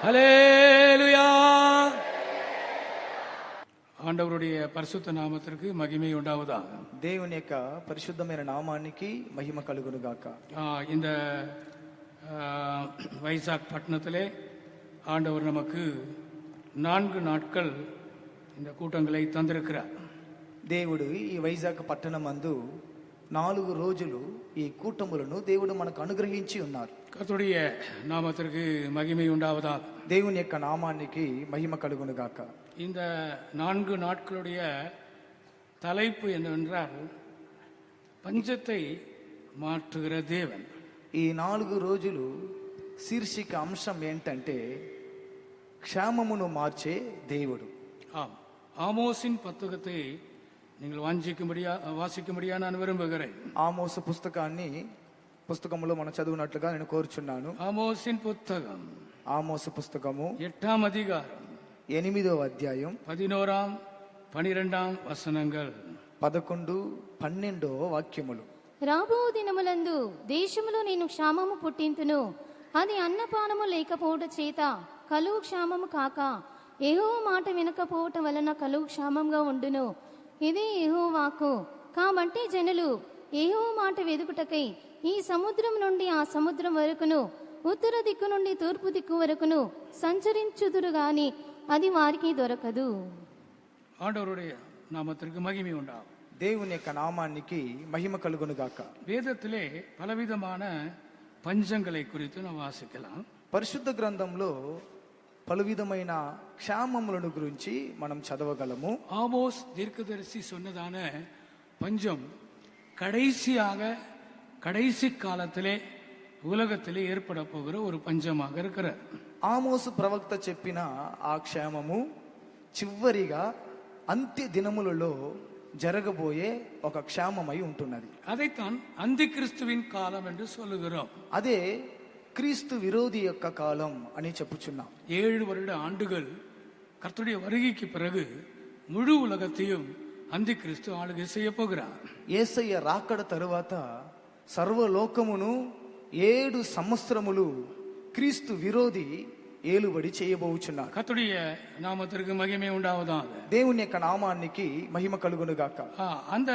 ஹல்லேலூயா. ஆண்டவருடைய பரிசுத்த நாமத்திற்கு மகிமை உண்டாவதாக. దేవుని యొక్క పరిశుద్ధమైన నామానికి మహిమ కలుగును గాక. இந்த வைசாக் பட்டணத்திலே ஆண்டவர் நமக்கு 4 நாட்கள் இந்த கூட்டங்களை தந்திருக்கிறார். దేవుడు ఈ వైజాగ్ పట్టణమందు 4 రోజులు ఈ కూటములను దేవుడు మనకు అనుగ్రహించి ఉన్నారు. கர்த்தருடைய நாமத்திற்கு மகிமை உண்டாவதாக. దేవుని యొక్క నామానికి మహిమ కలుగును గాక. இந்த 4 நாட்களுடைய தலைப்பு என்னவென்றால் பஞ்சத்தை மாற்றுகிற தேவன். ఈ 4 రోజులు శీర్షిక అంశం ఏంటంటే క్షేమమును మార్చే దేవుడు. ஆம், ஆமோஸின் புத்தகத்தை நீங்கள் வாசிக்கும்படியா நான் விரும்புகிறேன். ఆమోసు పుస్తకములో మనం చదువునట్లుగా నేను కోరుచున్నాను. ஆமோஸின் புத்தகம் ఆమోసు పుస్తకము 8వ அதிகாரம் 8వ అధ్యాయం 11, 12 వచనங்கள் 11, 12 వాక్యములు. రాబో దినములందు దేశములో నేను క్షామము పుట్టింతును, అది అన్నపానము లేకపోవట చేత కలువు క్షామము కాక యెహోవా మాట వినకపోవటం వలన కలువు క్షామంగా ఉండును. ఇదే యెహోవా వాక్కు. కాబట్టి జనులు యెహోవా మాట వెదుకుటకై ఈ సముద్రం నుండి ఆ సముద్రం వరకును, ఉత్తర దిక్కు నుండి తూర్పు దిక్కు వరకును సంచరించుదురు గాని అది వారికి దొరకదు. ஆண்டவருடைய நாமத்திற்கு மகிமை உண்டாகும். దేవుని యొక్క నామానికి మహిమ కలుగును గాక. வேதத்திலே பலவிதமான பஞ்சங்களை குறித்து நாம் வாசிக்கலாம். పరిశుద్ధ గ్రంథంలో పలు విధమైన క్షామములను గురించి మనం చదవగలము. ஆமோஸ் தீர்க்கதரிசி சொன்னதான பஞ்சம் கடைசி காலத்திலே உலகத்திலே ஏற்பட போகிற ஒரு பஞ்சமாக இருக்கிறார். ఆమోసు ప్రవక్త చెప్పిన ఆ క్షేమము చివరిగా అంత్య దినములలో జరగబోయే ఒక క్షేమమై ఉంటున్నది. அதைத்தான் அந்தி கிறிஸ்துவின் காலம் என்று சொல்லுகிறோம். అదే క్రీస్తు విరోధి యొక్క కాలం అని చెప్పుచున్నాం. 7 வருட ஆண்டுகள் கர்த்தருடைய வருகைக்கு பிறகு முழு உலகத்தையும் அந்தி கிறிஸ்து ஆளுகை செய்ய போகிறார். యేసయ్య రాకడ తరువాత సర్వలోకమును 7 సంవత్సరములు క్రీస్తు విరోధి ఏలుబడి చేయబోచున్నారు. கர்த்தருடைய நாமத்திற்கு மகிமை உண்டாவதாக. దేవుని యొక్క నామానికి మహిమ కలుగును గాక. அந்த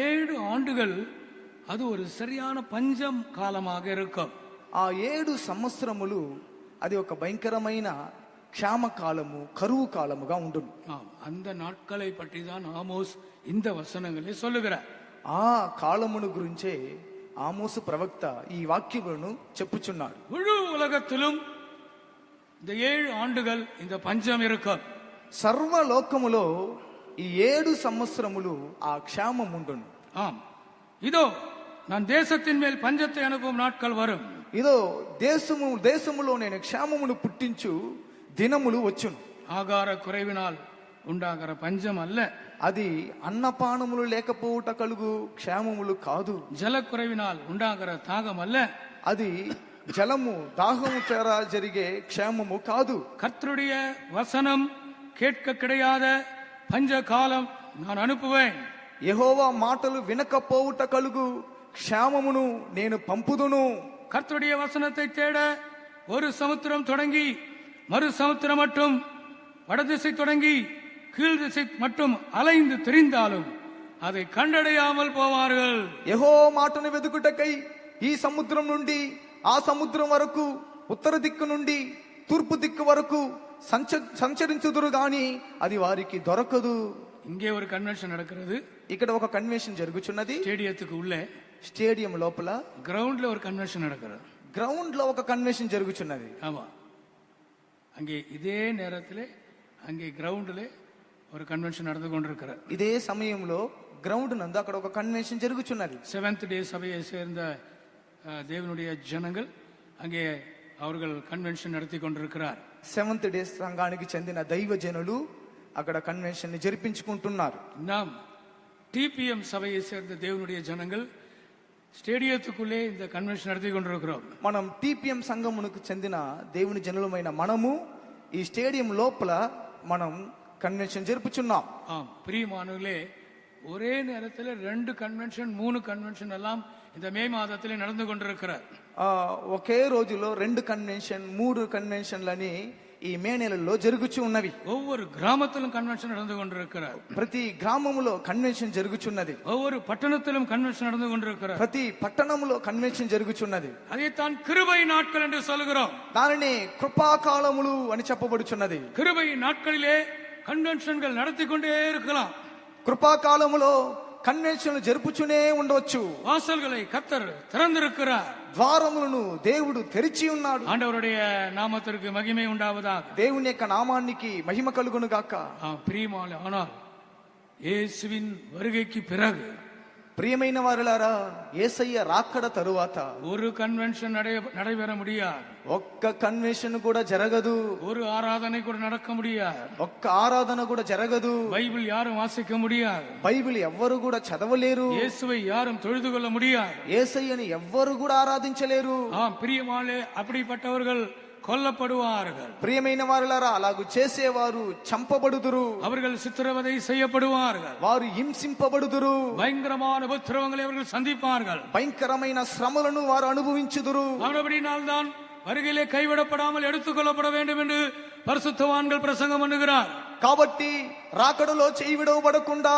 7 ஆண்டுகள் அது ஒரு சரியான பஞ்சம் காலமாக இருக்கும். ఆ 7 సంవత్సరములు అది ఒక భయంకరమైన క్షామ కాలము, కరువు కాలముగా ఉండును. அந்த நாட்களை பற்றி தான் ஆமோஸ் இந்த வசனங்களை சொல்லுகிறார். ఆ కాలమును గురించే ఆమోసు ప్రవక్త ఈ వాక్యములను చెప్పుచున్నాడు. முழு உலகத்திலும் இந்த 7 ஆண்டுகள் இந்த பஞ்சம் இருக்கும். సర్వలోకములో ఈ 7 సంవత్సరములు ఆ క్షామం ఉండును. ஆம், இதோ நான் தேசத்தின் மேல் பஞ்சத்தை அனுப்பும் நாட்கள் வரும். ఇదో దేశములో నేను క్షేమమును పుట్టించు దినములు వచ్చును. ஆகார குறைவினால் உண்டாகிற பஞ்சம் அல்ல, అది అన్నపానములు లేకపోవుట కలుగు క్షేమములు కాదు. ஜலக்குறைவினால் உண்டாகிற தாகம் அல்ல, అది జలము దాహము చేత జరిగే క్షేమము కాదు. கர்த்தருடைய வசனம் கேட்க கிடையாத பஞ்ச காலம் நான் அனுப்புவேன். యెహోవా మాటలు వినకపోవుట కలుగు క్షేమమును నేను పంపుదును. கர்த்தருடைய வசனத்தை தேட ஒரு சமுத்திரம் தொடங்கி மறு சமுத்திரம் மட்டும் வடதிசை தொடங்கி கீழ் திசை மட்டும் அலைந்து திரிந்தாலும் அதை கண்டடையாமல் போவார்கள். యెహోవా మాటను వెదుకుటకై ఈ సముద్రం నుండి ఆ సముద్రం వరకు, ఉత్తర దిక్కు నుండి తూర్పు దిక్కు వరకు సంచరించుదురు గాని అది వారికి దొరకదు. இங்கே ஒரு கன்வென்ஷன் நடக்கிறது. ఇక్కడ ఒక కన్వెన్షన్ జరుగుచున్నది. ஸ்டேடியத்துக்கு உள்ளே, స్టేడియం లోపల, கிரவுண்ட்ல ஒரு கன்வென்ஷன் நடக்கிறது. గ్రౌండ్ లో ఒక కన్వెన్షన్ జరుగుచున్నది. ஆமா, அங்கே இதே நேரத்தில் அங்கே கிரவுண்டில் ஒரு கன்வென்ஷன் நடந்து கொண்டிருக்கிறார். ఇదే సమయంలో గ్రౌండ్ నందు అక్కడ ఒక కన్వెన్షన్ జరుగుచున్నది. 7th డే சபையை சேர்ந்த தேவனுடைய ஜனங்கள் அங்கே அவர்கள் கன்வென்ஷன் நடத்தி கொண்டிருக்கிறார். 7th డే సంఘానికి చెందిన దైవ జనులు అక్కడ కన్వెన్షన్ ని జరిపించుకుంటున్నారు. நாம் டிபிஎம் சபையை சேர்ந்த தேவனுடைய ஜனங்கள் స్టేడియத்துக்குள்ளே இந்த కన్వెన్షన్ நடத்தி கொண்டிருக்கிறோம். మనం టిపిఎం సంఘమునకు చెందిన దేవుని జనులమైన మనము ఈ స్టేడియం లోపల మనం కన్వెన్షన్ జరుపుచున్నాం. பிரியமானவர்களே, ஒரே நேரத்தில் 2 கன்வென்ஷன் 3 கன்வென்ஷன் எல்லாம் இந்த மே மாதத்திலே நடந்து கொண்டிருக்கிறார். ఒకే రోజులో 2 కన్వెన్షన్ 3 కన్వెన్షన్లని ఈ మే నెలలో జరుగుచు ఉన్నవి. ஒவ்வொரு கிராமத்திலும் கன்வென்ஷன் நடந்து கொண்டிருக்கிறார். ప్రతి గ్రామములో కన్వెన్షన్ జరుగుచున్నది. ஒவ்வொரு பட்டணத்திலும் கன்வென்ஷன் நடந்து கொண்டிருக்கிறார். ప్రతి పట్టణములో కన్వెన్షన్ జరుగుచున్నది. அதைத்தான் கிருபை நாட்கள் என்று சொல்கிறோம். దానిని కృపాకాలములు అని చెప్పబడుచున్నది. கிருபை நாட்களிலே கன்வென்ஷன்கள் நடத்தி கொண்டே இருக்கலாம். కృపాకాలములో కన్వెన్షన్లు జరుపుచునే ఉండవచ్చు. வாசல்களை கர்த்தர் திறந்திருக்கிறார். ద్వారములను దేవుడు తెరిచి ఉన్నాడు. ஆண்டவருடைய நாமத்திற்கு மகிமை உண்டாவதாக. దేవుని యొక్క నామానికి మహిమ కలుగును గాక. பிரியமான ஆனால் இயேசுவின் வருகைக்கு பிறகு ప్రియమైన వారులారా, యేసయ్య రాకడ తరువాత ஒரு கன்வென்ஷன் நடைபெற முடியாது. ఒక్క కన్వెన్షన్ కూడా జరగదు. ஒரு ఆరాధனை கூட நடக்க முடியாது. ఒక్క ఆరాధన కూడా జరగదు. பைபிள் யாரும் வாசிக்க முடியாது. బైబిల్ ఎవ్వరు కూడా చదవలేరు. இயேசுவை யாரும் தொழுது கொள்ள முடியாது. యేసయ్యని ఎవ్వరు కూడా ఆరాధించలేరు. பிரியமானே அப்படிப்பட்டவர்கள் கொல்லப்படுவார்கள். ప్రియమైన వారులారా, అలాగూ చేసేవారు చంపబడుదురు. அவர்கள் சித்திரவதை செய்யப்படுவார்கள். వారు హింసింపబడుదురు. பயங்கரமான உபத்திரவங்களை அவர்கள் சந்திப்பார்கள். భయంకరమైన శ్రమలను వారు అనుభవించుదురు. அப்படினால்தான் வருகையிலே கைவிடப்படாமல் எடுத்துக் கொள்ளப்பட வேண்டும் என்று பரிசுத்தவான்கள் பிரசங்கம் பண்ணுகிறார். కాబట్టి రాకడలో చేయి విడవబడకుండా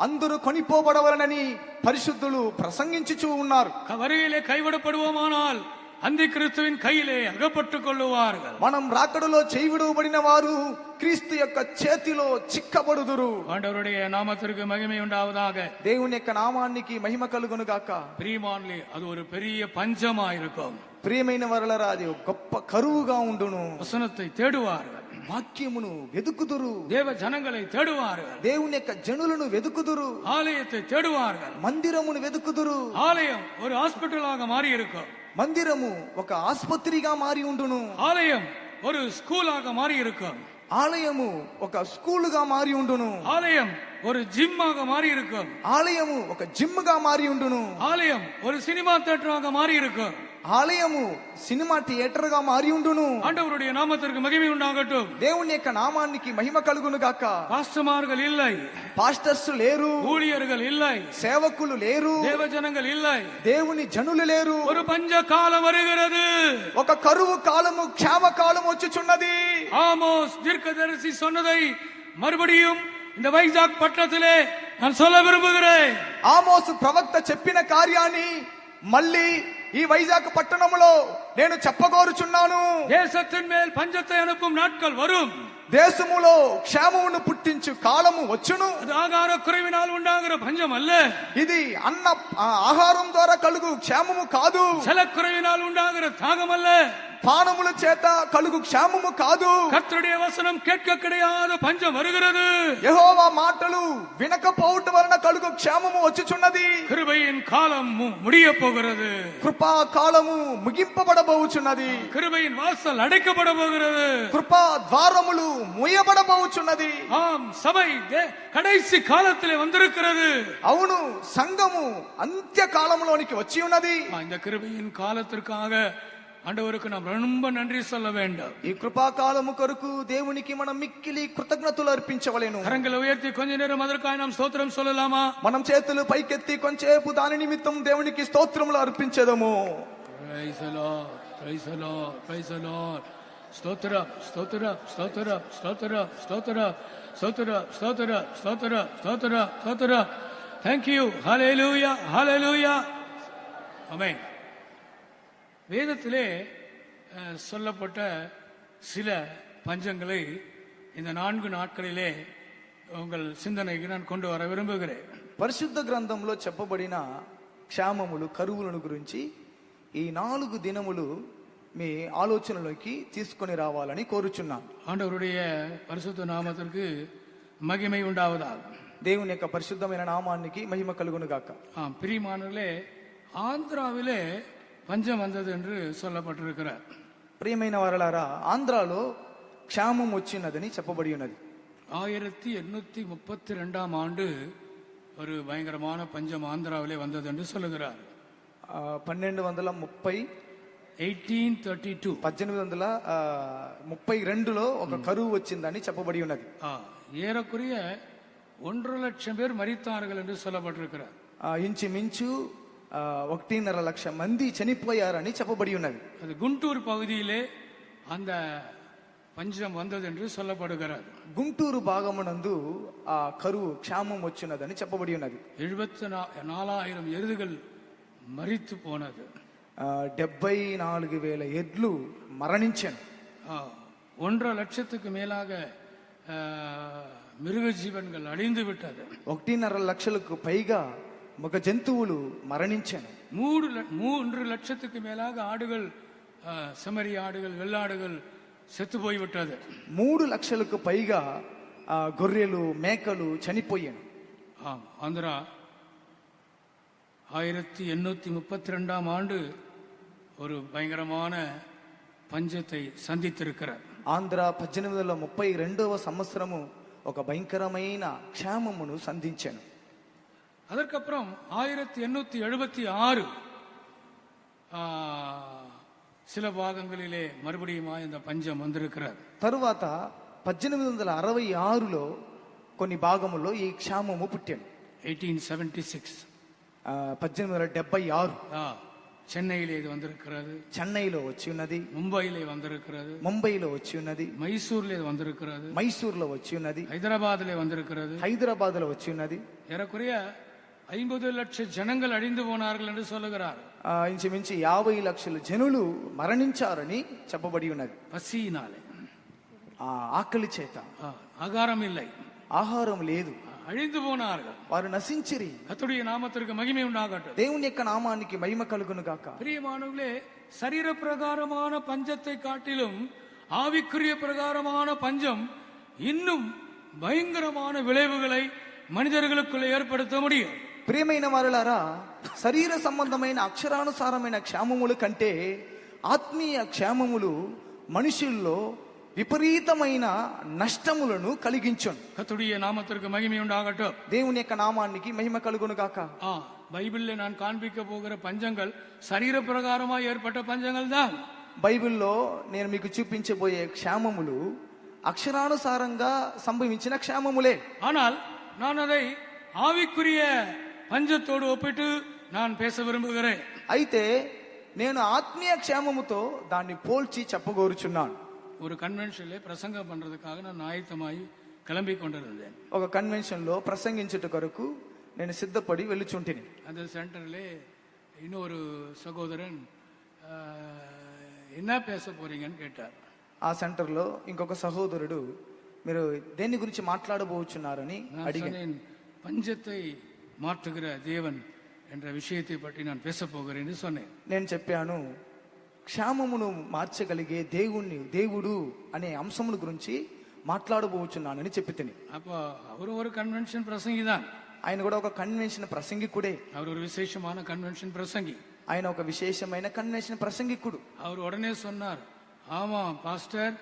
అందరూ కొనిపోబడవలనని పరిశుద్ధులు ప్రసంగించుచూ ఉన్నారు. வருகையிலே கைவிடப்படுவோமானால் அந்தி கிறிஸ்துவின் கையிலே அகப்பட்டுக் கொள்ளுவார்கள். మనం రాకడలో చేయి విడవబడిన వారు క్రీస్తు యొక్క చేతిలో చిక్కబడుదురు. ஆண்டவருடைய நாமத்திற்கு மகிமை உண்டாவதாக. దేవుని యొక్క నామానికి మహిమ కలుగును గాక. பிரியமானே, அது ஒரு பெரிய பஞ்சமா இருக்கும். ప్రియమైన వారలారా, అది ఒక గొప్ప కరువుగా ఉండును. வசனத்தை தேடுவார்கள். వాక్యమును వెదుకుదురు. தேவ ஜனங்களை தேடுவார்கள். దేవుని యొక్క జనులను వెదుకుదురు. ஆலயத்தை தேடுவார்கள். మందిరమును వెదుకుదురు. ஆலயம் ஒரு ஹாஸ்பிட்டலாக மாறி இருக்கும். మందిరము ఒక ఆసుపత్రిగా మారి ఉండును. ஆலயம் ஒரு ஸ்கூலாக மாறி இருக்கும். ఆలయము ఒక స్కూలుగా మారి ఉండును. ஆலயம் ஒரு ஜிம்மாக மாறி இருக்கும். ఆలయము ఒక జిమ్ గా మారి ఉండును. ஆலயம் ஒரு சினிமா தியேட்டராக மாறி இருக்கும். ఆలయము సినిమా థియేటర్ గా మారి ఉండును. ஆண்டவருடைய நாமத்திற்கு மகிமை உண்டாகட்டும். దేవుని యొక్క నామానికి మహిమ కలుగును గాక. பாஸ்டர்மார்கள் இல்லை, పాస్టర్స్ లేరు, ஊழியர்கள் இல்லை, సేవకులు లేరు, தேவ ஜனங்கள் இல்லை. దేవుని జనులు లేరు. ஒரு பஞ்ச காலம் வருகிறது. ఒక కరువు కాలము, క్షామ కాలం వచ్చుచున్నది. ஆமோஸ் தீர்க்கதரிசி சொன்னதை மறுபடியும் இந்த வைஜாக் பட்டணத்திலே நான் சொல்ல விரும்புகிறேன். ఆమోసు ప్రవక్త చెప్పిన కార్యాన్ని మళ్ళీ ఈ వైజాగ్ పట్టణములో నేను చెప్పగోరుచున్నాను. தேசத்தின் மேல் பஞ்சத்தை அனுப்பும் நாட்கள் வரும். దేశములో క్షేమమును పుట్టించు కాలము వచ్చును. அது ஆகார குறைவினால் உண்டாகிற பஞ்சம் அல்ல. ఇది ఆహారం ద్వారా కలుగు క్షేమము కాదు. ஜலக்குறைவினால் உண்டாகிற தாகம் அல்ல. పానముల చేత కలుగు క్షేమము కాదు. கர்த்தருடைய வசனம் கேட்க கிடையாத பஞ்சம் வருகிறது. యెహోవా మాటలు వినకపోవటం వలన కలుగు క్షేమము వచ్చుచున్నది. கிருபையின் காலம் முடிய போகிறது. కృపా కాలము ముగింపబడబోచున్నది. கிருபையின் வாசல் అடைக்கப்பட போகிறது. కృపా ద్వారములు మూయబడబోచున్నది. ஆம், சபை கடைசி காலத்திலே வந்திருக்கிறது. అవును, సంఘము అంత్య కాలంలోనికి వచ్చి ఉన్నది. இந்த கிருபையின் காலத்திற்காக ஆண்டவருக்கு நாம் ரொம்ப நன்றி சொல்ல வேண்டும். ఈ కృపాకాలము కొరకు దేవునికి మనం మిక్కిలి కృతజ్ఞతలు అర్పించవలెను. கரங்களை உயர்த்தி கொஞ்ச நேரம் அதற்காக நாம் ஸ்தோத்திரம் சொல்லலாமா? మనం చేతులు పైకెత్తి కొంచెంసేపు దాని నిమిత్తం దేవునికి స్తోత్రములు అర్పించదము. Praise the Lord, praise the Lord, praise the Lord. స్తోత్రం, స్తోత్రం, స్తోత్రం, స్తోత్రం, స్తోత్రం, స్తోత్రం, స్తోత్రం, స్తోత్రం, స్తోత్రం, స్తోత్రం. Thank you. Hallelujah, hallelujah. Amen. வேதத்திலே சொல்லப்பட்ட சில பஞ்சங்களை இந்த 4 நாட்களிலே உங்கள் சிந்தனைக்கு நான் கொண்டு வர விரும்புகிறேன். పరిశుద్ధ గ్రంథంలో చెప్పబడిన క్షామములు, కరువులను గురించి ఈ 4 దినములు మీ ఆలోచనలోకి తీసుకొని రావాలని కోరుచున్నాను. ஆண்டவருடைய பரிசுத்த நாமத்திற்கு மகிமை உண்டாவதாக. దేవుని యొక్క పరిశుద్ధమైన నామానికి మహిమ కలుగును గాక. பிரியமானவர்களே, ஆந்திராவிலே பஞ்சம் வந்தது என்று சொல்லப்பட்டிருக்கிறார். ప్రియమైన వారలారా, ఆంధ్రాలో క్షామం వచ్చినదని చెప్పబడి ఉన్నది. 1832 ஆண்டு ஒரு பயங்கரமான பஞ்சம் ஆந்திராவிலே வந்தது என்று சொல்லுகிறார். 1832లో ఒక కరువు వచ్చిందని చెప్పబడి ఉన్నది. ஏறக்குறைய 1.5 லட்சம் பேர் மரித்தார்கள் என்று சொல்லப்பட்டிருக்கிறார். ఇంచుమించు 1.5 లక్ష మంది చనిపోయారని చెప్పబడి ఉన్నది. அது குண்டூர் பகுதியிலே அந்த பஞ்சம் வந்தது என்று சொல்லப்படுகிறது. గుంటూరు భాగమునందు ఆ కరువు క్షామం వచ్చినదని చెప్పబడి ఉన్నది. 74,000 ఎరుదుகள் మరిத்து పోనது. 74,000 ఎడ్లు మరణించాను. 1.5 லட்சத்துக்கு மேலாக மிருக ஜீவன்கள் அழிந்து விட்டது. 1.5 లక్షలకు పైగా మగ జంతువులు మరణించాను. 3 லட்சத்துக்கு மேலாக ஆடுகள், செம்மறி ஆடுகள், வெள்ளாடுகள் செத்து போய்விட்டது. 3 లక్షలకు పైగా గొర్రెలు మేకలు చనిపోయాను. ஆந்திரா 1832ஆம் ஆண்டு ஒரு பயங்கரமான பஞ்சத்தை சந்தித்திருக்கிறார். ఆంధ్ర 1832వ సంవత్సరము ఒక భయంకరమైన క్షామమును సంధించాను. அதற்கப்புறம் 1876 சில பாகங்களிலே மறுபடியும் இந்த பஞ்சம் வந்திருக்கிறார். తరువాత 1866లో కొన్ని భాగముల్లో ఈ క్షామము పుట్టాను. 1876 1876 சென்னையிலே இது வந்திருக்கிறது. చెన్నైలో వచ్చి ఉన్నది. ముంబైలో வந்திருக்கிறது. ముంబైలో వచ్చి ఉన్నది. மைசூர்ல வந்திருக்கிறது. మైసూర్లో వచ్చి ఉన్నది. ஹைதராபாத்ல வந்திருக்கிறது. హైదరాబాద్లో వచ్చి ఉన్నది. ஏறக்குறைய 50 லட்சம் ஜனங்கள் அழிந்து போனார்கள் என்று சொல்லுகிறார். ఇంచుమించు 50 లక్షల జనులు మరణించారని చెప్పబడి ఉన్నది. பசியினாலே, ఆకలి చేత, ஆகாரம் இல்லை, ఆహారం లేదు, அழிந்து போனார்கள். వారు నశించిరి. கர்த்தருடைய நாமத்திற்கு மகிமை உண்டாகட்டும். దేవుని యొక్క నామానికి మహిమ కలుగును గాక. பிரியமானவர்களே, சரீர பிரகாரமான பஞ்சத்தை காட்டிலும் ஆவிக்குரிய பிரகாரமான பஞ்சம் இன்னும் பயங்கரமான விளைவுகளை மனிதர்களுக்குள்ள ஏற்படுத்த முடியும். ప్రియమైన వారలారా, శరీర సంబంధమైన అక్షరానుసారమైన క్షేమముల కంటే ఆత్మీయ క్షేమములు మనుషుల్లో విపరీతమైన నష్టములను కలిగించును. கர்த்தருடைய நாமத்திற்கு மகிமை உண்டாகட்டும். దేవుని యొక్క నామానికి మహిమ కలుగును గాక. பைபிள்ல நான் காண்பிக்க போகிற பஞ்சங்கள் சரீர பிரகாரமாக ஏற்பட்ட பஞ்சங்கள் தான். బైబిల్లో నేను మీకు చూపించబోయే క్షేమములు అక్షరానుసారంగా సంభవించిన క్షేమములే. ஆனால் நான் அதை ஆவிக்குரிய பஞ்சத்தோடு ஒப்பிட்டு நான் பேச விரும்புகிறேன். అయితే నేను ఆత్మీయ క్షేమముతో దాన్ని పోల్చి చెప్పగోరుచున్నాను. ஒரு கன்வென்ஷன்ல பிரசங்கம் பண்றதுக்காக நான் ஆயத்தமாகி கிளம்பி கொண்டிருந்தேன். ఒక కన్వెన్షన్ లో ప్రసంగించుట కొరకు నేను సిద్ధపడి వెళ్ళుచుంటిని. அந்த சென்டர்ல இன்னொரு சகோதரன் என்ன பேச போறீங்கன்னு கேட்டார். ఆ సెంటర్ లో ఇంకొక సహోదరుడు మీరు దేని గురించి మాట్లాడబోచున్నారని అడిగాను. பஞ்சத்தை மாற்றுகிற தேவன் என்ற விஷயத்தை பற்றி நான் பேச போகிறேன்னு சொன்னேன். నేను చెప్పాను, క్షేమమును మార్చగలిగే దేవుడు అనే అంశముల గురించి మాట్లాడబోచున్నానని చెప్పి తిని. அப்போ அவர் ஒரு கன்வென்ஷன் பிரசங்கி தான். ఆయన కూడా ఒక కన్వెన్షన్ ప్రసంగికుడే. அவர் ஒரு விசேஷமான கன்வென்ஷன் பிரசங்கி. ఆయన ఒక విశేషమైన కన్వెన్షన్ ప్రసంగికుడు. அவர் உடனே சொன்னார், ஆமா பாஸ்டர்,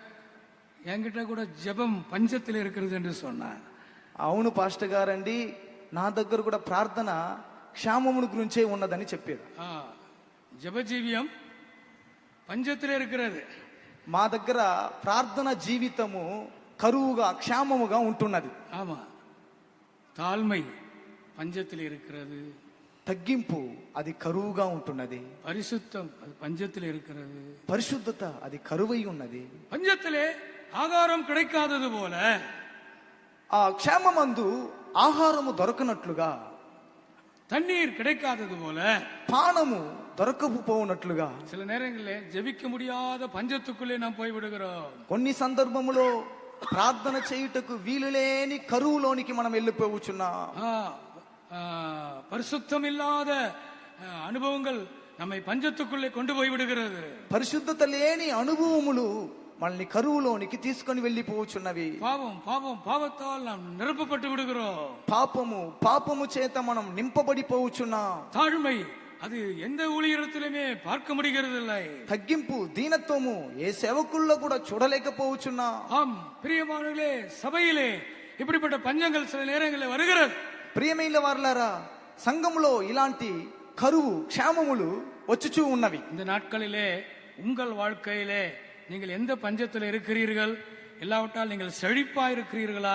என்கிட்ட கூட ஜெபம் பஞ்சத்தில் இருக்கிறது என்று சொன்னார். అవును పాస్టర్ గారండి, నా దగ్గర కూడా ప్రార్థన క్షేమమును గురించే ఉన్నదని చెప్పారు. జపజీవియం పంచத்தில் இருக்கிறது. మా దగ్గర ప్రార్థన జీవితము కరువుగా క్షేమముగా ఉంటున్నది. ஆமா, தாழ்மை பஞ்சத்தில் இருக்கிறது. తగ్గింపు అది కరువుగా ఉంటున్నది. பரிசுத்தம் அது பஞ்சத்தில் இருக்கிறது. పరిశుద్ధత అది కరువై ఉన్నది. பஞ்சத்திலே ஆகாரம் கிடைக்காதது போல ఆ క్షేమమందు ఆహారము దొరకనట్లుగా, தண்ணீர் கிடைக்காதது போல పానము దొరకకపోనట్లుగా சில நேரங்களில் ஜெபிக்க முடியாத பஞ்சத்துக்குள்ளே நாம் போய் விடுகிறோம். కొన్ని సందర్భములో ప్రార్థన చేయుటకు వీలులేని కరువులోనికి మనం వెళ్ళిపోవచ్చున్నాం. பரிசுத்தம் இல்லாத அனுபவங்கள் நம்மை பஞ்சத்துக்குள்ளே கொண்டு போய் விடுகிறது. పరిశుద్ధత లేని అనుభవములు మనల్ని కరువులోనికి తీసుకొని వెళ్ళిపోవచ్చున్నవి. పాపத்தால் நாம் நிரப்பப்பட்டு விடுகிறோம். పాపము చేత మనం నింపబడిపోవచ్చున్నాం. தாழ்மை அது எந்த ஊழியத்திலுமே பார்க்க முடிகிறது இல்லை. తగ్గింపు దీనత్వము ఏ సేవకుల్లో కూడా చూడలేకపోవచ్చున్నాం. ஆம் பிரியமானவர்களே, சபையிலே இப்படிப்பட்ட பஞ்சங்கள் சில நேரங்களில் வருகிறது. ప్రియమైన వారలారా, సంఘములో ఇలాంటి కరువు క్షేమములు వచ్చుచూ ఉన్నవి. இந்த நாட்களிலே உங்கள் வாழ்க்கையிலே நீங்கள் எந்த பஞ்சத்தில் இருக்கிறீர்கள், இல்லாவிட்டால் நீங்கள் செழிப்பா இருக்கிறீர்களா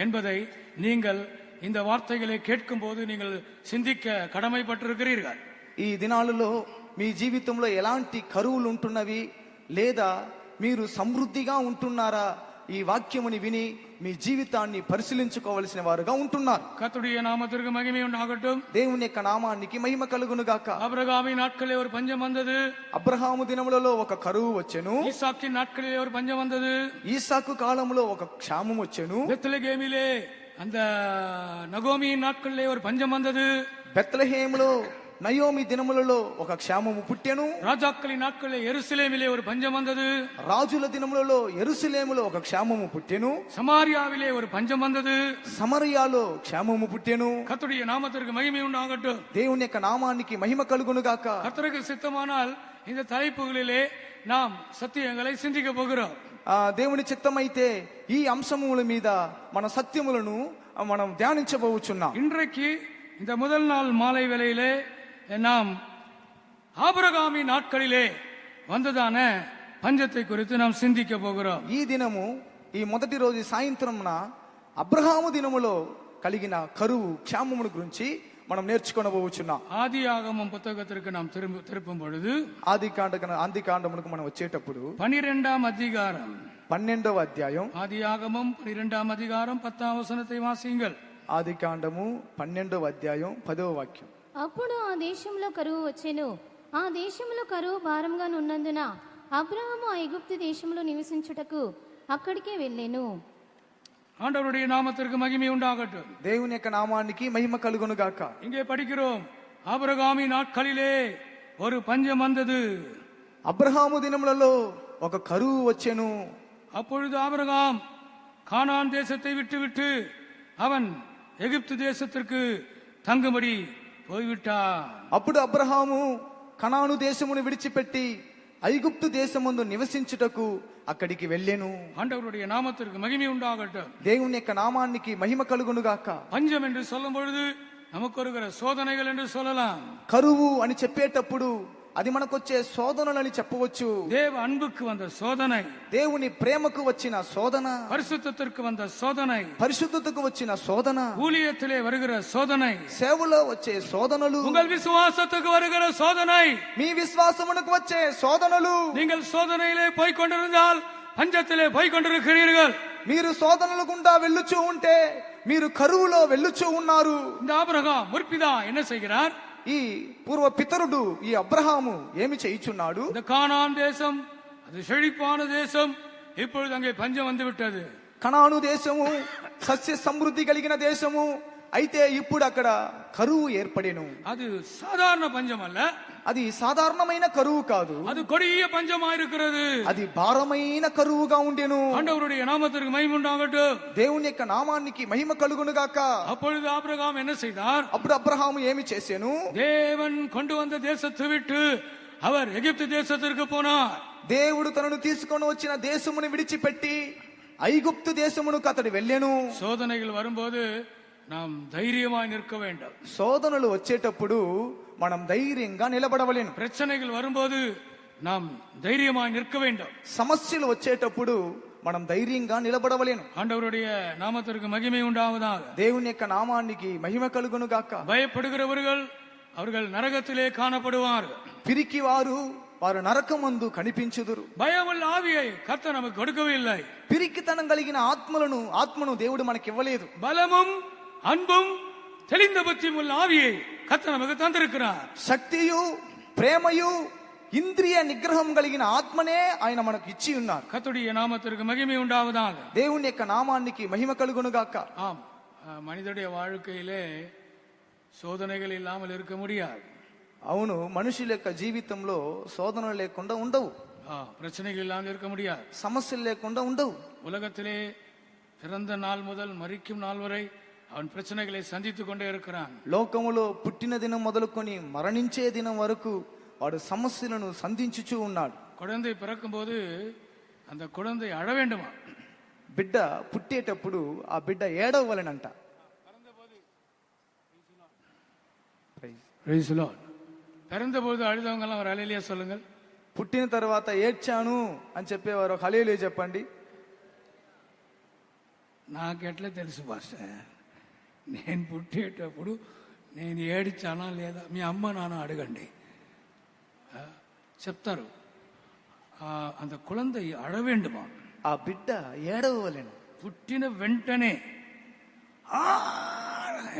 என்பதை நீங்கள் இந்த வார்த்தைகளை கேட்கும் போது நீங்கள் சிந்திக்க கடமைப்பட்டிருக்கிறீர்கள். ఈ దినాలలో మీ జీవితంలో ఎలాంటి కరువులు ఉంటున్నవి, లేదా మీరు సమృద్ధిగా ఉంటున్నారా? ఈ వాక్యముని విని మీ జీవితాన్ని పరిశీలించుకోవలసిన వారుగా ఉంటున్నారు. கர்த்தருடைய நாமத்திற்கு மகிமை உண்டாகட்டும். దేవుని యొక్క నామానికి మహిమ కలుగును గాక. ஆபிரகாமின் நாட்களிலே ஒரு பஞ்சம் வந்தது. అబ్రహాము దినములలో ఒక కరువు వచ్చెను. ஈசாக்கின் நாட்களிலே ஒரு பஞ்சம் வந்தது. ఈసాకు కాలంలో ఒక క్షామం వచ్చెను. பெத்லகேமிலே அந்த நகோமியின் நாட்களிலே ஒரு பஞ்சம் வந்தது. బెత్లెహేములో నయోమి దినములలో ఒక క్షామము పుట్టెను. ராஜாக்களின் நாட்களிலே எருசலேமிலே ஒரு பஞ்சம் வந்தது. రాజుల దినములలో యెరూషలేములో ఒక క్షామము పుట్టెను. சமாரியாவிலே ஒரு பஞ்சம் வந்தது. సమరయాలో క్షామము పుట్టెను. கர்த்தருடைய நாமத்திற்கு மகிமை உண்டாகட்டும். దేవుని యొక్క నామానికి మహిమ కలుగును గాక. கர்த்தருக்கு சித்தமானால் இந்த தலைப்புகளிலே நாம் சத்தியங்களை சிந்திக்க போகிறோம். దేవుని చిత్తమైతే ఈ అంశముల మీద మన సత్యములను మనం ధ్యానించబోచున్నాం. இன்றைக்கு இந்த முதல் நாள் மாலை வேளையிலே நாம் ஆபிரகாமின் நாட்களிலே வந்ததான பஞ்சத்தை குறித்து நாம் சிந்திக்க போகிறோம். ఈ దినము ఈ మొదటి రోజు సాయంత్రంన అబ్రహాము దినములో కలిగిన కరువు క్షామముల గురించి మనం నేర్చుకొనబోచున్నాం. ஆதியாகமம் புத்தகத்திற்கு நாம் திருப்பும் பொழுது ఆది కాండమునకు మనం వచ్చేటప్పుడు 12వ அதிகாரம் 12వ అధ్యాయం ஆதியாகமம் 12వ அதிகாரம் 10వ వచనத்தை వాసింగల్. ఆది కాండము 12వ అధ్యాయం 10వ వాక్యం. అప్పుడు ఆ దేశంలో కరువు వచ్చెను. ఆ దేశంలో కరువు భారంగా ఉన్నందున అబ్రహాము ఆ ఐగుప్తు దేశంలో నివసించుటకు అక్కడికే వెళ్ళెను. ஆண்டவருடைய நாமத்திற்கு மகிமை உண்டாகட்டும். దేవుని యొక్క నామానికి మహిమ కలుగును గాక. இங்கே படிக்கிறோம், ஆபிரகாமின் நாட்களிலே ஒரு பஞ்சம் வந்தது. అబ్రహాము దినములలో ఒక కరువు వచ్చెను. அப்பொழுது ஆபிரகாம் கானான் தேசத்தை விட்டு அவன் எகிப்து தேசத்திற்கு தங்கும்படி போய்விட்டான். అప్పుడు అబ్రహాము కనాను దేశమును విడిచిపెట్టి ఐగుప్తు దేశమందు నివసించుటకు అక్కడికి వెళ్ళెను. ஆண்டவருடைய நாமத்திற்கு மகிமை உண்டாகட்டும். దేవుని యొక్క నామానికి మహిమ కలుగును గాక. பஞ்சம் என்று சொல்லும் பொழுது நமக்கு வருகிற சோதனைகள் என்று சொல்லலாம். కరువు అని చెప్పేటప్పుడు అది మనకొచ్చే శోధనలని చెప్పవచ్చు. தேவ அன்புக்கு வந்த சோதனை, దేవుని ప్రేమకు వచ్చిన శోధన, பரிசுத்தத்திற்கு வந்த சோதனை, పరిశుద్ధతకు వచ్చిన శోధన, ஊழியத்திலே வருகிற சோதனை, సేవలో వచ్చే శోధనలు, உங்கள் விசுவாசத்துக்கு வருகிற சோதனை, మీ విశ్వాసమునకు వచ్చే శోధనలు. நீங்கள் சோதனையிலே போய் கொண்டிருந்தால் பஞ்சத்திலே போய் கொண்டிருக்கிறீர்கள். మీరు శోధనల గుండా వెళ్ళుచూ ఉంటే మీరు కరువులో వెళ్ళుచూ ఉన్నారు. இந்த ஆபிரகாம் முற்பிதா என்ன செய்கிறார்? ఈ పూర్వ పితరుడు ఈ అబ్రహాము ఏమి చేయుచున్నాడు? இந்த கானான் தேசம் அது செழிப்பான தேசம். இப்பொழுது அங்கே பஞ்சம் வந்து விட்டது. కనాను దేశము సస్య సమృద్ధి కలిగిన దేశము. అయితే ఇప్పుడు అక్కడ కరువు ఏర్పడెను. அது சாதாரண பஞ்சம் அல்ல, అది సాధారణమైన కరువు కాదు, அது கொடிய பஞ்சமா இருக்கிறது. అది భారమైన కరువుగా ఉండెను. ஆண்டவருடைய நாமத்திற்கு மகிமை உண்டாகட்டும். దేవుని యొక్క నామానికి మహిమ కలుగును గాక. அப்பொழுது ஆபிரகாம் என்ன செய்தார்? అప్పుడు అబ్రహాము ఏమి చేసెను? தேவன் கொண்டு வந்த தேசத்தை விட்டு அவர் எகிப்து தேசத்திற்கு போனார். దేవుడు తనను తీసుకొని వచ్చిన దేశమును విడిచిపెట్టి ఐగుప్తు దేశమునకు అతడు వెళ్ళెను. சோதனைகள் வரும்போது நாம் தைரியமாய் நிற்க வேண்டும். శోధనలు వచ్చేటప్పుడు మనం ధైర్యంగా నిలబడవలేను. பிரச்சனைகள் வரும்போது நாம் தைரியமாய் நிற்க வேண்டும். సమస్యలు వచ్చేటప్పుడు మనం ధైర్యంగా నిలబడవలేను. ஆண்டவருடைய நாமத்திற்கு மகிமை உண்டாவதாக. దేవుని యొక్క నామానికి మహిమ కలుగును గాక. பயப்படுகிறவர்கள் அவர்கள் நரகத்திலே காணப்படுவார்கள். పిరికి వారు నరకమందు కనిపించుదురు. பயமுள்ள ஆவியை கர்த்தர் நமக்கு கொடுக்கவில்லை. పిరికితనం కలిగిన ఆత్మను దేవుడు మనకి ఇవ్వలేదు. பலமும் அன்பும் தெளிந்த புத்தியும் உள்ள ஆவியை கர்த்தர் நமக்கு தந்திருக்கிறார். శక్తియు ప్రేమయు ఇంద్రియ నిగ్రహం కలిగిన ఆత్మనే ఆయన మనకు ఇచ్చి ఉన్నారు. கர்த்தருடைய நாமத்திற்கு மகிமை உண்டாவதாக. దేవుని యొక్క నామానికి మహిమ కలుగును గాక. ஆம், மனிதனுடைய வாழ்க்கையிலே சோதனைகள் இல்லாமல் இருக்க முடியாது. అవును, మనుషుల యొక్క జీవితంలో శోధనలు లేకుండా ఉండవు, பிரச்சனைகள் இல்லாமல் இருக்க முடியாது, సమస్యలు లేకుండా ఉండవు. உலகத்திலே பிறந்த நாள் முதல் மரிக்கும் நாள் வரை அவன் பிரச்சனைகளை சந்தித்துக் கொண்டே இருக்கிறான். లోకములో పుట్టిన దినం మొదలుకొని మరణించే దినం వరకు వాడు సమస్యలను సంధించుచూ ఉన్నాడు. குழந்தை பிறக்கும் போது அந்த குழந்தை அழ வேண்டுமா? బిడ్డ పుట్టేటప్పుడు ఆ బిడ్డ ఏడవలనంట. பிறந்தபோது அழுதவங்க எல்லாம் ஒரு அலையிலேயே சொல்லுங்கள். పుట్టిన తర్వాత ఏడ్చాను అని చెప్పేవారు ఒక హల్లెలూయా చెప్పండి. నాకెట్లా తెలుసు పాస్టర్? నేను పుట్టేటప్పుడు నేను ఏడిచానా లేదా మీ అమ్మ నాన్న అడగండి, చెప్తారు. அந்த குழந்தை அழ வேண்டுமா. ఆ బిడ్డ ఏడవలేను. పుట్టిన వెంటనే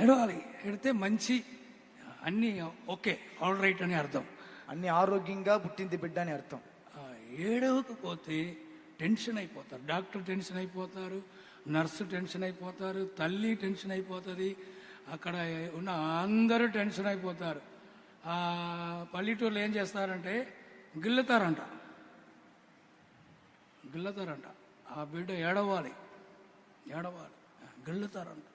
ఏడవాలి. ఏడితే మంచి అన్ని ఓకే ఆల్ రైట్ అని అర్థం. అన్ని ఆరోగ్యంగా పుట్టింది బిడ్డ అని అర్థం. ఏడవకపోతే టెన్షన్ అయిపోతారు. డాక్టర్ టెన్షన్ అయిపోతారు, నర్సు టెన్షన్ అయిపోతారు, తల్లి టెన్షన్ అయిపోతుంది, అక్కడ ఉన్న అందరూ టెన్షన్ అయిపోతారు. పల్లెటూరులో ఏం చేస్తారంటే గిల్లుతారంట. ఆ బిడ్డ ఏడవాలి, గిల్లుతారంట.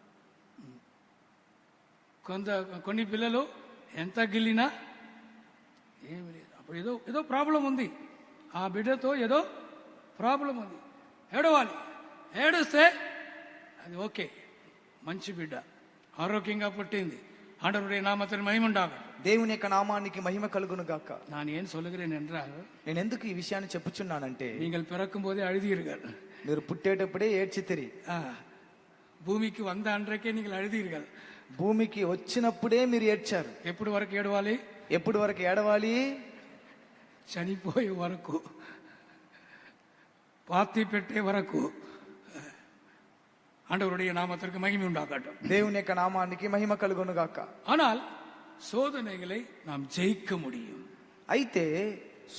కొన్ని పిల్లలు ఎంత గిల్లినా ఏమి లేదు. అప్పుడు ఏదో ప్రాబ్లం ఉంది, ఆ బిడ్డతో ఏదో ప్రాబ్లం ఉంది. ఏడవాలి. ఏడుస్తే అది ఓకే, మంచి బిడ్డ ఆరోగ్యంగా పుట్టింది. ஆண்டவருடைய நாமத்தின் மகிமை உண்டாகட்டும். దేవుని యొక్క నామానికి మహిమ కలుగును గాక. நான் ஏன் சொல்லுகிறேன் என்றால், నేను ఎందుకు ఈ విషయాన్ని చెప్పుచున్నానంటే, நீங்கள் பிறக்கும் போதே அழுதீர்கள். మీరు పుట్టేటప్పుడే ఏడ్చితిరి. భూమికి వంద అన్றைకే நீங்கள் అழுదీர்கள். భూమికి వచ్చినప్పుడే మీరు ఏడ్చారు. ఎప్పుడు వరకు ఏడవాలి? ఎప్పుడు వరకు ఏడవాలి? చనిపోయే వరకు, పాతి పెట్టే వరకు. ஆண்டவருடைய நாமத்திற்கு மகிமை உண்டாகட்டும். దేవుని యొక్క నామానికి మహిమ కలుగును గాక. ஆனால் சோதனைகளை நாம் ஜெயிக்க முடியும். అయితే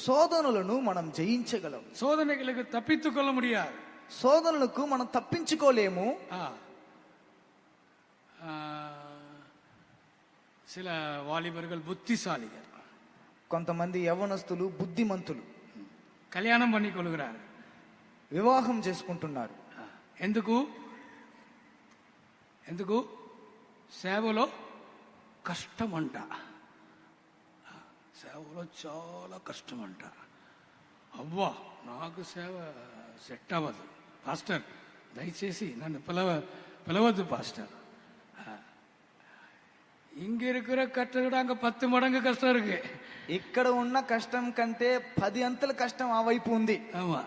శోధనలను మనం జయించగలం. சோதனைகளுக்கு தப்பித்துக் கொள்ள முடியாது. శోధనలకు మనం తప్పించుకోలేము. சில வாலிபர்கள் புத்திசாலிகள், కొంతమంది యవ్వనస్తులు బుద్ధిమంతులు కళ్యాణం பண்ணி கொள்கிறாరు, వివాహం చేసుకుంటున్నారు. ఎందుకు? సేవలో కష్టం అంట. సేవలో చాలా కష్టం అంట. అవ్వా, నాకు సేవ సెట్ అవ్వదు పాస్టర్, దయచేసి నన్ను పిలవద్దు పాస్టర్. இங்க இருக்கிற கஷ்டம் அங்க 10 மடங்கு கஷ்டம் இருக்கு. ఇక్కడ ఉన్న కష్టం కంటే 10 అంతల కష్టం ఆ వైపు ఉంది. ஆமா,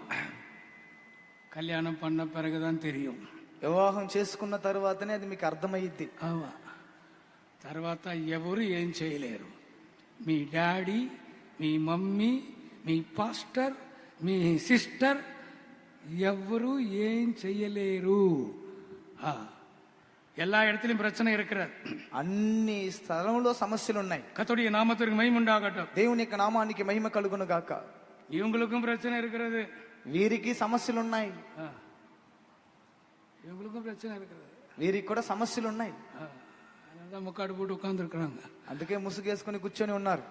கல்யாணம் பண்ண பிறகுதான் தெரியும். వివాహం చేసుకున్న తర్వాతనే అది మీకు అర్థమయ్యిద్ది. ஆமா, తర్వాత ఎవరు ఏం చేయలేరు. మీ డాడీ, మీ మమ్మీ, మీ పాస్టర్, మీ సిస్టర్ ఎవరు ఏం చేయలేరు. எல்லா இடத்திலும் பிரச்சனை இருக்கிறது. అన్ని స్థలంలో సమస్యలు ఉన్నాయి. கர்த்தருடைய நாமத்திற்கு மகிமை உண்டாகட்டும். దేవుని యొక్క నామానికి మహిమ కలుగును గాక. இவங்களுக்கும் பிரச்சனை இருக்கிறது. వీరికి సమస్యలు ఉన్నాయి. இவங்களுக்கும் பிரச்சனை இருக்கிறது. వీరికి కూడా సమస్యలు ఉన్నాయి. అదంతా ముక్కాడు పోటు ఉకాందు இருக்கிறாங்க. అందుకే ముసుగేసుకుని కూర్చొని ఉన్నారు.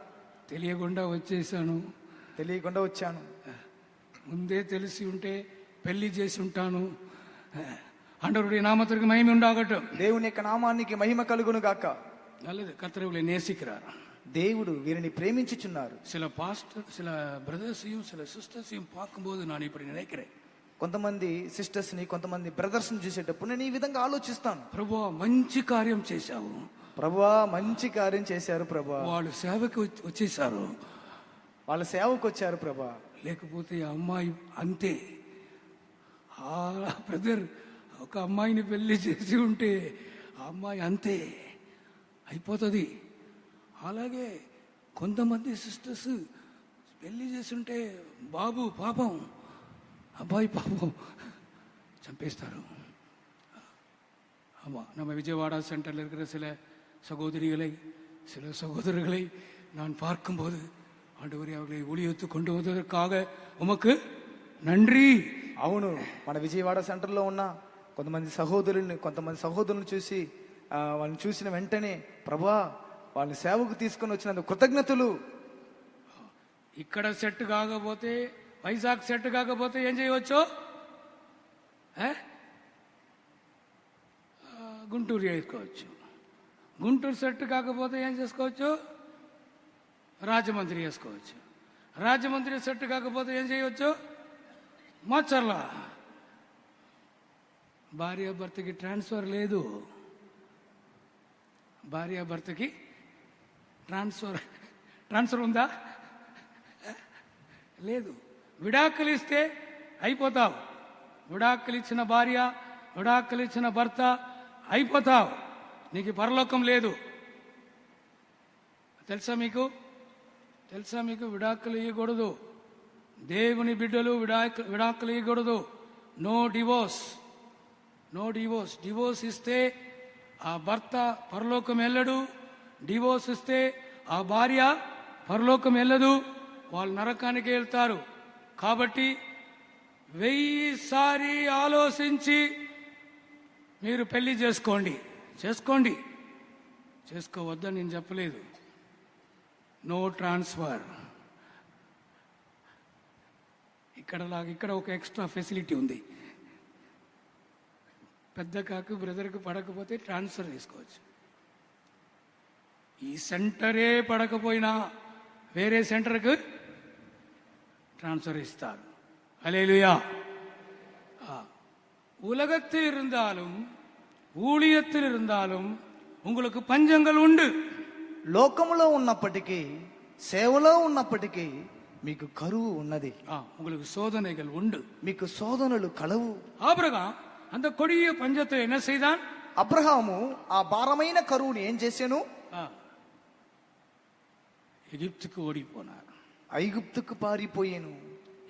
తెలియకుండా వచ్చేసాను, తెలియకుండా వచ్చాను, ముందే తెలిసి ఉంటే పెళ్లి చేసి ఉంటాను. ஆண்டவருடைய நாமத்திற்கு மகிமை உண்டாகட்டும். దేవుని యొక్క నామానికి మహిమ కలుగును గాక. நல்லது, கர்த்தர் இவளை நேசிக்கிறார். దేవుడు వీరిని ప్రేమించుచున్నారు. சில பாஸ்டர், சில பிரதர்ஸையும் சில சிஸ்டர்ஸையும் பார்க்கும்போது நான் இப்படி நினைக்கிறேன். కొంతమంది సిస్టర్స్ ని, కొంతమంది బ్రదర్స్ ని చూసేటప్పుడు నేను ఈ విధంగా ఆలోచిస్తాను. ప్రభువా, మంచి కార్యం చేశావు. ప్రభువా, మంచి కార్యం చేశారు ప్రభువా. వాళ్ళు సేవకు వచ్చేసారు, వాళ్ళ సేవకు వచ్చారు ప్రభువా. లేకపోతే ఆ అమ్మాయి అంతే. ఆ బ్రదర్ ఒక అమ్మాయిని పెళ్లి చేసి ఉంటే ఆ అమ్మాయి అంతే అయిపోతుంది. అలాగే కొంతమంది సిస్టర్స్ పెళ్లి చేస్తుంటే బాబు పాపం, అబ్బాయి పాపం చంపేస్తారు. ஆமாம், நம்ம விஜயவாடா சென்டரில் இருக்கிற சில சகோதரிகளை, சில சகோதரர்களை நான் பார்க்கும்போது, ஆண்டவரே, அவர்களை ஒளியத்து கொண்டு வந்ததற்காக உமக்கு நன்றி. అవును, మన విజయవాడ సెంటర్లో ఉన్న కొంతమంది సహోదరులను చూసి వాళ్ళని చూసిన వెంటనే, ప్రభువా, వాళ్ళని సేవకు తీసుకొని వచ్చినందుకు కృతజ్ఞతలు. ఇక్కడ సెట్ కాకపోతే, వైజాగ్ సెట్ కాకపోతే ఏం చేయవచ్చు? గుంటూరు చేసుకోవచ్చు. గుంటూరు సెట్ కాకపోతే ఏం చేసుకోవచ్చు? రాజమండ్రి చేసుకోవచ్చు. రాజమండ్రి సెట్ కాకపోతే ఏం చేయవచ్చు? మాచర్ల. భార్యాభర్తకి ట్రాన్స్ఫర్ లేదు. భార్యాభర్తకి ట్రాన్స్ఫర్ ఉందా? లేదు. విడాకులు ఇస్తే అయిపోతావు. విడాకులు ఇచ్చిన భార్య, విడాకులు ఇచ్చిన భర్త అయిపోతావు. నీకు పరలోకం లేదు. తెలుసా మీకు? విడాకులు ఇవ్వకూడదు. దేవుని బిడ్డలు విడాకులు ఇవ్వకూడదు. No divorce, no divorce. Divorce ఇస్తే ఆ భర్త పరలోకం వెళ్ళడు. డివోర్స్ ఇస్తే ఆ భార్య పరలోకం వెళ్ళదు, వాళ్ళు నరకానికి వెళ్తారు. కాబట్టి 1000 సారి ఆలోచించి మీరు పెళ్లి చేసుకోండి. చేసుకోవద్దని నేను చెప్పలేదు. No transfer. ఇక్కడ ఒక ఎక్స్ట్రా ఫెసిలిటీ ఉంది. పెద్ద కాకు బ్రదర్కి పడకపోతే ట్రాన్స్ఫర్ చేసుకోవచ్చు. ఈ సెంటరే పడకపోయినా వేరే సెంటర్కు டிரான்ஸ்ஃபர் இஸ்தார். அல்லேலூயா. உலகத்தில் இருந்தாலும் ஊழியத்தில் இருந்தாலும் உங்களுக்கு பஞ்சங்கள் உண்டு. లోకములో ఉన్నప్పటికీ సేవలో ఉన్నప్పటికీ మీకు కరువు ఉన్నది. உங்களுக்கு சோதனைகள் உண்டு, మీకు శోధనలు కలవు. ஆபிரகாம் அந்த கொடிய பஞ்சத்தை என்ன செய்தான்? అబ్రహాము ఆ భారమైన కరువుని ఏం చేశాను? எகிப்துக்கு ஓடி போனார். ఐగుప్తుకు పారిపోయాను.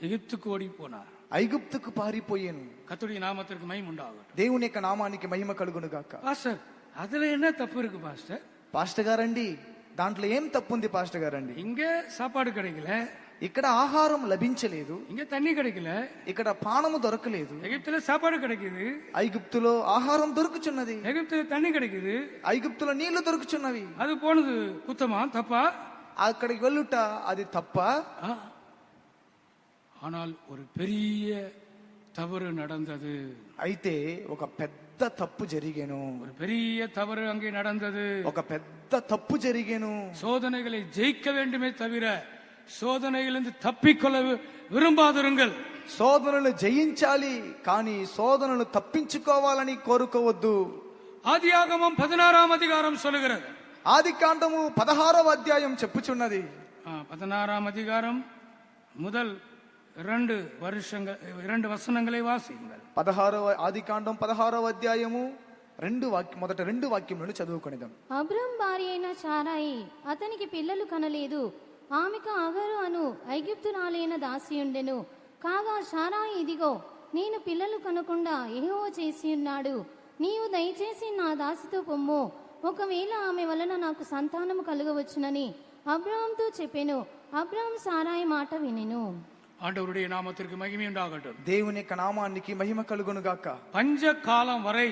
எகிப்துக்கு ஓடி போனார். ఐగుప్తుకు పారిపోయాను. கர்த்தருடைய நாமத்திற்கு மகிமை உண்டாகட்டும். దేవుని యొక్క నామానికి మహిమ కలుగును గాక. பாஸ்டர், அதுல என்ன தப்பு இருக்கு பாஸ்டர்? పాస్టర్ గారండి, దాంట్లో ఏం తప్పు ఉంది పాస్టర్ గారండి? இங்க சாப்பாடு கிடைக்கல, ఇక్కడ ఆహారం లభించలేదు, இங்க தண்ணி கிடைக்கல, ఇక్కడ పానము దొరకలేదు. எகிப்துல சாப்பாடு கிடைக்குது, ఐగుప్తులో ఆహారం దొరుకుచున్నది, எகிப்துல தண்ணி கிடைக்குது, ఐగుప్తులో నీళ్లు దొరుకుచున్నవి. அது போனது குத்தமா தப்பா? అక్కడికి వెళ్ళుట అది తప్ప? ஆனால் ஒரு பெரிய தவறு நடந்தது. అయితే ఒక పెద్ద తప్పు జరిగేను. ஒரு பெரிய தவறு அங்கே நடந்தது. ఒక పెద్ద తప్పు జరిగేను. சோதனைகளை ஜெயிக்க வேண்டுமே தவிர சோதனையிலிருந்து தப்பிக்கொள்ள விரும்பாதிருங்கள். శోధనలు జయించాలి కానీ శోధనలు తప్పించుకోవాలని కోరుకోవద్దు. ஆதியாகமம் 16ஆம் அதிகாரம் சொல்லுகிறது. ఆదికాండము 16వ అధ్యాయం చెప్పుచున్నది. 16ஆம் அதிகாரம் முதல் 2 వచనங்களை వాసియండి. 16వ ఆదికాండం 16వ అధ్యాయము మొదట 2 వాక్యములను చదువుకొనిదాం. అబ్రాం భార్య అయిన సారాయి అతనికి పిల్లలు కనలేదు. ఆమెకు అగరు అను ఐగుప్తురాలైన దాసియుండెను. కాగా సారాయి, ఇదిగో నేను పిల్లలు కనకుండా యెహోవా చేసి ఉన్నాడు. నీవు దయచేసి నా దాసితో పొమ్ము, ఒకవేళ ఆమె వలన నాకు సంతానము కలుగవచ్చునని అబ్రాంతో చెప్పెను. అబ్రాం సారాయి మాట వినెను. ஆண்டவருடைய நாமத்திற்கு மகிமை உண்டாகட்டும். దేవుని యొక్క నామానికి మహిమ కలుగును గాక. பஞ்ச காலம் வரை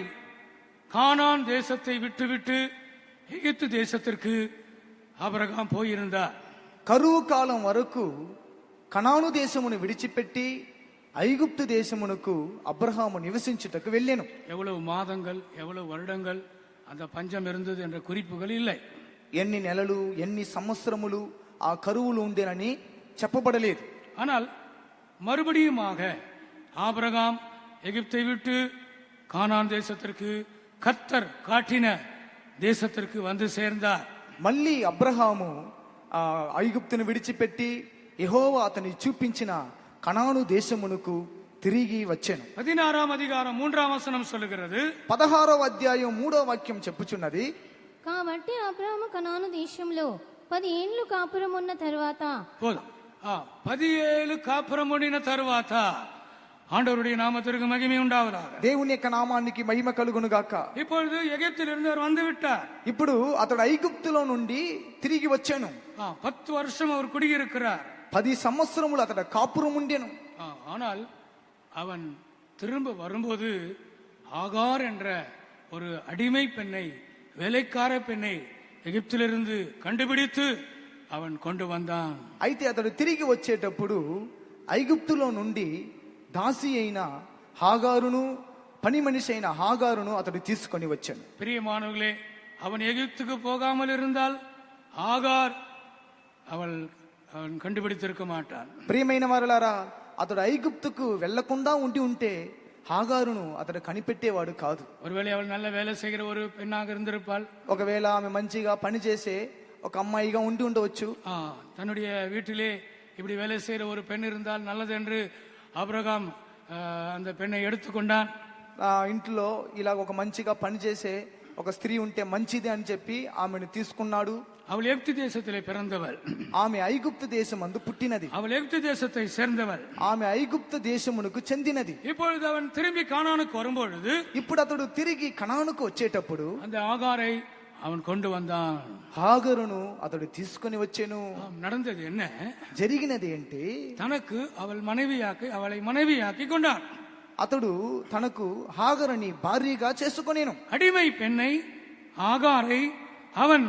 கானான் தேசத்தை விட்டுவிட்டு எகிப்து தேசத்திற்கு ஆபிரகாம் போயிருந்தார். కరువు కాలం వరకు కనాను దేశమును విడిచిపెట్టి ఐగుప్తు దేశమునకు అబ్రహాము నివసించుటకు వెళ్ళెను. எவ்வளவு மாதங்கள் எவ்வளவு வருடங்கள் அந்த பஞ்சம் இருந்தது என்ற குறிப்புகள் இல்லை. ఎన్ని నెలలు ఎన్ని సంవత్సరములు ఆ కరువులు ఉండేనని చెప్పబడలేదు. ஆனால் மறுபடியுமாக ஆபிரகாம் எகிப்தை விட்டு கானான் தேசத்திற்கு கர்த்தர் காட்டின தேசத்திற்கு வந்து சேர்ந்தார். మళ్ళీ అబ్రహాము ఐగుప్తును విడిచిపెట్టి యెహోవా అతని చూపించిన కనాను దేశమునకు తిరిగి వచ్చాను. 16ஆம் அதிகாரம் 3ஆம் వచనం சொல்லுகிறது. 16వ అధ్యాయం 3వ వాక్యం చెప్పుచున్నది. కాబట్టి అబ్రాము కనాను దేశంలో 10 ఏండ్లు కాపురం ఉన్న తర్వాత போதும். 17 కాపురం ఉండిన తరువాత ஆண்டவருடைய நாமத்திற்கு மகிமை உண்டாவதாக. దేవుని యొక్క నామానికి మహిమ కలుగును గాక. இப்பொழுது எகிப்திலிருந்து அவர் வந்து விட்டார். ఇప్పుడు అతడు ఐగుప్తులో నుండి తిరిగి వచ్చాను. 10 வருஷம் அவர் குடியிருக்கிறார். 10 సంవత్సరములు అతడు కాపురం ఉండెను. ஆனால் அவன் திரும்ப வரும்போது ஆகார் என்ற ஒரு அடிமை பெண்ணை, வேலைக்கார பெண்ணை எகிப்திலிருந்து கண்டுபிடித்து அவன் கொண்டு வந்தான். అయితే అతడు తిరిగి వచ్చేటప్పుడు ఐగుప్తులో నుండి దాసి అయిన హాగారును, పని మనిషి అయిన హాగారును అతడు తీసుకొని వచ్చాను. பிரியமானவர்களே, அவன் எகிப்துக்கு போகாமல் இருந்தால் ஆகார் அவன் கண்டுபிடித்திருக்க மாட்டான். ప్రియమైన వారలారా, అతడు ఐగుప్తుకు వెళ్లకుండా ఉంటే హాగారును అతడు కనిపెట్టేవాడు కాదు. ஒருவேளை அவள் நல்ல வேலை செய்கிற ஒரு பெண்ணாக இருந்திருப்பாள். ఒకవేళ ఆమె మంచిగా పనిచేసే ఒక అమ్మాయిగా ఉండవచ్చు. தன்னுடைய வீட்டிலே இப்படி வேலை செய்கிற ஒரு பெண் இருந்தால் நல்லது என்று ஆபிரகாம் அந்த பெண்ணை எடுத்துக்கொண்டான். ఇంట్లో ఇలా ఒక మంచిగా పనిచేసే ఒక స్త్రీ ఉంటే మంచిది అని చెప్పి ఆమెను తీసుకున్నాడు. அவள் எகிப்து தேசத்திலே பிறந்தவள். ఆమె ఐగుప్తు దేశమందు పుట్టినది. அவள் எகிப்து தேசத்தை சேர்ந்தவள். ఆమె ఐగుప్తు దేశమునకు చెందినది. இப்பொழுது அவன் திரும்பி கானானுக்கு வரும்பொழுது ఇప్పుడు అతడు తిరిగి కనానుకు వచ్చేటప్పుడు அந்த ஆகாரை அவன் கொண்டு வந்தான். హాగరును అతడు తీసుకొని వచ్చెను. நடந்தது என்ன? జరిగినది ఏంటి? தனக்கு அவளை மனைவியாக்கி கொண்டான். అతడు తనకు హాగరుని భార్యగా చేసుకొనేను. அடிமை பெண்ணை ஆகாரை அவன்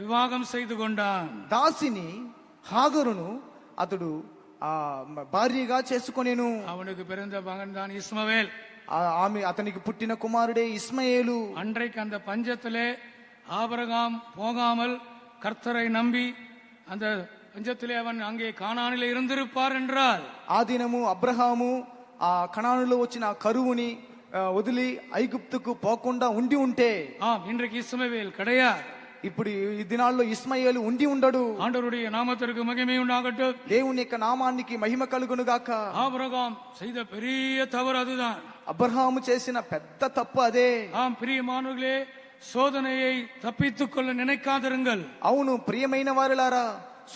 వివాహం செய்து கொண்டான். దాసిని హాగరును అతడు భార్యగా చేసుకొనేను. அவனுக்கு பிறந்த மகன் தான் இஸ்மவேல். ఆమె అతనికి పుట్టిన కుమారుడే ఇస్మాయేలు. அன்றைக்கு அந்த பஞ்சத்திலே ஆபிரகாம் போகாமல் கர்த்தரை நம்பி அந்த பஞ்சத்திலே அவன் அங்கே கானானிலே இருந்திருப்பார் என்றால், ఆ దినము అబ్రహాము ఆ కనానులో వచ్చిన కరువుని వదిలి ఐగుప్తుకు పోకుండా ఉండి ఉంటే, இன்றைக்கு இஸ்மவேல் கிடையாது. ఇప్పుడు ఈ దినాల్లో ఇస్మాయేలు ఉండి ఉండడు. ஆண்டவருடைய நாமத்திற்கு மகிமை உண்டாகட்டும். దేవుని యొక్క నామానికి మహిమ కలుగును గాక. ஆபிரகாம் செய்த பெரிய தவறு அதுதான். అబ్రహాము చేసిన పెద్ద తప్పు అదే. பிரியமானவர்களே, சோதனையை தப்பித்துக் கொள்ள நினைக்காதிருங்கள். అవును ప్రియమైన వారిలారా,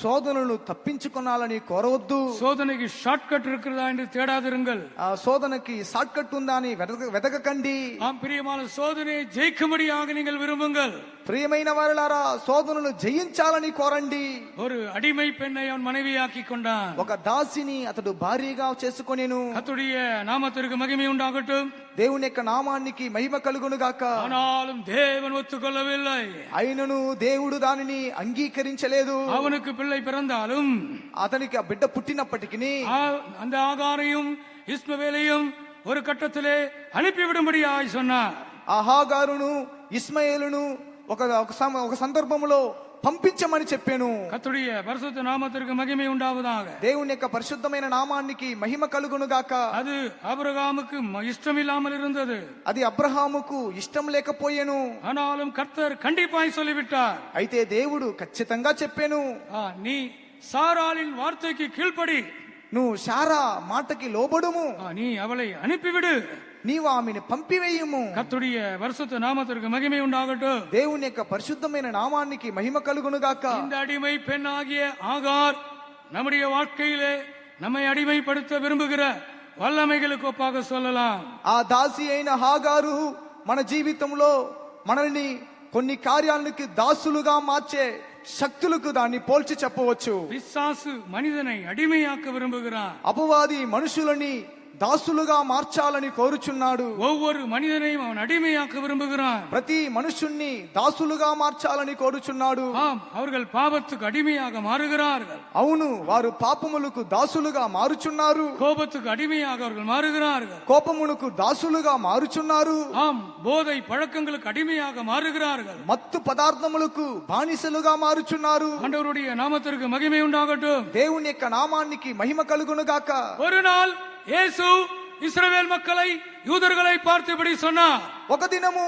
శోధనను తప్పించుకోవాలని కోరవద్దు. சோதனைக்கு ஷார்ட் கட் இருக்கிறதா என்று தேடாதிருங்கள். ఆ శోధనకి షార్ట్ కట్ ఉందా అని వెతకకండి. பிரியமான சோதனையை ஜெயிக்கும்படியாக நீங்கள் விரும்புங்கள். ప్రియమైన వారిలారా, శోధనను జయించాలని కోరండి. ஒரு அடிமை பெண்ணை அவன் மனைவியாக்கி கொண்டான். ఒక దాసిని అతడు భార్యగా చేసుకొనేను. கர்த்தருடைய நாமத்திற்கு மகிமை உண்டாகட்டும். దేవుని యొక్క నామానికి మహిమ కలుగును గాక. ஆனாலும் தேவன் ஒத்துக்கொள்ளவில்லை. అయినను దేవుడు దానిని అంగీకరించలేదు. அவனுக்கு பிள்ளை பிறந்தாலும், అతనికి ఆ బిడ్డ పుట్టినప్పటికీ அந்த ஆகாரையும் இஸ்மவேலையும் ஒரு கட்டத்திலே அனுப்பிவிடும்படியாய் சொன்னார். ఆ హాగారును ఇస్మాయేలును ఒక సందర్భంలో పంపించమని చెప్పాను. கர்த்தருடைய பரிசுத்த நாமத்திற்கு மகிமை உண்டாவதாக. దేవుని యొక్క పరిశుద్ధమైన నామానికి మహిమ కలుగును గాక. அது ஆபிரகாமுக்கு இஷ்டமில்லாமல் இருந்தது. అది అబ్రహాముకు ఇష్టం లేకపోయేను. ஆனாலும் கர்த்தர் கண்டிப்பாய் சொல்லிவிட்டார். అయితే దేవుడు ఖచ్చితంగా చెప్పాను, நீ சாராளின் வார்த்தைக்கு கீழ்ப்படி, నువ్వు శారా మాటకి లోబడుము, நீ அவளை அனுப்பிவிடு, నీవు ఆమెను పంపివేయుము. கர்த்தருடைய பரிசுத்த நாமத்திற்கு மகிமை உண்டாகட்டும். దేవుని యొక్క పరిశుద్ధమైన నామానికి మహిమ కలుగును గాక. இந்த அடிமை பெண் ஆகிய ஆகார் நம்முடைய வாழ்க்கையிலே நம்மை அடிமைப்படுத்த விரும்புகிற வல்லமைகளுக்கு ஒப்பாக சொல்லலாம். ఆ దాసి అయిన హాగారు మన జీవితంలో మనల్ని కొన్ని కార్యాలకు దాసులుగా మార్చే శక్తులకు దాన్ని పోల్చి చెప్పవచ్చు. பிசாசு மனிதனை அடிமையாக்க விரும்புகிறான். అపవాది మనుషులని దాసులుగా మార్చాలని కోరుచున్నాడు. ஒவ்வொரு மனிதனையும் அவன் அடிமையாக்க விரும்புகிறான். ప్రతి మనుషుణ్ణి దాసులుగా మార్చాలని కోరుచున్నాడు. அவர்கள் பாவத்துக்கு அடிமையாக மாறுகிறார்கள். అవును, వారు పాపములకు దాసులుగా మారుచున్నారు. கோபத்துக்கு அடிமையாக அவர்கள் மாறுகிறார்கள். కోపమునకు దాసులుగా మారుచున్నారు. போதை பழக்கங்களுக்கு அடிமையாக மாறுகிறார்கள். మత్తు పదార్థములకు బానిసలుగా మారుచున్నారు. ஆண்டவருடைய நாமத்திற்கு மகிமை உண்டாகட்டும். దేవుని యొక్క నామానికి మహిమ కలుగును గాక. ஒரு நாள் இயேசு இஸ்ரவேல் மக்களை, யூதர்களை பார்த்தபடி சொன்னார். ఒక దినము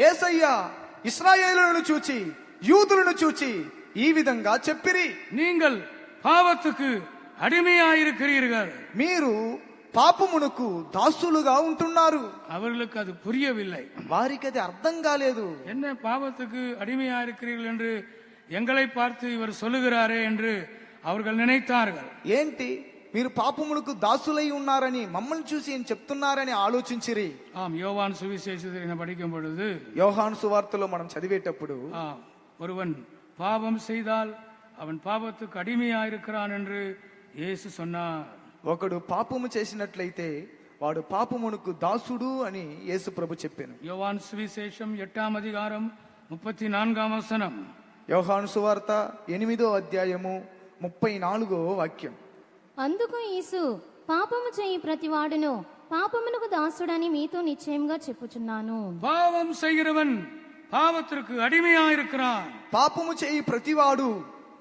యేసయ్య ఇశ్రాయేలును చూచి యూదులను చూచి ఈ విధంగా చెప్పిరి, நீங்கள் பாவத்துக்கு அடிமையாயிருக்கிறீர்கள். మీరు పాపమునకు దాసులుగా ఉంటున్నారు. அவர்களுக்கு அது புரியவில்லை. వారికి అది అర్థం కాలేదు. என்ன பாவத்துக்கு அடிமையாயிருக்கிறீர்கள் என்று எங்களை பார்த்து இவர் சொல்லுகிறாரே என்று அவர்கள் நினைத்தார்கள். ఏంటి మీరు పాపములకు దాసులై ఉన్నారని మమ్మల్ని చూసి ఏం చెప్తున్నారని ఆలోచించిరి. யோவான் சுவிசேஷத்தை படிக்கும் பொழுது, యోహాను సువార్తలో మనం చదివేటప్పుడు, ஒருவன் பாவம் செய்தால் அவன் பாவத்துக்கு அடிமையாயிருக்கிறான் என்று இயேசு சொன்னார். ఒకడు పాపము చేసినట్లయితే వాడు పాపమునకు దాసుడు అని యేసు ప్రభు చెప్పాను. யோவான் சுவிசேஷம் 8వ அதிகாரம் 34వ వచనం. యోహాను సువార్త 8వ అధ్యాయము 34వ వాక్యం. అందుకు యేసు, పాపము చేయి ప్రతివాడును పాపమునకు దాసుడని మీతో నిశ్చయంగా చెప్పుచున్నాను. பாவம் செய்கிறவன் பாவத்திற்கு அடிமையாயிருக்கிறான். పాపము చేయి ప్రతివాడు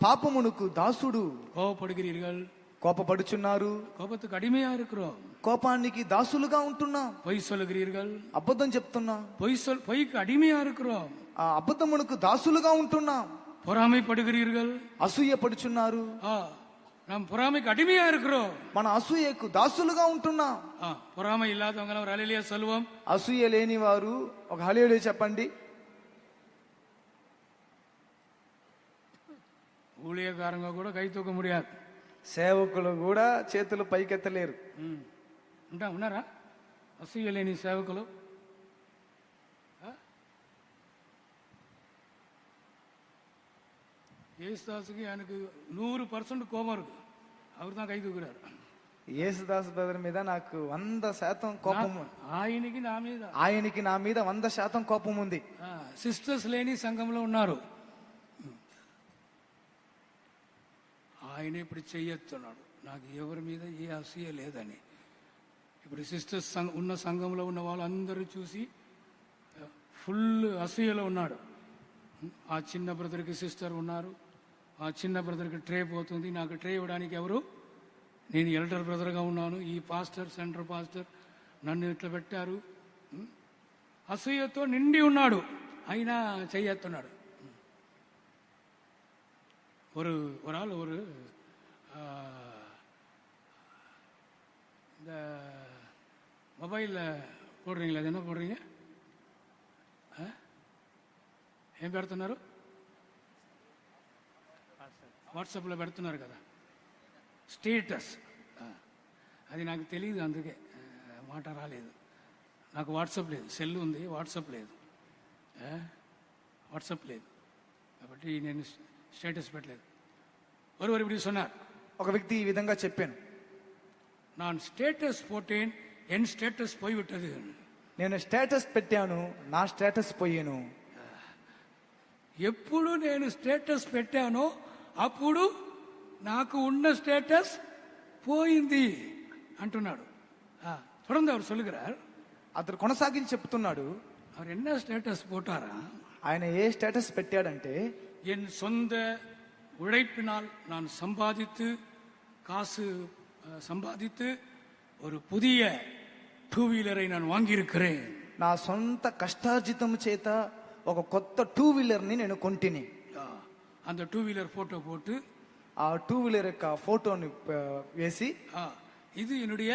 పాపమునకు దాసుడు. கோபப்படுகிறீர்கள், కోపపడుచున్నారు, கோபத்துக்கு அடிமையா இருக்கிறோம். కోపానికి దాసులుగా ఉంటున్నాం. பொய் சொல்லுகிறீர்கள், అబద్ధం చెప్తున్నా, பொய்க்கு అடிமையா இருக்கிறோம். ఆ అబద్ధమునకు దాసులుగా ఉంటున్నాం. பொறாமைப்படுகிறீர்கள், అసూయ పడుచున్నారు, நாம் பொறாமைக்கு அடிமையா இருக்கிறோம். మన అసూయకు దాసులుగా ఉంటున్నాం. பொறாமை இல்லாதவங்க ஒரு ஹல்லேலூயா சொல்லுவோம். అసూయ లేని వారు ఒక హల్లెలూయా చెప్పండి. ஊழியக்காரங்க கூட கை தூக்க முடியாது. సేవకులు కూడా చేతులు పైకెత్తలేరు. ఉన్నారా అసూయ లేని సేవకులు? ஏசுதாஸுக்கு எனக்கு 100% கோபம் இருக்கு. அவர் தான் கை தூக்குறாரு. యేసుదాస్ బ్రదర్ మీద నాకు 100% కోపం. ఆయనకి నా మీద 100% కోపం ఉంది. సిస్టర్స్ లేని సంఘంలో ఉన్నారు. ఆయన ఇప్పుడు చెయ్యొస్తున్నాడు. నాకు ఎవరి మీద ఏ అసూయ లేదని. ఇప్పుడు సిస్టర్స్ ఉన్న సంఘంలో ఉన్న వాళ్ళందరూ చూసి ఫుల్ అసూయలో ఉన్నాడు. ఆ చిన్న బ్రదర్కి సిస్టర్ ఉన్నారు, ఆ చిన్న బ్రదర్కి ట్రే పోతుంది, నాకు ట్రే ఇవ్వడానికి ఎవరు? నేను ఎల్డర్ బ్రదర్గా ఉన్నాను, ఈ పాస్టర్ సెంటర్ పాస్టర్ నన్ను ఇట్లా పెట్టారు. అసూయతో నిండి ఉన్నాడు, అయినా చెయ్యెత్తున్నాడు. ஒரு ஆள் இந்த மொபைலில் போடுறீங்களா? அது என்ன போடுறீங்க? ఏం పెడుతున్నారు? వాట్సాప్లో పెడుతున్నారు కదా స్టేటస్. అది నాకు తెలియదు, అందుకే మాట రాలేదు. నాకు వాట్సాప్ లేదు, సెల్ ఉంది, వాట్సాప్ లేదు. వాట్సాప్ లేదు కాబట్టి నేను స్టేటస్ పెట్టలేదు. ஒருவர் இப்படி சொன்னார். ఒక వ్యక్తి ఈ విధంగా చెప్పాను, நான் ஸ்டேட்டஸ் போட்டேன், என் ஸ்டேட்டஸ் போய்விட்டது. నేను స్టేటస్ పెట్టాను, నా స్టేటస్ పోయాను. ఎప్పుడు నేను స్టేటస్ పెట్టానో అప్పుడు నాకు ఉన్న స్టేటస్ పోయింది అంటున్నాడు. தொடர்ந்து அவர் சொல்லுகிறார். అతను కొనసాగించి చెప్తున్నాడు, அவர் என்ன ஸ்டேட்டஸ் போட்டாரா? ఆయన ఏ స్టేటస్ పెట్టాడంటే, என் சொந்த உழைப்பினால் நான் சம்பாதித்து காசு சம்பாதித்து ஒரு புதிய 2 வீலரை நான் வாங்கியிருக்கிறேன். నా సొంత కష్టార్జితం చేత ఒక కొత్త 2 వీలర్ని నేను కొంటిని. அந்த 2 வீலர் போட்டோ போட்டு ఆ 2 వీలర్ యొక్క ఫోటోని వేసి, இது என்னுடைய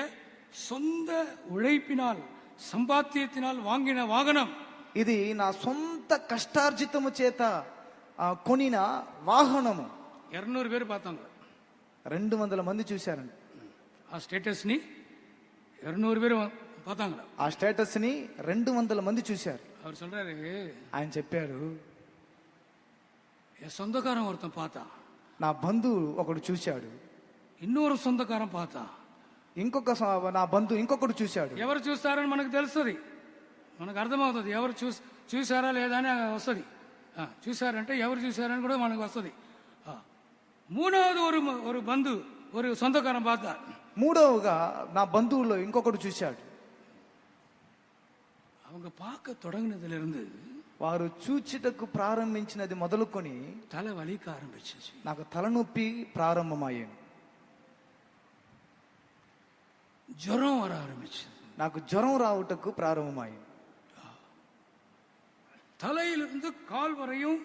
சொந்த உழைப்பினால் சம்பாத்தியத்தினால் வாங்கின வாகனம், ఇది నా సొంత కష్టార్జితము చేత కొనిన వాహనము. 200 பேர் பார்த்தாங்க, 200 మంది చూశారండి. ఆ స్టేటస్ ని 200 பேர் பார்த்தாங்க. ఆ స్టేటస్ ని 200 మంది చూశారు. அவர் சொல்றாரு, ఆయన చెప్పారు, என் சொந்தக்காரன் ஒருத்தன் பார்த்தான், నా బంధువు ఒకడు చూశాడు, இன்னொரு சொந்தக்காரன் பார்த்தான், నా బంధువు ఇంకొకడు చూశాడు. ఎవరు చూస్తారని మనకు తెలుస్తుంది, మనకు అర్థమవుతుంది. ఎవరు చూసారా లేదా అని వస్తుంది. చూసారంటే ఎవరు చూసారని కూడా మనకు వస్తుంది. మూడవది ஒரு బంధు ஒரு சொந்தக்காரன் பார்த்தார். మూడవగా నా బంధువులో ఇంకొకడు చూశాడు. அவங்க பார்க்க தொடங்கினதிலிருந்து, వారు చూచుటకు ప్రారంభించినది మొదలుకొని తల వలిక ఆరంభించింది. నాకు తలనొప్పి ప్రారంభమయ్యాను. జ్వరం వர ఆరంభించింది. నాకు జ్వరం రావుటకు ప్రారంభమయ్యింది. தலையிலிருந்து கால் வரையும்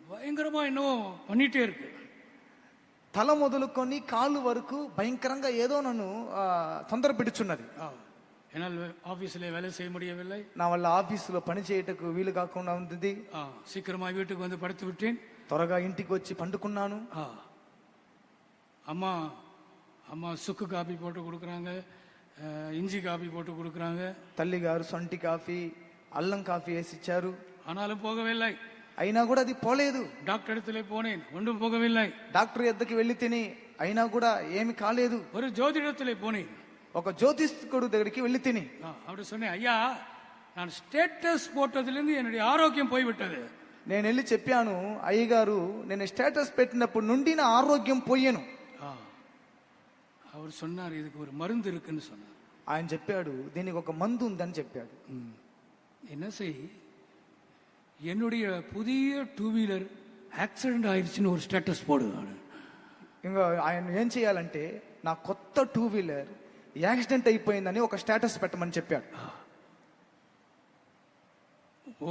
பயங்கரமா என்னவோ பண்ணிட்டே இருக்கு. తల మొదలుకొని కాళ్ళు వరకు భయంకరంగా ఏదో నన్ను తొందర పెడుచున్నది. என்னால் ஆபீஸ்ல வேலை செய்ய முடியவில்லை. నా వల్ల ఆఫీసులో పని చేయటకు వీలు కాకుండా ఉంది. சீக்கிரமா வீட்டுக்கு வந்து படுத்து விட்டேன். త్వరగా ఇంటికి వచ్చి పండుకున్నాను. அம்மா அம்மா சுக்கு காபி போட்டு கொடுக்குறாங்க, இஞ்சி காபி போட்டு கொடுக்குறாங்க. తల్లి గారు సొంటి కాఫీ, అల్లం కాఫీ వేసి ఇచ్చారు. ஆனாலும் போகவில்லை. అయినా కూడా అది పోలేదు. డాక్టర్ இடத்துல போனேன், ஒன்றும் போகவில்லை. డాక్టర్ ఎద్దకి వెళ్ళి తిని అయినా కూడా ఏమి కాలేదు. ஒரு ஜோதிடத்திலே போனேன், ఒక జ్యోతిష్కుడు దగ్గరికి వెళ్ళి తిని அப்படி சொன்னேன், ஐயா நான் ஸ்டேட்டஸ் போட்டதிலிருந்து என்னுடைய ஆரோக்கியம் போய்விட்டது. నేను వెళ్ళి చెప్పాను, అయ్యగారు నేను స్టేటస్ పెట్టినప్పుడు నుండి నా ఆరోగ్యం పోయాను. அவர் சொன்னார், இதுக்கு ஒரு மருந்து இருக்குன்னு சொன்னார். ఆయన చెప్పాడు, దీనికి ఒక మందు ఉందని చెప్పాడు. என்ன செய், என்னுடைய புதிய 2 வீலர் యాక్సిడెంట్ ఆయిடுச்சுன்னு ஒரு స్టేటస్ போடு. ఇంకా ఆయన ఏం చేయాలంటే, నా కొత్త 2 వీలర్ యాక్సిడెంట్ అయిపోయిందని ఒక స్టేటస్ పెట్టమని చెప్పాడు.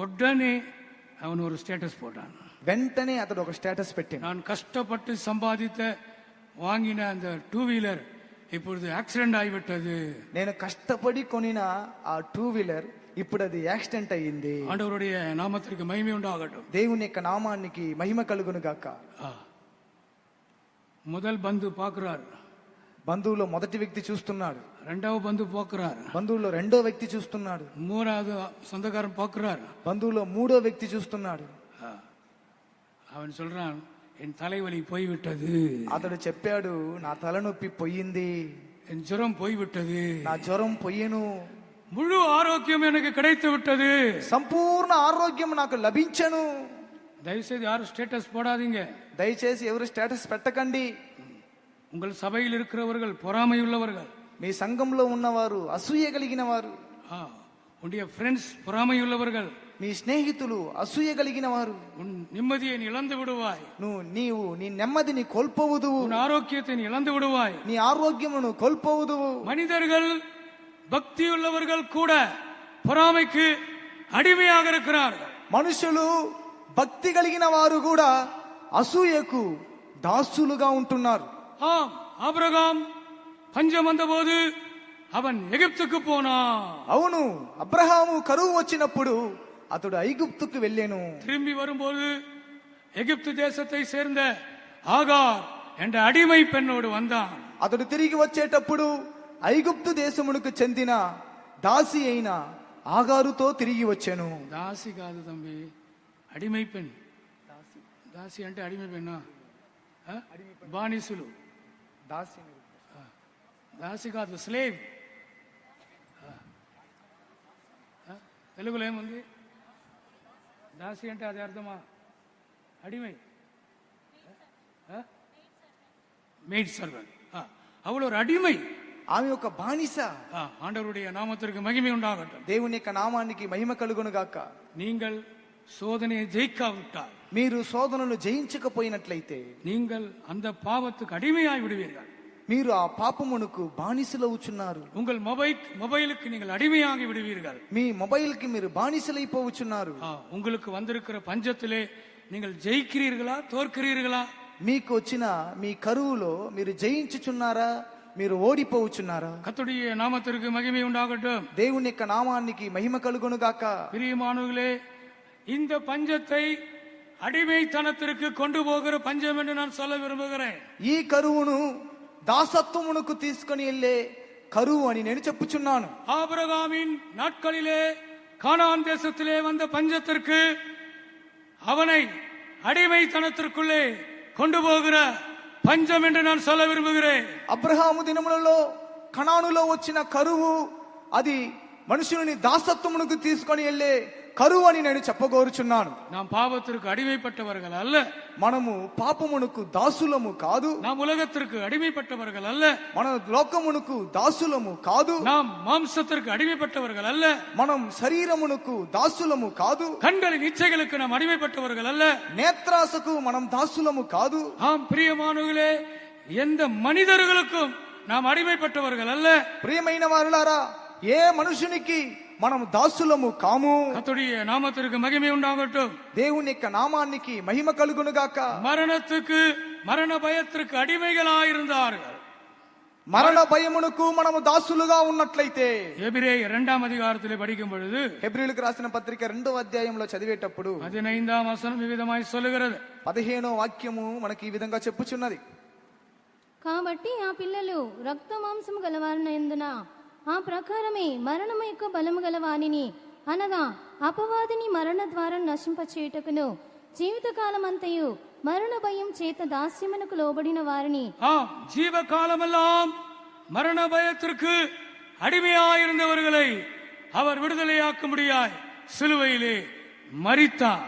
உடனே அவன் ஒரு ஸ்டேட்டஸ் போட்டான். వెంటనే అతడు ఒక స్టేటస్ పెట్టాడు, நான் கஷ்டப்பட்டு சம்பாதித்த வாங்கின அந்த 2 வீலர் இப்பொழுது యాక్సిడెంట్ ஆகிவிட்டது. నేను కష్టపడి కొనిన ఆ 2 వీలర్ ఇప్పుడు అది యాక్సిడెంట్ అయ్యింది. ஆண்டவருடைய நாமத்திற்கு மகிமை உண்டாகட்டும். దేవుని యొక్క నామానికి మహిమ కలుగును గాక. முதல் பந்து பார்க்கிறார், బంధువులో మొదటి వ్యక్తి చూస్తున్నాడు, రెండవ బంధు பார்க்கிறார், బంధువులో రెండో వ్యక్తి చూస్తున్నాడు, மூணாவது சொந்தக்காரன் பார்க்கிறார். బంధువులో మూడో వ్యక్తి చూస్తున్నాడు. அவன் சொல்றான், என் தலைவலி போய்விட்டது, అతడు చెప్పాడు, నా తలనొప్పి పోయింది, என் ஜுரம் போய்விட்டது, నా జ్వరం పోయేను, முழு ஆரோக்கியம் எனக்கு கிடைத்து விட்டது. సంపూర్ణ ఆరోగ్యం నాకు లభించెను. தயவுசெய்து யாரும் ஸ்டேட்டஸ் போடாதீங்க. దయచేసి ఎవరు స్టేటస్ పెట్టకండి. உங்கள் சபையில் இருக்கிறவர்கள் பொறாமை உள்ளவர்கள், మీ సంఘంలో ఉన్నవారు అసూయ కలిగిన వారు, உன்னுடைய ஃப்ரெண்ட்ஸ் பொறாமை உள்ளவர்கள், మీ స్నేహితులు అసూయ కలిగిన వారు. உன் நிம்மதியை நீ இழந்து விடுவாய், నీవు నీ నెమ్మదిని కోల్పోవుదువు, உன் ஆரோக்கியத்தை நீ இழந்து விடுவாய். నీ ఆరోగ్యమును కోల్పోవుదువు. மனிதர்கள் பக்தி உள்ளவர்கள் கூட பொறாமைக்கு அடிமையாக இருக்கிறார்கள். మనుషులు భక్తి కలిగిన వారు కూడా అసూయకు దాసులుగా ఉంటున్నారు. ஆம், ஆபிரகாம் பஞ்சம் வந்தபோது அவன் எகிப்துக்கு போனான். అవును, అబ్రహాము కరువు వచ్చినప్పుడు అతడు ఐగుప్తుకు వెళ్ళాను. திரும்பி வரும்போது எகிப்து தேசத்தை சேர்ந்த ஆகார் என்ற அடிமை பெண்ணோடு வந்தான். అతడు తిరిగి వచ్చేటప్పుడు ఐగుప్తు దేశమునకు చెందిన దాసి అయిన ఆగారుతో తిరిగి వచ్చాను. దాసి కాదు தம்பி, అడిమై పెన్. దాసి అంటే అడిమై పెన్నా, బానిసులు. దాసి దాసి కాదు, స్లేవ్. తెలుగులో ఏముంది? దాసి అంటే అది అర్థమా? Adimai, maid servant. அவள் ஒரு அடிமை. ఆమె ఒక బానిస. ஆண்டவருடைய நாமத்திற்கு மகிமை உண்டாகட்டும். దేవుని యొక్క నామానికి మహిమ కలుగును గాక. நீங்கள் சோதனையை ஜெயிக்காவிட்டால், మీరు శోధనను జయించకపోయినట్లయితే, நீங்கள் அந்த பாவத்துக்கு அடிமையாய் விடுவீர்கள். మీరు ఆ పాపమునకు బానిసలవుచున్నారు. உங்கள் மொபைலுக்கு நீங்கள் அடிமையாகி விடுவீர்கள். మీ మొబైల్ కి మీరు బానిసలైపోవచ్చున్నారు. உங்களுக்கு வந்திருக்கிற பஞ்சத்திலே நீங்கள் ஜெயிக்கிறீர்களா, தோற்கிறீர்களா? మీకు వచ్చిన మీ కరువులో మీరు జయించుచున్నారా, మీరు ఓడిపోవచ్చున్నారా? கர்த்தருடைய நாமத்திற்கு மகிமை உண்டாகட்டும். దేవుని యొక్క నామానికి మహిమ కలుగును గాక. பிரியமானவர்களே, இந்த பஞ்சத்தை அடிமைத்தனத்திற்கு கொண்டு போகிற பஞ்சம் என்று நான் சொல்ல விரும்புகிறேன். ఈ కరువును దాసత్వమునకు తీసుకొని వెళ్ళే కరువు అని నేను చెప్పుచున్నాను. ஆபிரகாமின் நாட்களிலே கானான் தேசத்திலே வந்த பஞ்சத்திற்கு அவனை அடிமைத்தனத்திற்குள்ளே கொண்டு போகிற பஞ்சம் என்று நான் சொல்ல விரும்புகிறேன். అబ్రహాము దినములలో కనానులో వచ్చిన కరువు అది మనుషుని దాసత్వమునకు తీసుకొని వెళ్ళే కరువు అని నేను చెప్పగోరుచున్నాను. நாம் பாவத்திற்கு அடிமைப்பட்டவர்கள் அல்ல, మనము పాపమునకు దాసులము కాదు. நாம் உலகத்திற்கு அடிமைப்பட்டவர்கள் அல்ல, మన లోకమునకు దాసులము కాదు. நாம் மாம்சத்திற்கு அடிமைப்பட்டவர்கள் அல்ல, మనం శరీరమునకు దాసులము కాదు. கண்களின் இச்சைகளுக்கு நாம் அடிமைப்பட்டவர்கள் அல்ல. నేత్రాసకు మనం దాసులము కాదు. ஆம் பிரியமானவர்களே, எந்த மனிதர்களுக்கும் நாம் அடிமைப்பட்டவர்கள் அல்ல. ప్రియమైన వారులారా, ఏ మనుషునికి మనం దాసులము కాము. கர்த்தருடைய நாமத்திற்கு மகிமை உண்டாகட்டும். దేవుని యొక్క నామానికి మహిమ కలుగును గాక. மரணத்துக்கு, மரண பயத்திற்கு அடிமைகளாயிருந்தார்கள். మరణ భయమునకు మనము దాసులుగా ఉన్నట్లయితే, எபிரேயர் 2ஆம் அதிகாரத்திலே படிக்கும் பொழுது హెబ్రీయులకు రాసిన పత్రిక 2వ అధ్యాయంలో చదివేటప్పుడు 15ஆம் வசனம் వివిధமாய் சொல்லுகிறது. 15వ వాక్యము మనకి ఈ విధంగా చెప్పుచున్నది. కాబట్టి ఆ పిల్లలు రక్త మాంసము గలవారినందున ఆ ప్రకారమే మరణము యొక్క బలము గల వానిని అనగా అపవాదిని మరణ ద్వారా నశింపచేయుటకును జీవితకాలమంతయు మరణ భయం చేత దాస్యమునకు లోబడిన వారిని, ஜீவகாலமெல்லாம் மரண பயத்திற்கு அடிமையாயிருந்தவர்களை அவர் விடுதலையாக்கும்படியாய் சிலுவையிலே மரித்தார்.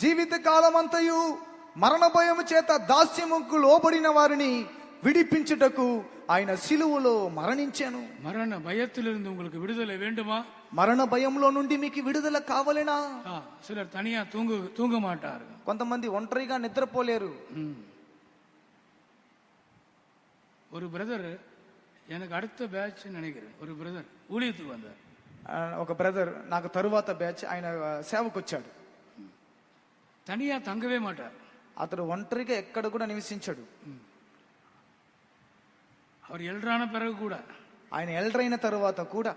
జీవిత కాలమంతయు మరణ భయము చేత దాస్యముకు లోబడిన వారిని విడిపించుటకు ఆయన సిలువలో మరణించాను. மரண பயத்திலிருந்து உங்களுக்கு விடுதலை வேண்டுமா? మరణ భయంలో నుండి మీకు విడుదల కావాలేనా? சிலர் தனியா தூங்க மாட்டார்கள். కొంతమంది ఒంటరిగా నిద్రపోలేరు. ஒரு பிரதர், எனக்கு அடுத்த பேட்ச் நினைக்கிறேன், ஒரு பிரதர் ஊழியத்துக்கு வந்தார். ఒక బ్రదర్ నాకు తరువాత బ్యాచ్ ఆయన సేవకు వచ్చాడు. தனியா தங்கவே மாட்டார். అతడు ఒంటరిగా ఎక్కడ కూడా నివసించాడు. அவர் எல்டரான பிறகு கூட, ఆయన ఎల్డర్ అయిన తరువాత కూడా,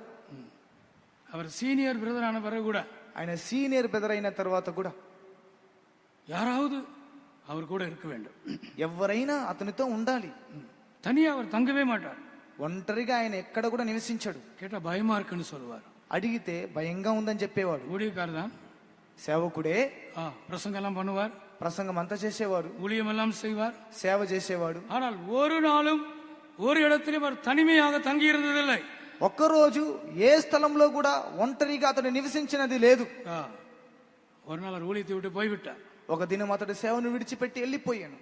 அவர் சீனியர் பிரதர் ஆன பிறகு கூட, ఆయన సీనియర్ బ్రదర్ అయిన తరువాత కూడా யாராவது அவர் கூட இருக்க வேண்டும். ఎవరైనా అతనితో ఉండాలి. தனியா அவர் தங்கவே மாட்டார். ఒంటరిగా ఆయన ఎక్కడ కూడా నివసించాడు. கேட்டா பயமா இருக்குன்னு சொல்லுவார். అడిగితే భయంగా ఉందని చెప్పేవాడు. ஊழியக்காரர் தான். సేవకుడే பிரசங்கம் எல்லாம் பண்ணுவார், ప్రసంగం అంతా చేసేవాడు, ஊழியம் எல்லாம் செய்வார், సేవ చేసేవాడు. ஆனால் ஒரு நாளும் ஒரு இடத்திலும் அவர் தனிமையாக தங்கி இருந்ததில்லை. ఒక్కరోజు ఏ స్థలంలో కూడా ఒంటరిగా అతడు నివసించినది లేదు. ஒரு நாள் அவர் ஊழியத்தை விட்டு போய்விட்டார். ఒక దినం అతడు సేవను విడిచిపెట్టి వెళ్ళిపోయాను.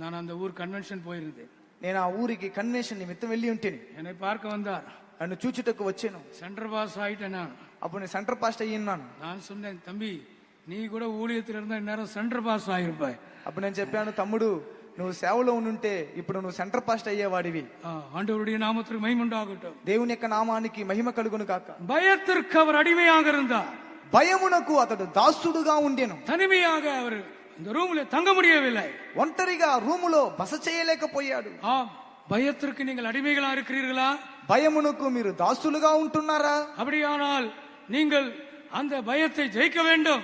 நான் அந்த ஊர் கன்வென்ஷன் போயிருந்தேன். నేను ఆ ఊరికి కన్వెన్షన్ నిమిత్తం వెళ్ళి ఉంటేని என்னை பார்க்க வந்தார். నన్ను చూచుటకు వచ్చాను. சென்டர் பாஸ் ஆயிட்டேன் நான். అప్పుడు నేను సెంటర్ పాస్ట్ అయ్యిన్నాను. நான் சொன்னேன், தம்பி நீ கூட ஊழியத்தில் இருந்தா இந்நேரம் சென்டர் பாஸ் ஆயிருப்பாய். అప్పుడు నేను చెప్పాను, తమ్ముడు నువ్వు సేవలో ఉంటే ఇప్పుడు నువ్వు సెంటర్ పాస్ట్ అయ్యేవాడివి. ஆண்டவருடைய நாமத்திற்கு மகிமை உண்டாகட்டும். దేవుని యొక్క నామానికి మహిమ కలుగును కాక. பயத்திற்கு அவர் அடிமையாக இருந்தார். భయమునకు అతడు దాసుడుగా ఉండెను. தனிமையாக அவர் இந்த ரூம்ல தங்க முடியவில்லை. ఒంటరిగా రూములో బస చేయలేకపోయాడు. பயத்திற்கு நீங்கள் அடிமைகளா இருக்கிறீர்களா? భయమునకు మీరు దాసులుగా ఉంటున్నారా? அப்படியானால் நீங்கள் அந்த பயத்தை ஜெயிக்க வேண்டும்.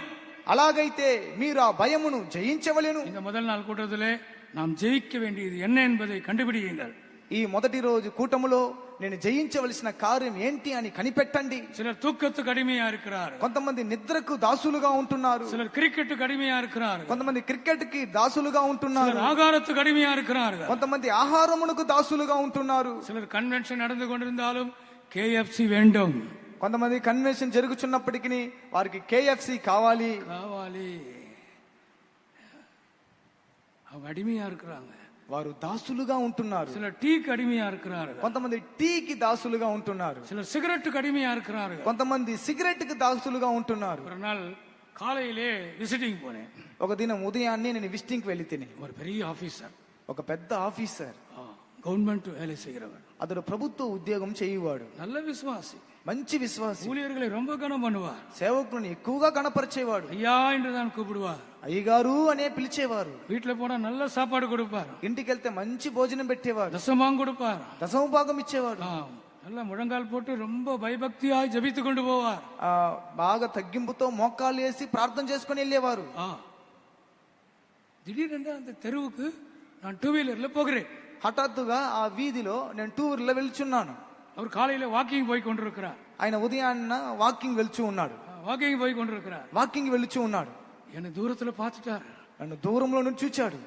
అలాగైతే మీరు ఆ భయమును జయించవలెను. இந்த முதல் நாள் கூட்டத்திலே நாம் ஜெயிக்க வேண்டியது என்ன என்பதை கண்டுபிடியுங்கள். ఈ మొదటి రోజు కూటములో నేను జయించవలసిన కార్యం ఏంటి అని కనిపెట్టండి. சிலர் தூக்கத்துக்கு அடிமையா இருக்கிறார், కొంతమంది నిద్రకు దాసులుగా ఉంటున్నారు, சிலர் கிரிக்கெட்டுக்கு அடிமையா இருக்கிறார், కొంతమంది క్రికెట్ కి దాసులుగా ఉంటున్నారు, ஆகாரத்துக்கு அடிமையா இருக்கிறார்கள், కొంతమంది ఆహారమునకు దాసులుగా ఉంటున్నారు, சிலர் கன்வென்ஷன் நடந்து கொண்டிருந்தாலும் KFC வேண்டும், కొంతమంది కన్వెన్షన్ జరుగుతున్నప్పటికీ వారికి KFC కావాలి. அவங்க అడిமையா இருக்கிறாங்க. వారు దాసులుగా ఉంటున్నారు. சிலர் டீக்கு அடிமையா இருக்கிறார்கள், కొంతమంది టీకి దాసులుగా ఉంటున్నారు, சிலர் சிகரெட்டுக்கு அடிமையா இருக்கிறார்கள், కొంతమంది సిగరెట్ కి దాసులుగా ఉంటున్నారు. ஒரு நாள் காலையிலே விசிட்டிங் போனேன். ఒక దినం ఉదయాన్నే నేను విజిటింగ్ వెళ్ళి తిని ஒரு பெரிய ఆఫీసర్, ఒక పెద్ద ఆఫీసర్, గవర్నమెంట్ వేலை செய்கிறவர், అతడు ప్రభుత్వ ఉద్యోగం చేయువాడు, நல்ல விசுவாசி, మంచి విశ్వాసి, ஊழியர்களை ரொம்ப கனம் பண்ணுவார், సేవకులను ఎక్కువగా గణపరిచేవాడు, ஐயா என்று தான் கூப்பிடுவார், అయ్యగారు అనే పిలిచేవారు. வீட்டுல போனா நல்ல సాப்பாடு கொடுப்பார், ఇంటికి వెళ్తే మంచి భోజనం పెట్టేవాడు, தசமாங் கொடுப்பார், దశమ భాగం ఇచ్చేవాడు, நல்ல முழங்கால் போட்டு ரொம்ப பயபக்தியாய் ஜபித்து கொண்டு போவார், బాగా తగ్గింపుతో మోకాలు వేసి ప్రార్థన చేసుకుని వెళ్ళేవారు. திடீரென்று அந்த தெருவுக்கு நான் டூ வீலர்ல போகிறேன். హఠాత్తుగా ఆ వీధిలో నేను టూ వీలర్లో వెళ్తున్నాను. அவர் காலையில வாக்கிங் போய் கொண்டிருக்கிறார். ఆయన ఉదయాన్న వాకింగ్ వెళ్తూ ఉన్నాడు. வாக்கிங் போய் கொண்டிருக்கிறார். వాకింగ్ వెళ్తూ ఉన్నాడు. என்னை தூரத்துல பார்த்துட்டார். నన్ను దూరంలో నుంచి చూచాడు.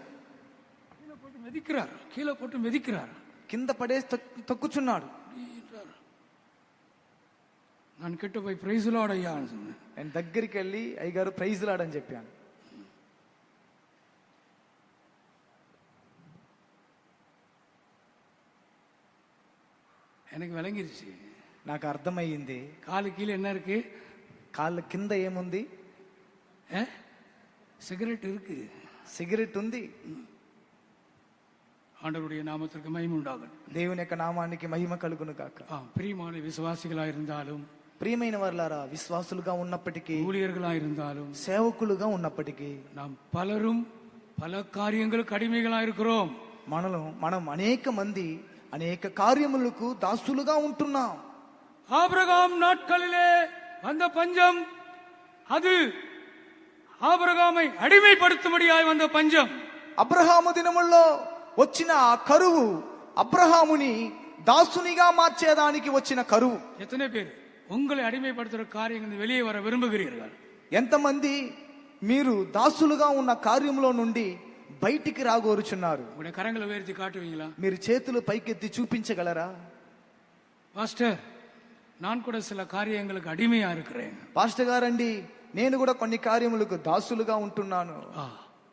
கீழே போட்டு మెదిக்கிறார். కింద పడేసి తొక్కుచున్నాడు. நான் கிட்ட போய் ప్రైజ్ లార్డ్ అయ్యా అని சொன்னேன். నేను దగ్గరికి వెళ్ళి అయ్యగారు ప్రైజ్ లార్డ్ అని చెప్పాను. எனக்கு விளங்கிருச்சு, నాకు అర్థమయ్యింది. కాలు కీழே என்ன இருக்கு? కాళ్ళ కింద ఏముంది? சிகரெட் இருக்கு, సిగరెట్ ఉంది. ஆண்டவருடைய நாமத்திற்கு மகிமை உண்டாகட்டும். దేవుని యొక్క నామానికి మహిమ కలుగును గాక. பிரியமான விசுவாசிகளா இருந்தாலும், ప్రియమైన వారులారా, విశ్వాసులుగా ఉన్నప్పటికీ, ஊழியர்களா இருந்தாலும், సేవకులుగా ఉన్నప్పటికీ நாம் பலரும் பல காரியங்களுக்கு அடிமைகளா இருக்கிறோம். మనం అనేక మంది అనేక కార్యములకు దాసులుగా ఉంటున్నాం. ஆபிரகாம் நாட்களிலே வந்த பஞ்சம், அது ஆபிரகாமை அடிமைப்படுத்தும்படியாய் வந்த பஞ்சம். అబ్రహాము దినముల్లో వచ్చిన ఆ కరువు అబ్రహాముని దాసునిగా మార్చేదానికి వచ్చిన కరువు. எத்தனை பேர் உங்களை அடிமைப்படுத்துற காரியங்கள் வெளியே வர விரும்புகிறீர்கள்? ఎంతమంది మీరు దాసులుగా ఉన్న కార్యంలో నుండి బయటికి రాగోరుచున్నారు? உங்களுடைய கரங்களை உயர்த்தி காட்டுவீங்களா? మీరు చేతులు పైకెత్తి చూపించగలరా? பாஸ்டர், நான் கூட சில காரியங்களுக்கு அடிமையா இருக்கிறேன். పాస్టర్ గారండి, నేను కూడా కొన్ని కార్యములకు దాసులుగా ఉంటున్నాను.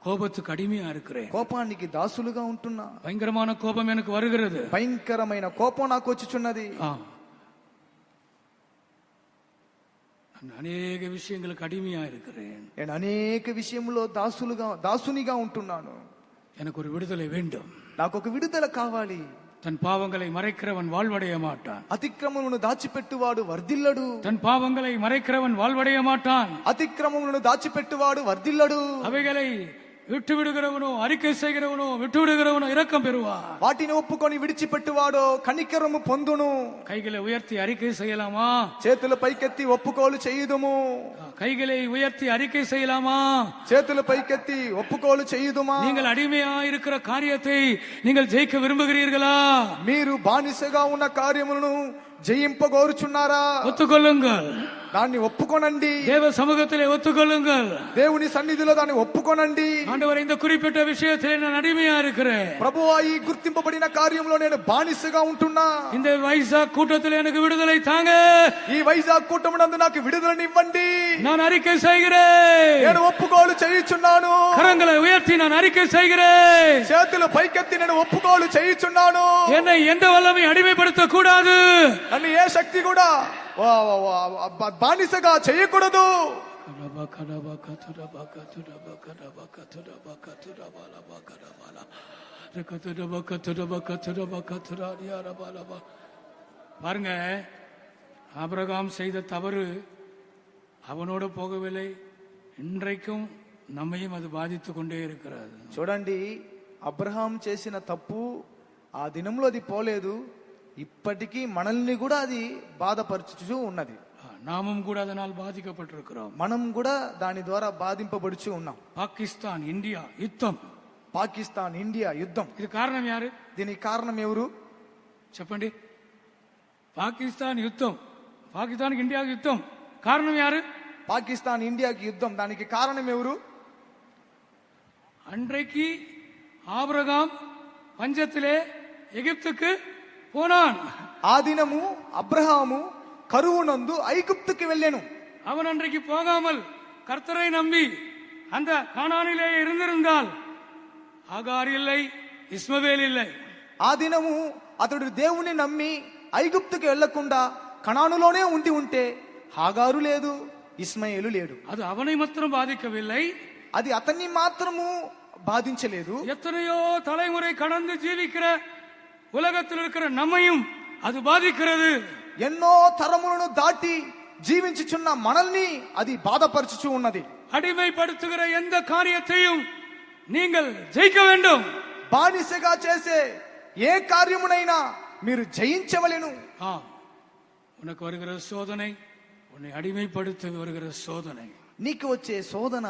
கோபத்துக்கு அடிமையா இருக்கிறேன். కోపానికి దాసులుగా ఉంటున్నా. பயங்கரமான கோபம் எனக்கு வருகிறது. భయంకరమైన కోపం నాకు వచ్చుచున్నది. అనేక விஷயங்களுக்கு அடிமையா இருக்கிறேன். నేను అనేక విషయంలో దాసునిగా ఉంటున్నాను. எனக்கு ஒரு விடுதலை வேண்டும். నాకు ఒక విడుదల కావాలి. தன் பாவங்களை மறைக்கிறவன் வாழ்வடைய மாட்டான். అతిక్రమమును దాచిపెట్టువాడు వర్ధిల్లడు. தன் பாவங்களை மறைக்கிறவன் வாழ்வடைய மாட்டான். అతిక్రమమును దాచిపెట్టువాడు వర్ధిల్లడు. அவைகளை விட்டு விடுகிறவனோ அறிக்கை செய்கிறவனோ விட்டு விடுகிறவனோ இரக்கம் பெறுவார். వాటిని ఒప్పుకొని విడిచిపెట్టువాడో కనికరము పొందును. கைகளை உயர்த்தி அறிக்கை செய்யலாமா? చేతుల పైకెత్తి ఒప్పుకోలు చేయుదుము. கைகளை உயர்த்தி அறிக்கை செய்யலாமா? చేతుల పైకెత్తి ఒప్పుకోలు చేయుదుమా? நீங்கள் అడిமையா இருக்கிற காரியத்தை நீங்கள் ஜெயிக்க விரும்புகிறீர்களா? మీరు బానిసగా ఉన్న కార్యములను జయింపగోరుచున్నారా? ஒத்துக்கொள்ளுங்கள். దాన్ని ఒప్పుకొనండి. தேவ சமூகத்திலே ஒத்துக்கொள்ளுங்கள். దేవుని సన్నిధిలో దాన్ని ఒప్పుకొనండి. ஆண்டவரே, இந்த குறிப்பிட்ட விஷயத்திலே நான் அடிமையா இருக்கிறேன். ప్రభువా, ఈ గుర్తింపబడిన కార్యంలో నేను బానిసగా ఉంటున్నా. இந்த வைசாக் கூட்டத்தில் எனக்கு விடுதலை தாங்க. ఈ వైజాగ్ కూటమునందు నాకు విడుదలనివ్వండి. நான் அறிக்கை செய்கிறேன். నేను ఒప్పుకోలు చేయుచున్నాను. கரங்களை உயர்த்தி நான் அறிக்கை செய்கிறேன். చేతులు పైకెత్తి నేను ఒప్పుకోలు చేయుచున్నాను. என்னை எந்த வல்லமை அடிமைப்படுத்த கூடாது. నన్ను ఏ శక్తి కూడా బానిసగా చేయకూడదు. பாருங்க, ஆபிரகாம் செய்த தவறு அவனோட போகவில்லை, இன்றைக்கும் நம்மையும் அது பாதித்துக் கொண்டே இருக்கிறது. చూడండి, అబ్రహాం చేసిన తప్పు ఆ దినంలో అది పోలేదు, ఇప్పటికీ మనల్ని కూడా అది బాధపరచుచూ ఉన్నది. நாமும் கூட அதனால் பாதிக்கப்பட்டிருக்கிறோம். మనం కూడా దాని ద్వారా బాధింపబడుచు ఉన్నాం. பாகிஸ்தான் இந்தியா யுத்தம். పాకిస్తాన్ ఇండియా యుద్ధం. இது కారణం யாரு? దీనికి కారణం ఎవరు చెప్పండి. పాకిస్తాన్ యుద్ధం, పాకిస్తాన్ ఇండియాకి యుద్ధం, కారణం யாரு? పాకిస్తాన్ ఇండియాకి యుద్ధం, దానికి కారణం ఎవరు? அன்றைக்கு ஆபிரகாம் பஞ்சத்திலே எகிப்துக்கு போனான். ఆ దినము అబ్రహాము కరువునందు ఐగుప్తుకి వెళ్ళాను. அவன் அன்றைக்கு போகாமல் கர்த்தரை நம்பி அந்த கானானிலே இருந்திருந்தால் ஆகார் இல்லை, இஸ்மவேல் இல்லை. ఆ దినము అతడు దేవుని నమ్మి ఐగుప్తుకి వెళ్లకుండా కనానులోనే ఉంటే హాగారు లేదు, ఇస్మాయేలు లేడు. அது அவனை மாத்திரம் பாதிக்கவில்லை, అది అతన్ని మాత్రము బాధించలేదు. எத்தனையோ தலைமுறை கடந்து ஜீவிக்கிற உலகத்தில் இருக்கிற நம்மையும் அது பாதிக்கிறது. ఎన్నో తరములను దాటి జీవించుచున్న మనల్ని అది బాధపరచుచు ఉన్నది. அடிமைப்படுத்துகிற எந்த காரியத்தையும் நீங்கள் ஜெயிக்க வேண்டும். బానిసగా చేసే ఏ కార్యమునైనా మీరు జయించవలెను. உனக்கு வருகிற சோதனை உன்னை అడిமைப்படுத்த வருகிற சோதனை. నీకు వచ్చే శోధన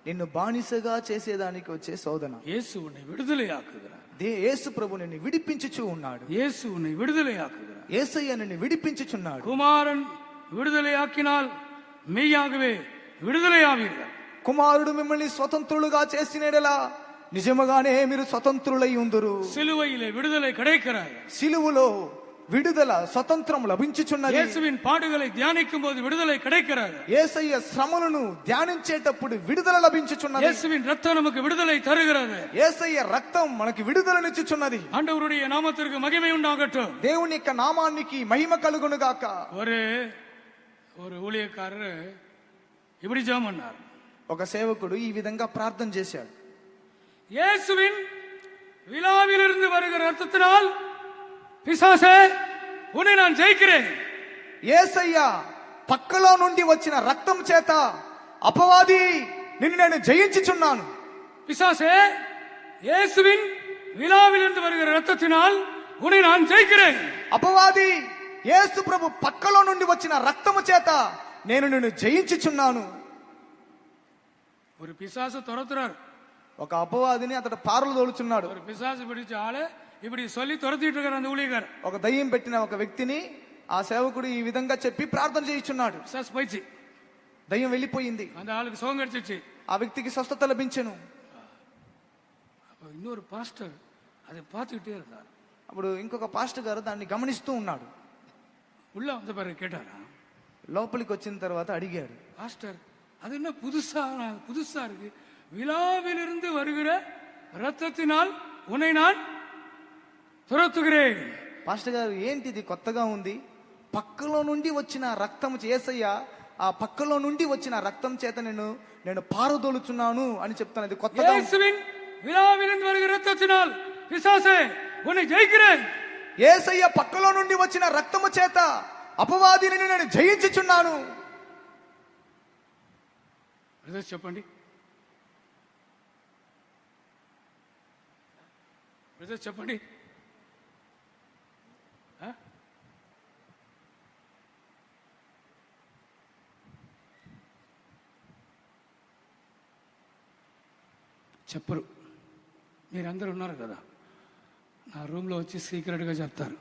నిన్ను బానిసగా చేసేదానికి వచ్చే శోధన. యేసు உன்னை விடுதலையாக்குகிறார். యేసు ప్రభు నిన్ను విడిపించుచు ఉన్నాడు. యేసు உன்னை விடுதலையாக்குகிறார். యేసయ్య నిన్ను విడిపించుచున్నాడు. కుమారన్ విడుదలయాకినాల్ మెయ్యాగవే విడుదలయావీர்கள். కుమారుడు మిమ్మల్ని స్వతంత్రులుగా చేసినడలా నిజముగానే మీరు స్వతంత్రులై ఉందురు. సిలువైలే విడుదలై கிடைக்கிறாய். సిలువలో విడుదల స్వతంత్రం లభించుచున్నది. యేసువిன் పాడుகளை தியானிக்கும் போது விடுதலை கிடைக்கிறது. యేసయ్య శ్రమలను ధ్యానించేటప్పుడు విడుదల లభించుచున్నది. యేసుவின் ரத்தம் நமக்கு விடுதலை தருகிறது. యేసయ్య రక్తం మనకి విడుదలనిచ్చుచున్నది. ஆண்டவருடைய நாமத்திற்கு மகிமை உண்டாகட்டும். దేవుని యొక్క నామానికి మహిమ కలుగును గాక. ஒரு ஊழியக்காரர் இப்படி ஜெபம் பண்ணார். ఒక సేవకుడు ఈ విధంగా ప్రార్థన చేశాడు. இயேசுவின் விலாவிலிருந்து வருகிற ரத்தத்தினால் பிசாசே உன்னை நான் ஜெயிக்கிறேன். యేసయ్య పక్కలో నుండి వచ్చిన రక్తం చేత అపవాది నిన్ను నేను జయించుచున్నాను. பிசாசே, இயேசுவின் விலாவிலிருந்து வருகிற ரத்தத்தினால் உன்னை நான் ஜெயிக்கிறேன். అపవాది, యేసు ప్రభు పక్కలో నుండి వచ్చిన రక్తము చేత నేను నిన్ను జయించుచున్నాను. ஒரு பிசாசு துரத்துறார். ఒక అపవాదిని అతడు పారలు తోలుచున్నాడు. ஒரு பிசாசு பிடிச்ச ஆளு இப்படி சொல்லி துரத்திட்டு இருக்கிற அந்த ஊழியக்காரர், ఒక దయ్యం పెట్టిన ఒక వ్యక్తిని ఆ సేవకుడు ఈ విధంగా చెప్పి ప్రార్థన చేయించున్నాడు. பிசாசு போயிடுச்சு. దయ్యం వెళ్ళిపోయింది. அந்த ஆளுக்கு சுகம் கிடைச்சிச்சு. ఆ వ్యక్తికి స్వస్థత లభించెను. அப்ப இன்னொரு பாஸ்டர் அதை பார்த்துக்கிட்டே இருந்தார். అప్పుడు ఇంకొక పాస్టర్ గారు దాన్ని గమనిస్తూ ఉన్నాడు. உள்ள வந்த பிறகு கேட்டாரா, లోపలికి వచ్చిన తర్వాత అడిగాడు, பாஸ்டர் அது என்ன புதுசா இருக்கு, விழாவிலிருந்து வருகிற ரத்தத்தினால் உன்னை நான் துரத்துகிறேன். పాస్టర్ గారు, ఏంటిది కొత్తగా ఉంది? పక్కలో నుండి వచ్చిన రక్తం యేసయ్య ఆ పక్కలో నుండి వచ్చిన రక్తం చేత నేను పారదోలుచున్నాను అని చెప్తాను. అది కొత్తగా. இயேசுவின் விழாவிலிருந்து வருகிற ரத்தத்தினால் பிசாசே உன்னை ஜெயிக்கிறேன். యేసయ్య పక్కలో నుండి వచ్చిన రక్తము చేత అపవాదిని నేను జయించుచున్నాను. చెప్పండి. బ్రదర్ చెప్పండి. చెప్పరు. మీరందరూ ఉన్నారు కదా, నా రూమ్లో వచ్చి సీక్రెట్గా చెప్తారు,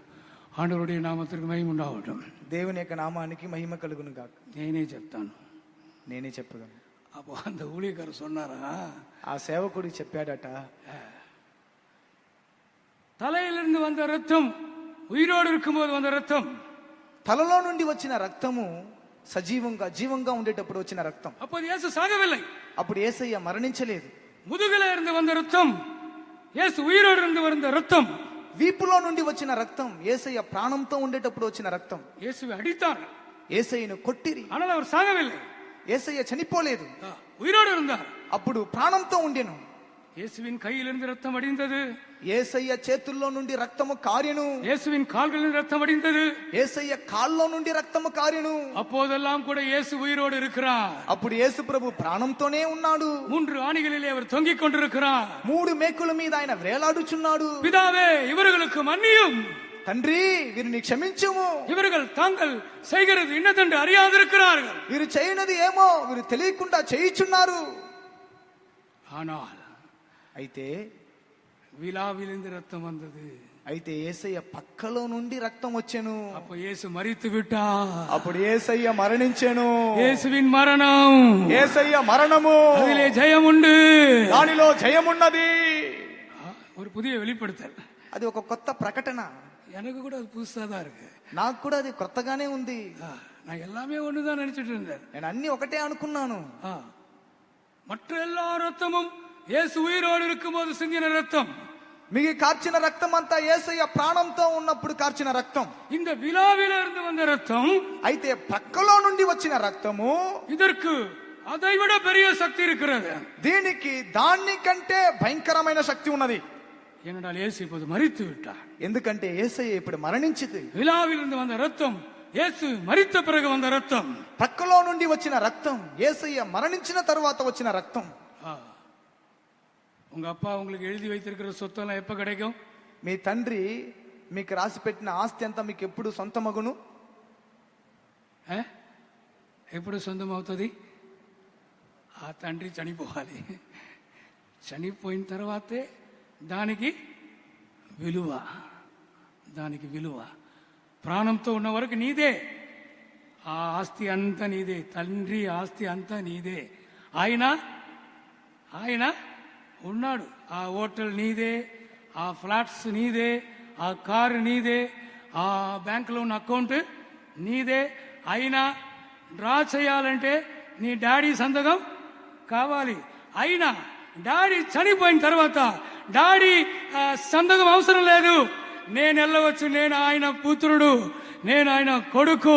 ఆండవరుడి నామத்திற்கு మహిమ ఉండవటం. దేవుని యొక్క నామానికి మహిమ కలుగును గాక. నేనే చెప్తాను, నేనే చెప్పగలను. அப்போ அந்த ஊழியக்காரர் சொன்னாரா, ఆ సేవకుడికి చెప్పాడట, தலையிலிருந்து வந்த ரத்தம், உயிரோடு இருக்கும்போது வந்த ரத்தம், తలలో నుండి వచ్చిన రక్తము సజీవంగా జీవంగా ఉండేటప్పుడు వచ్చిన రక్తం. அப்போது இயேசு சாகவில்லை. అప్పుడు యేసయ్య మరణించలేదు. முதுகில இருந்து வந்த ரத்தம், இயேசு உயிரோடு இருந்து வந்த ரத்தம். వీపులో నుండి వచ్చిన రక్తం యేసయ్య ప్రాణంతో ఉండేటప్పుడు వచ్చిన రక్తం. இயேசுவை அடித்தார், యేసయ్యను కొట్టిరి, ஆனால் அவர் சாகவில்லை. యేసయ్య చనిపోలేదు, உயிரோடு இருந்தார். అప్పుడు ప్రాణంతో ఉండెను. இயேசுவின் கையிலிருந்து ரத்தம் வடிந்தது, యేసయ్య చేతుల్లో నుండి రక్తము కారెను, இயேசுவின் கால்களிலிருந்து ரத்தம் வடிந்தது, యేసయ్య కాల్లో నుండి రక్తము కారెను. அப்போதெல்லாம் கூட இயேசு உயிரோடு இருக்கிறார். అప్పుడు యేసు ప్రభు ప్రాణంతోనే ఉన్నాడు. 3 ஆணிகளிலே அவர் தொங்கிக் கொண்டிருக்கிறார். 3 మేకుల మీద ఆయన వేలాడుచున్నాడు. பிதாவே, இவர்களுக்கு மன்னியும், తండ్రి వీరిని క్షమించుము, இவர்கள் தாங்கள் செய்கிறது இன்னதென்று அறியாதிருக்கிறார்கள். వీరు చేయనది ఏమో వీరు తెలియకుండా చేయుచున్నారు. ஆனால் అయితే விழாவிலிருந்து ரத்தம் வந்தது. అయితే యేసయ్య పక్కలో నుండి రక్తం వచ్చెను. அப்ப இயேசு மரித்து விட்டார். అప్పుడు యేసయ్య మరణించెను. இயேசுவின் மரணம், యేసయ్య మరణము, அதிலே ஜெயம் உண்டு, దానిలో జయమున్నది. ஒரு புதிய வெளிப்படுத்தல். అది ఒక కొత్త ప్రకటన. எனக்கு கூட அது புதுசா தான் இருக்கு. నాకు కూడా అది కొత్తగానే ఉంది. நான் எல்லாமே ஒண்ணுதான் நினைச்சிட்டு இருந்தேன். నేను అన్ని ఒకటే అనుకున్నాను. மற்ற எல்லா ரத்தமும் இயேசு உயிரோடு இருக்கும்போது சிந்தின ரத்தம். మిగి కార్చిన రక్తం అంతా యేసయ్య ప్రాణంతో ఉన్నప్పుడు కార్చిన రక్తం. இந்த விழாவில இருந்து வந்த ரத்தம், అయితే పక్కలో నుండి వచ్చిన రక్తము, இதற்கு அதை விட பெரிய சக்தி இருக்கிறது. దీనికి దాన్ని కంటే భయంకరమైన శక్తి ఉన్నది. ஏனென்றால் இயேசு இப்போது மரித்து விட்டார். ఎందుకంటే యేసయ్య ఇప్పుడు మరణించింది. விழாவிலிருந்து வந்த ரத்தம் இயேசு மரித்த பிறகு வந்த ரத்தம். పక్కలో నుండి వచ్చిన రక్తం యేసయ్య మరణించిన తరువాత వచ్చిన రక్తం. உங்க அப்பா உங்களுக்கு எழுதி வைத்திருக்கிற சொத்தெல்லாம் எப்ப கிடைக்கும்? మీ తండ్రి మీకు రాసి పెట్టిన ఆస్తి అంతా మీకు ఎప్పుడు సొంతమగును? ఎప్పుడు సొంతమవుతుంది? ఆ తండ్రి చనిపోవాలి. చనిపోయిన తర్వాతే దానికి విలువ. దానికి విలువ. ప్రాణంతో ఉన్న వరకు నీదే. ఆ ఆస్తి అంతా నీదే. తండ్రి ఆస్తి అంతా నీదే. ఆయన ఉన్నాడు. ఆ హోటల్ నీదే, ఆ ఫ్లాట్స్ నీదే, ఆ కారు నీదే, ఆ బ్యాంకులో ఉన్న అకౌంట్ నీదే. అయినా డ్రా చేయాలంటే నీ డాడీ సంతకం కావాలి. అయినా డాడీ చనిపోయిన తర్వాత డాడీ సంతకం అవసరం లేదు. నేను వెళ్ళవచ్చు, నేను ఆయన పుత్రుడు, నేను ఆయన కొడుకు,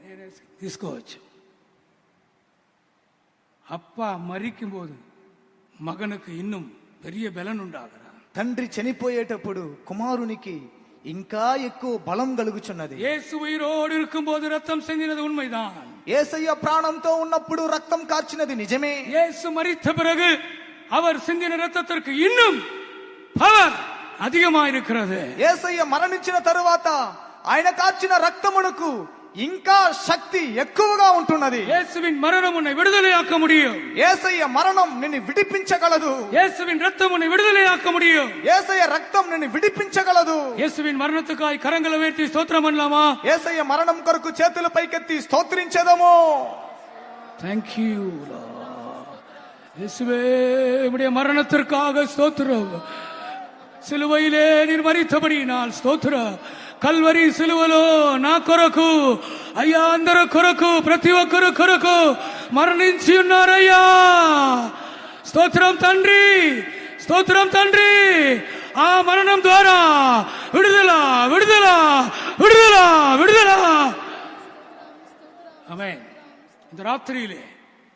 నేనే తీసుకోవచ్చు. அப்பா மரிக்கும் போது மகனுக்கு இன்னும் பெரிய பலன் உண்டாகிறா. తండ్రి చనిపోయేటప్పుడు కుమారునికి ఇంకా ఎక్కువ బలం కలుగుచున్నది. இயேசு உயிரோடு இருக்கும்போது ரத்தம் சிந்தினது உண்மைதான். యేసయ్య ప్రాణంతో ఉన్నప్పుడు రక్తం కార్చినది నిజమే. இயேசு மரித்த பிறகு அவர் சிந்தின ரத்தத்திற்கு இன்னும் பவர் அதிகமாக இருக்கிறது. యేసయ్య మరణించిన తరువాత ఆయన కార్చిన రక్తమునకు ఇంకా శక్తి ఎక్కువగా ఉంటున్నది. இயேசுவின் மரணம் உன்னை விடுதலையாக்க முடியும். యేసయ్య మరణం నిన్ను విడిపించగలదు. இயேசுவின் ரத்தம் உன்னை விடுதலையாக்க முடியும். యేసయ్య రక్తం నిన్ను విడిపించగలదు. இயேசுவின் மரணத்துக்காய் கரங்களை உயர்த்தி ஸ்தோத்திரம் பண்ணலாமா? యేసయ్య మరణం కొరకు చేతులు పైకెత్తి స్తోత్రించెదము. Thank you இயேசுவே, உம்முடைய மரணத்திற்காக ஸ்தோத்திரம். సిలువైలే நீர் మరితబడినాల్ స్తోత్రం. కల్వరి సిలువలో నా కొరకు, అయ్యా అందరి కొరకు, ప్రతి ఒక్కరు కొరకు మరణించి ఉన్నారయ్యా. స్తోత్రం తండ్రి, స్తోత్రం తండ్రి. ఆ మరణం ద్వారా విడుదల, విడుదల, విడుదల, విడుదల. ఆమేన్. இந்த ராத்திரியிலே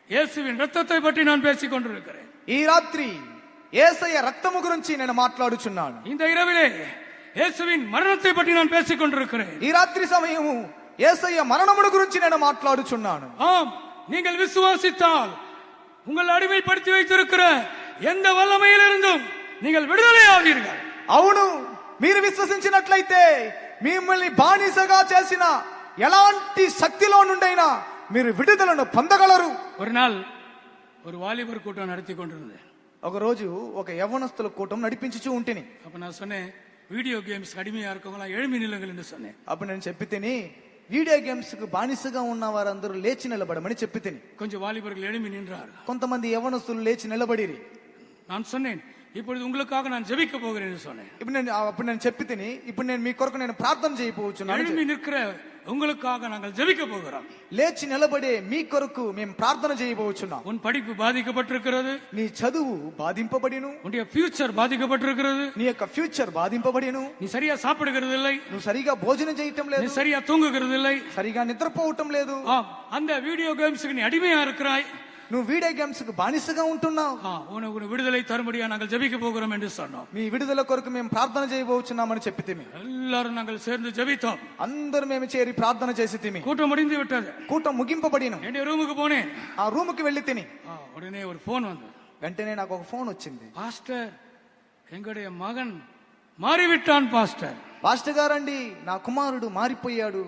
இயேசுவின் ரத்தத்தை பற்றி நான் பேசிக் கொண்டிருக்கிறேன். ఈ రాత్రి యేసయ్య రక్తము గురించి నేను మాట్లాడుచున్నాను. இந்த இரவிலே இயேசுவின் மரணத்தை பற்றி நான் பேசிக் கொண்டிருக்கிறேன். ఈ రాత్రి సమయము యేసయ్య మరణమును గురించి నేను మాట్లాడుచున్నాను. ஆம், நீங்கள் விசுவாசித்தால் உங்கள் அடிமைப்படுத்தி வைத்திருக்கிற எந்த வல்லமையிலிருந்தும் நீங்கள் விடுதலை ஆவீர்கள். అవును, మీరు విశ్వసించినట్లయితే మిమ్మల్ని బానిసగా చేసిన ఎలాంటి శక్తిలో నుండైనా మీరు విడుదలను పొందగలరు. ஒரு நாள் ஒரு வாலிபர் கூட்டம் நடத்தி கொண்டிருந்தேன். ఒక రోజు ఒక యవ్వనస్తుల కూటం నడిపించుచూ ఉంటేని அப்ப நான் சொன்னேன், வீடியோ கேம்ஸ் அடிமையா இருக்கவங்களாம் எழும்பி நில்லுங்கள் என்று சொன்னேன். అప్పుడు నేను చెప్పి తిని వీడియో గేమ్స్ కు బానిసగా ఉన్న వారందరూ లేచి నిలబడమని చెప్పి తిని கொஞ்சம் வாலிபர்கள் எழும்பி நின்றார். కొంతమంది యవ్వనస్తులు లేచి నిలబడిరి. நான் சொன்னேன், இப்பொழுது உங்களுக்காக நான் ஜெபிக்க போகிறேன் என்று சொன்னேன். అప్పుడు నేను చెప్పి తిని ఇప్పుడు నేను మీ కొరకు నేను ప్రార్థన చేయబోచున్నాను. எழும்பி நிற்கிற உங்களுக்காக நாங்கள் ஜெபிக்க போகிறோம். లేచి నిలబడే మీ కొరకు మేము ప్రార్థన చేయబోచున్నాం. உன் படிப்பு பாதிக்கப்பட்டிருக்கிறது, నీ చదువు బాధింపబడిను, உன்னுடைய ஃபியூச்சர் பாதிக்கப்பட்டிருக்கிறது, నీ యొక్క ఫ్యూచర్ బాధింపబడిను, நீ சரியா சாப்பிடுகிறது இல்லை, నువ్వు సరిగా భోజనం చేయటం நீ లేదు, சரியா தூங்குகிறது இல்லை. సరిగా నిద్రపోవటం లేదు, ஆம், அந்த வீடியோ கேம்ஸுக்கு நீ அடிமையா இருக்கிறாய். నువ్వు వీడియో గేమ్స్ కు బానిసగా ఉంటున్నావు. உனக்கு விடுதலை தரும்படியா நாங்கள் ஜெபிக்க போகிறோம் என்று சொன்னோம். మీ విడుదల కొరకు మేము ప్రార్థన చేయబోచున్నామని చెప్పితిమి. எல்லாரும் நாங்கள் சேர்ந்து ஜெபித்தோம். అందరూ మేము చేరి ప్రార్థన చేసి తిమి. கூட்டம் முடிந்து விட்டது. కూటం ముగింపబడిన என்னுடைய ரூமுக்கு போனேன். ఆ రూమ్ కి వెళ్ళి తిని உடனே ஒரு போன் வந்து, వెంటనే నాకు ఒక ఫోన్ వచ్చింది. பாஸ்டர், எங்களுடைய மகன் மாறிவிட்டான் பாஸ்டர். పాస్టర్ గారండి, నా కుమారుడు మారిపోయాడు.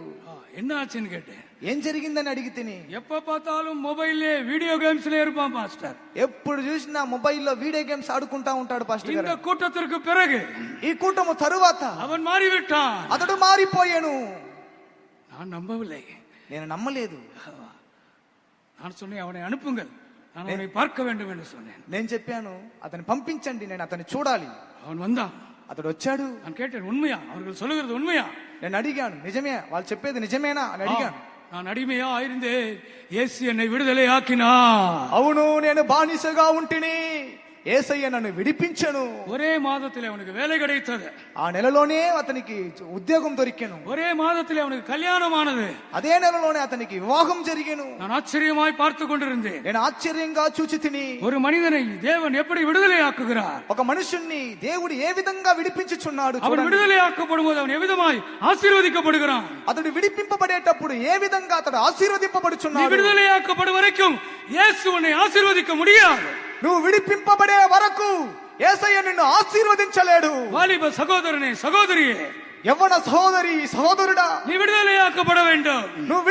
என்ன ஆச்சுன்னு கேட்டேன். ఏం జరిగిందని అడిగి తిని எப்ப பார்த்தாலும் மொபைல்லே வீடியோ கேம்ஸ்ல இருப்பான் பாஸ்டர். ఎప్పుడు చూసినా మొబైల్లో వీడియో గేమ్స్ ఆడుకుంటా ఉంటాడు పాస్టర్ இந்த గారు. கூட்டத்திற்கு பிறகு ఈ కూటము తరువాత அவன் மாறிவிட்டான். అతడు మారిపోయాను. நான் நம்பவில்லை. నేను నమ్మలేదు. நான் சொன்னேன், அவனை அனுப்புங்கள், நான் அவனை பார்க்க வேண்டும் என்று சொன்னேன். నేను చెప్పాను, అతన్ని పంపించండి, నేను అతన్ని చూడాలి. அவன் வந்தான். అతడు వచ్చాడు. நான் கேட்டேன், உண்மையா அவர்கள் சொல்லுகிறது உண்மையா? నేను అడిగాను, నిజమే వాళ్ళు చెప్పేది నిజమేనా అని అడిగాను. நான் அடிமையா இருந்தேன், இயேசு என்னை விடுதலை ஆக்கினா. అవును, నేను బానిసగా ఉంటిని, యేసయ్య నన్ను విడిపించెను. ஒரே மாதத்தில் அவனுக்கு வேலை கிடைத்தது. ఆ నెలలోనే అతనికి ఉద్యోగం దొరికెను. ஒரே மாதத்தில் அவனுக்கு கல்யாணமானது. అదే నెలలోనే అతనికి వివాహం జరిగెను. நான் ஆச்சரியமாய் பார்த்து கொண்டிருந்தேன். నేను ఆశ్చర్యంగా చూచి తిని, ஒரு మనిదனை தேவன் எப்படி விடுதலை ஆக்குகிறார், ఒక మనుషుణ్ణి దేవుడు ఏ విధంగా విడిపించుచున్నాడు அவன் చూడండి. விடுதலை ஆக்கப்படும் போது அவன் எவ்விதமாய் ஆசீர்வதிக்கப்படுகிறான். అతడు విడిపింపబడేటప్పుడు ఏ విధంగా అతడు நீ ఆశీర్వదింపబడుచున్నాడు. விடுதலை ஆக்கப்படும் வரைக்கும் இயேசு உன்னை ஆசீர்வதிக்க முடியாது. నువ్వు విడిపింపబడే వరకు యేసయ్య నిన్ను ఆశీర్వదించలేడు. வாலிப சகோதரனே, சகோதரியே, యవ్వన సహోదరి సహోదరుడా, நீ விடுதலை ஆக்கப்பட வேண்டும். నువ్వు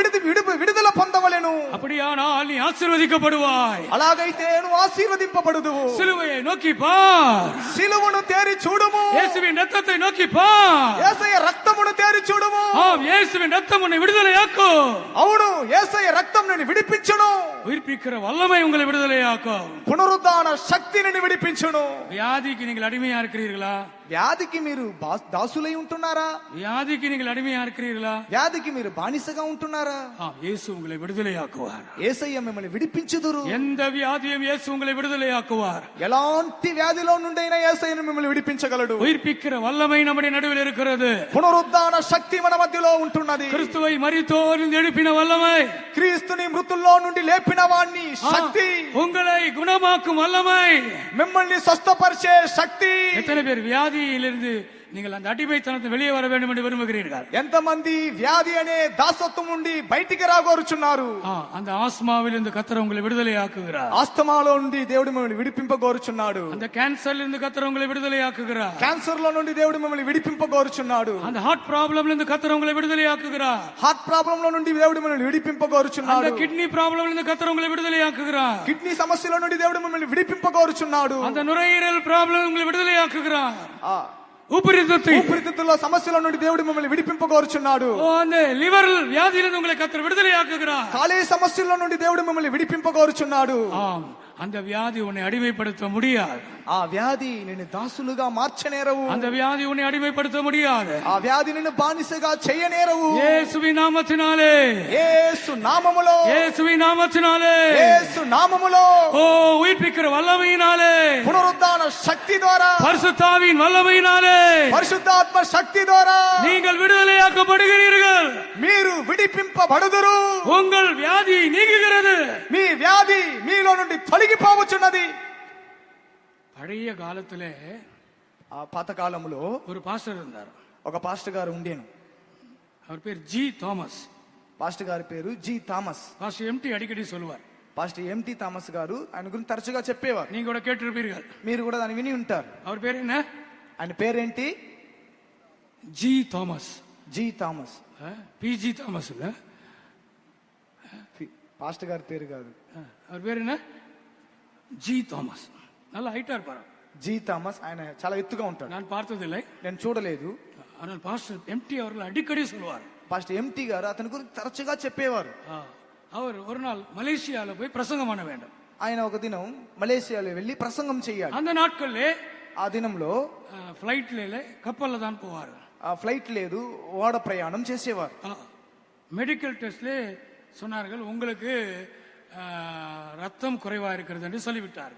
విడుదల పొందవలెను. அப்படியானால் நீ ஆசீர்வதிக்கப்படுவாய். అలాగైతే నువ్వు ఆశీర్వదింపబడుదు. சிலுவையை நோக்கி பார், శిలువను తేరి చూడుము. இயேசுவின் ரத்தத்தை நோக்கி பார். యేసయ్య రక్తమును తేరి చూడుము. ஆம், இயேசுவின் ரத்தம் உன்னை விடுதலையாக்கும். అవును, యేసయ్య రక్తం నిన్ను విడిపించును. உயிர்ப்பிக்கிற வல்லமை உங்களை விடுதலையாக்கும். పునరుద్ధాన శక్తి నిన్ను విడిపించును. வியாதிக்கு நீங்கள் அடிமையா இருக்கிறீர்களா? వ్యాధికి మీరు దాసులై ఉంటున్నారా? வியாதிக்கு நீங்கள் அடிமையா இருக்கிறீர்களா? వ్యాధికి మీరు బానిసగా ఉంటున్నారా? இயேசு உங்களை விடுதலையாக்குவார். యేసయ్య మిమ్మల్ని విడిపించుదురు. எந்த வியாதியும் இயேசு உங்களை விடுதலையாக்குவார். ఎలాంటి వ్యాధిలో నుండైనా యేసయ్య మిమ్మల్ని విడిపించగలడు. உயிர்ப்பிக்கிற வல்லமை நம்முடைய நடுவில் இருக்கிறது. పునరుద్ధాన శక్తి మన మధ్యలో ఉంటున్నది. கிறிஸ்துவை மரித்தோரில் எழுப்பின வல்லமை, క్రీస్తుని మృతుల్లో నుండి లేపిన వాణ్ణి శక్తి, உங்களை குணமாக்கும் வல்லமை, మిమ్మల్ని స్వస్థపరిచే శక్తి. எத்தனை பேர் வியாதியிலிருந்து நீங்கள் அந்த அடிமைத்தனத்தை வெளியே வர வேண்டும் என்று விரும்புகிறீர்கள்? ఎంతమంది వ్యాధి అనే దాసత్వం నుండి బయటికి రాగోరుచున్నారు? அந்த ஆஸ்மாவிலிருந்து கர்த்தர் உங்களை விடுதலை ஆக்குகிறார். ఆస్తమాలో నుండి దేవుడు మిమ్మల్ని విడిపింపగోరుచున్నాడు. அந்த கேன்சர்லிருந்து கர்த்தர் உங்களை விடுதலை ஆக்குகிறார். క్యాన్సర్ లో నుండి దేవుడు మిమ్మల్ని విడిపింపగోరుచున్నాడు. அந்த ஹார்ட் ப்ராப்ளம்லிருந்து கர்த்தர் உங்களை விடுதலை ஆக்குகிறார். హార్ట్ ప్రాబ్లం లో నుండి దేవుడు మిమ్మల్ని அந்த విడిపింపగోరుచున్నాడు. கிட்னி ப்ராப்ளம்லிருந்து கர்த்தர் உங்களை விடுதலை ஆக்குகிறார். కిడ్నీ సమస్యల నుండి దేవుడు మిమ్మల్ని విడిపింపగోరుచున్నాడు. அந்த நுரையீரல் ப்ராப்ளம் உங்களை விடுதலை ஆக்குகிறார். ఆ ஊப்பிரித்தத்தில் సమస్యల నుండి దేవుడు మిమ్మల్ని విడిపింపగోరుచున్నాడు. அந்த லிவர் வியாதியிலிருந்து உங்களை கர்த்தர் விடுதலை ஆக்குகிறார். కాలేయ సమస్యల నుండి దేవుడు మిమ్మల్ని విడిపింపగోరుచున్నాడు. ஆம், அந்த வியாதி உன்னை அடிமைப்படுத்த முடியாது. ఆ వ్యాధి నిన్ను దాసులుగా మార్చనేరవు. அந்த வியாதி உன்னை அடிமைப்படுத்த முடியாது. ఆ వ్యాధి నిన్ను బానిసగా చేయనేరవు. இயேசுவின் நாமத்தினாலே, యేసు నామములో, இயேசுவின் நாமத்தினாலே, యేసు నామములో, ஓ உயிர்ப்பிக்கிற வல்லமையினாலே, పునరుద్ధాన శక్తి ద్వారా, பரிசுத்தாவின் வல்லமையினாலே పరిశుద్ధాత్మ శక్తి ద్వారా நீங்கள் விடுதலையாக்கப்படுகிறீர்கள். మీరు విడిపింపబడుదురు. உங்கள் வியாதி நீங்குகிறது. మీ వ్యాధి మీలో నుండి తొలగిపోవచ్చున్నది. பழைய காலத்திலே ఆ పాతకాలంలో ஒரு பாஸ்டர் இருந்தார். ఒక పాస్టర్ గారు ఉండేను. அவர் பேர் ஜி தாமஸ். పాస్టర్ గారి పేరు జి థామస్. பாஸ்டர் எம்டி அடிக்கடி சொல்லுவார். పాస్టర్ ఎంటి థామస్ గారు ఆయన గురించి తరచుగా చెప్పేవారు. நீங்க கூட கேட்டிருப்பீர்கள். మీరు కూడా దాన్ని విని ఉంటారు. அவர் பேர் என்ன? ఆయన పేరేంటి? G Thomas. G Thomas. PG Thomas இல்ல, పాస్టర్ గారి పేరు కాదు. அவர் பேர் என்ன? G Thomas. நல்லா ஹைட்டா இருப்பாரு. G Thomas. ఆయన చాలా ఎత్తుగా ఉంటాడు. நான் பார்த்ததில்லை, నేను చూడలేదు. ஆனால் பாஸ்டர் எம்டி அவர்கள் அடிக்கடி சொல்லுவார். పాస్టర్ ఎంటీ గారు అతని గురించి తరచుగా చెప్పేవారు. அவர் ஒரு நாள் மலேசியால போய் பிரசங்கம் பண்ண வேண்டும். ఆయన ఒక దినం మలేషియాలో వెళ్లి ప్రసంగం చేయాలి. அந்த நாட்கள்ல ఆ దినంలో ஃபிளைட்ல இல்ல கப்பல்ல தான் போவார். ఆ ఫ్లైట్ లేదు, ఓడ ప్రయాణం చేసేవారు. மெடிக்கல் டெஸ்ட்ல சொன்னார்கள், உங்களுக்கு ரத்தம் குறைவா இருக்கிறது என்று சொல்லிவிட்டார்.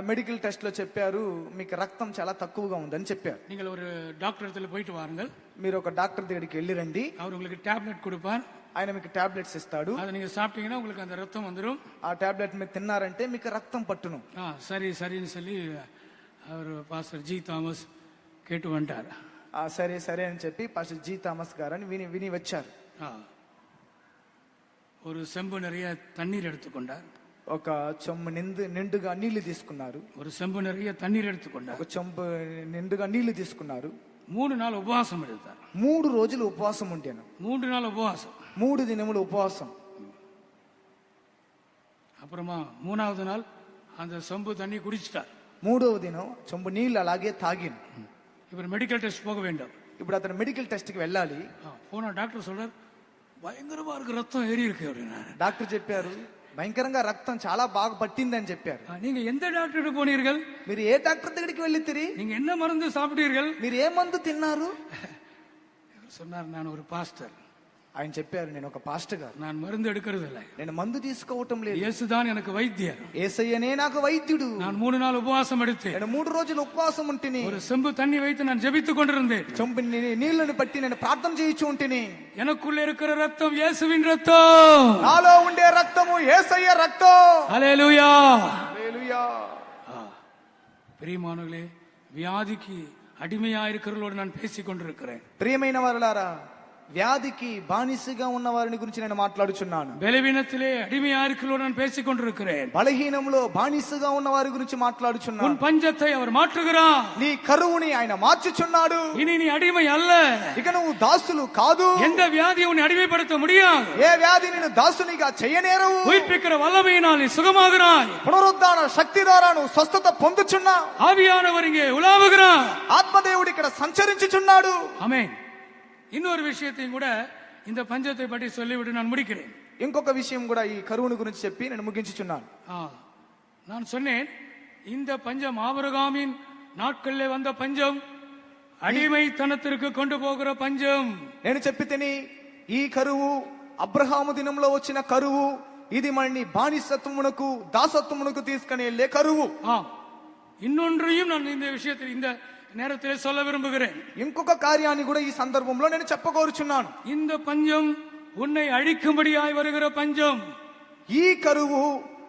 మెడికల్ టెస్ట్ లో చెప్పారు, మీకు రక్తం చాలా తక్కువగా ఉందని చెప్పారు. நீங்கள் ஒரு டாக்டர் இடத்துல போயிட்டு வாருங்கள், మీరు ఒక డాక్టర్ దగ్గరికి వెళ్ళి రండి, அவர் உங்களுக்கு டேப்லெட் கொடுப்பார். ఆయన మీకు టాబ్లెట్స్ ఇస్తాడు. அதை நீங்க சாப்பிட்டீங்கன்னா உங்களுக்கு அந்த ரத்தம் வந்துடும். ఆ టాబ్లెట్ మీరు తిన్నారంటే మీకు రక్తం పట్టును. சரி சரின்னு சொல்லி அவர் பாஸ்டர் ஜி தாமஸ் கேட்டு வந்துட்டார். సరే సరే అని చెప్పి పాస్టర్ జి థామస్ గారు అని విని వచ్చారు. ஒரு செம்பு நிறைய தண்ணீர் எடுத்துக்கொண்டார். ఒక చెంబు నిండుగా నీళ్లు తీసుకున్నారు. ஒரு செம்பு நிறைய தண்ணீர் எடுத்துக்கொண்டார். ఒక చెంబు నిండుగా నీళ్లు తీసుకున్నారు. 3 நாள் உபவாசம் எடுத்தார். 3 రోజులు ఉపవాసం ఉంటాను. 3 நாள் உபவாசம், 3 దినములు ఉపవాసం. அப்புறமா 3வது நாள் அந்த செம்பு தண்ணி குடிச்சிட்டார். 3వ దినం చెంబు నీళ్లు అలాగే తాగిన. இவர் மெடிக்கல் டெஸ்ட் போக வேண்டும். ఇప్పుడు అతను మెడికల్ టెస్ట్ కి వెళ్ళాలి. போனா டாக்டர் சொல்றார், பயங்கரமா இருக்கு, ரத்தம் ஏறி இருக்கு அப்படின்னாரு. డాక్టర్ చెప్పారు, భయంకరంగా రక్తం చాలా బాగా పట్టిందని చెప్పారు. நீங்க எந்த டாக்டர் போனீர்கள்? మీరు ఏ డాక్టర్ దగ్గరికి వెళ్ళితిరి? நீங்க என்ன மருந்து சாப்பிட்டீர்கள்? మీరు ఏ మందు తిన్నారు? சொன்னார், நான் ஒரு பாஸ்டர். ఆయన చెప్పారు, నేను ఒక పాస్టర్ గారు, நான் மருந்து எடுக்கிறது இல்லை, నేను మందు తీసుకోవటం లేదు, இயேசுதான் எனக்கு வைத்தியர், యేసయ్యనే నాకు వైద్యుడు. நான் 3 நாள் உபவாசம் எடுத்தேன், నేను 3 రోజులు ఉపవాసం ఉంటిని, ஒரு செம்பு தண்ணி வைத்து நான் ஜெபித்துக் கொண்டிருந்தேன், చెంబు నీళ్లను పట్టి నేను ప్రార్థన చేయించు ఉంటిని. எனக்குள்ள இருக்கிற ரத்தம் இயேசுவின் ரத்தம், నాలో ఉండే రక్తము యేసయ్య రక్తం. ஹல்லேலூயா హల్లెలూయా. பிரியமானவர்களே, வியாதிக்கு அடிமையா இருக்கிறவர்களோடு நான் பேசிக் கொண்டிருக்கிறேன். ప్రియమైన వారలారా, వ్యాధికి బానిసగా ఉన్న వారిని గురించి నేను మాట్లాడుచున్నాను. బలహీనத்திலே அடிமையா இருக்கிறவர்களோடு நான் பேசிக் கொண்டிருக்கிறேன். బలహీనంలో బానిసగా ఉన్న వారి గురించి మాట్లాడుచున్నాను. உன் பஞ்சத்தை அவர் மாற்றுகிறார், నీ కరువుని ఆయన మార్చుచున్నాడు. இனி நீ அடிமை அல்ல. ఇక నువ్వు దాసులు కాదు. எந்த வியாதியை உன்னை அடிமைப்படுத்த முடியாது. ఏ వ్యాధి నిన్ను దాసునిగా చేయనేరవు. உயிர்ப்பிக்கிற வல்லமையினால் நீ சுகமாகிறாய். పునరుద్ధాన శక్తి ద్వారా నువ్వు స్వస్థత పొందుచున్నావు. ஆவியானவர் இங்கே உலாவுகிறார். ఆత్మదేవుడు ఇక్కడ సంచరించుచున్నాడు. ஆமென். இன்னொரு விஷயத்தையும் கூட இந்த பஞ்சத்தை பற்றி சொல்லிவிட்டு நான் முடிக்கிறேன். ఇంకొక విషయం కూడా ఈ కరువును గురించి చెప్పి నేను ముగించుచున్నాను. நான் சொன்னேன், இந்த பஞ்சம் ஆபிரகாமின் நாட்களிலே வந்த பஞ்சம், அடிமைத்தனத்திற்கு கொண்டு போகிற பஞ்சம். నేను చెప్పితేని ఈ కరువు అబ్రహాము దినంలో వచ్చిన కరువు, ఇది మనని బానిసత్వమునకు దాసత్వమునకు తీసుకుని వెళ్ళే కరువు. இன்னொன்றையும் நான் இந்த விஷயத்தில் இந்த நேரத்திலே சொல்ல விரும்புகிறேன். ఇంకొక కార్యాన్ని కూడా ఈ సందర్భంలో నేను చెప్పగోరుచున్నాను. இந்த பஞ்சம் உன்னை அழிக்கும்படியாய் வருகிற பஞ்சம். ఈ కరువు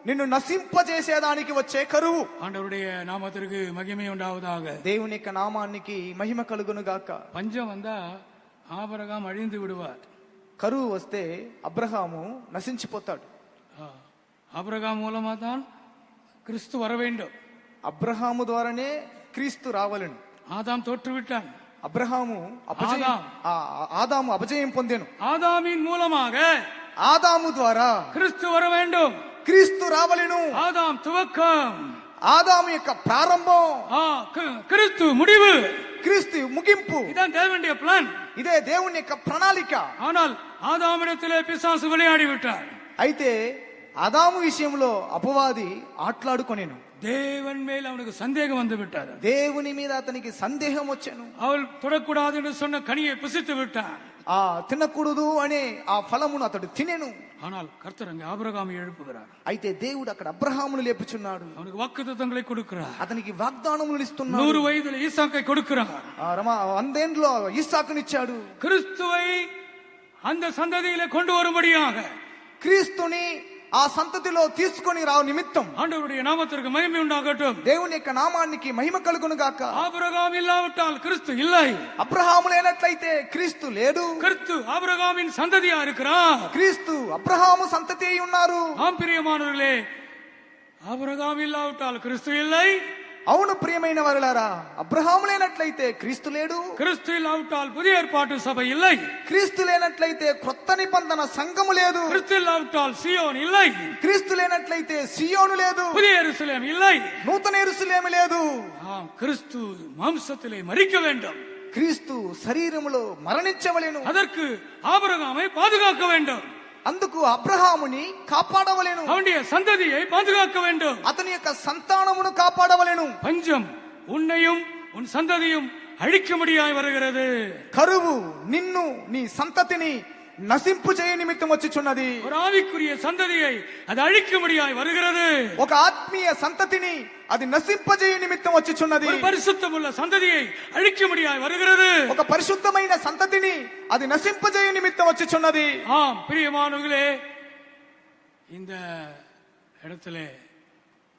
నిన్ను నశింపజేసేదానికి వచ్చే కరువు. ஆண்டவருடைய நாமத்திற்கு மகிமை உண்டாவதாக. దేవుని యొక్క నామానికి మహిమ కలుగును గాక. பஞ்சம் வந்தா ஆபிரகாம் அழிந்து விடுவார். కరువు వస్తే అబ్రహాము నశించిపోతాడు. ஆபிரகாம் மூலமா தான் கிறிஸ்து வர வேண்டும். అబ్రహాము ద్వారానే క్రీస్తు రావాలను. ஆதாம் தோற்றுவிட்டான். అబ్రహాము ఆదాము అపజయం పొందెను. ஆதாமின் மூலமாக ఆదాము ద్వారా கிறிஸ்து வர வேண்டும். క్రీస్తు రావలెను. ஆதாம் துவக்கம், ఆదాము యొక్క ప్రారంభం, கிறிஸ்து முடிவு, క్రీస్తు ముగింపు. இதான் தேவனுடைய பிளான். ఇదే దేవుని యొక్క ప్రణాళిక. ஆனால் ஆதாமிடத்திலே பிசாசு விளையாடி விட்டார். అయితే ఆదాము విషయంలో అపవాది ఆట్లాడుకొనేను. தேவன் மேல் அவனுக்கு சந்தேகம் வந்து விட்டார். దేవుని మీద అతనికి సందేహం వచ్చాను. அவள் தொடக்கூடாது என்று சொன்ன கனியை புசித்து விட்டார். తినకూడదు అనే ఆ ఫలమును అతడు తినెను. ஆனால் కర్తర్ అங்கே ఆబ్రహాము எழுப்புகிறார். అయితే దేవుడు అక్కడ అబ్రహామును లేపుచున్నాడు. அவனுக்கு வாக்குத்தத்தங்களை கொடுக்கிறார். అతనికి వాగ్దానములు ఇస్తున్నాడు. 100 వయసులో ఈసాకై கொடுக்கிறார். 100 ఏండ్లో ఇస్సాకునిచ్చాడు. கிறிஸ்துவை அந்த சந்ததியிலே கொண்டு வரும்படியாக, క్రీస్తుని ఆ సంతతిలో తీసుకొని రావు నిమిత్తం ஆண்டவருடைய நாமத்திற்கு மகிமை உண்டாகட்டும். దేవుని యొక్క నామానికి మహిమ కలుగును గాక. ஆபிரகாம் இல்லாவிட்டால் கிறிஸ்து இல்லை. అబ్రహాము లేనట్లయితే క్రీస్తు లేడు. கிறிஸ்து ஆபிரகாமின் சந்ததியா இருக்கிறார். క్రీస్తు అబ్రహాము సంతతి అయి ఉన్నారు. ஆம் பிரியமானவர்களே, ஆபிரகாம் இல்லாவிட்டால் கிறிஸ்து இல்லை, అవును ప్రియమైన వారలారా, అబ్రహాము లేనట్లయితే క్రీస్తు లేడు. கிறிஸ்து இல்லாவிட்டால் புதிய ஏற்பாட்டு சபை இல்லை. క్రీస్తు లేనట్లయితే క్రొత్త నిబంధన సంఘము లేదు. கிறிஸ்து இல்லாவிட்டால் சியோன் இல்லை. క్రీస్తు లేనట్లయితే సియోను లేదు. புதிய எருசலேம் இல்லை. నూతన యెరూషలేము లేదు. ஆம், கிறிஸ்து மாம்சத்திலே மரிக்க வேண்டும். క్రీస్తు శరీరములో మరణించవలెను. அதற்கு ஆபிரகாமை பாதுகாக்க வேண்டும். అందుకు అబ్రహాముని కాపాడవలెను. அவனுடைய சந்ததியை பாதுகாக்க வேண்டும். అతని యొక్క సంతానమును కాపాడవలెను. பஞ்சம் உன்னையும் உன் சந்ததியும் அழிக்கும்படியாய் வருகிறது. కరువు నిన్ను నీ సంతతిని నశింపు చేయ నిమిత్తం వచ్చుచున్నది. ஒரு ஆவிக்குரிய சந்ததியை அது அழிக்கும்படியாய் வருகிறது. ఒక ఆత్మీయ సంతతిని అది నశింపజేయ నిమిత్తం వచ్చుచున్నది. ஒரு பரிசுத்தமுள்ள சந்ததியை அழிக்கும்படியாய் வருகிறது. ఒక పరిశుద్ధమైన సంతతిని అది నశింపజేయ నిమిత్తం వచ్చుచున్నది. ஆம் பிரியமானவர்களே, இந்த இடத்திலே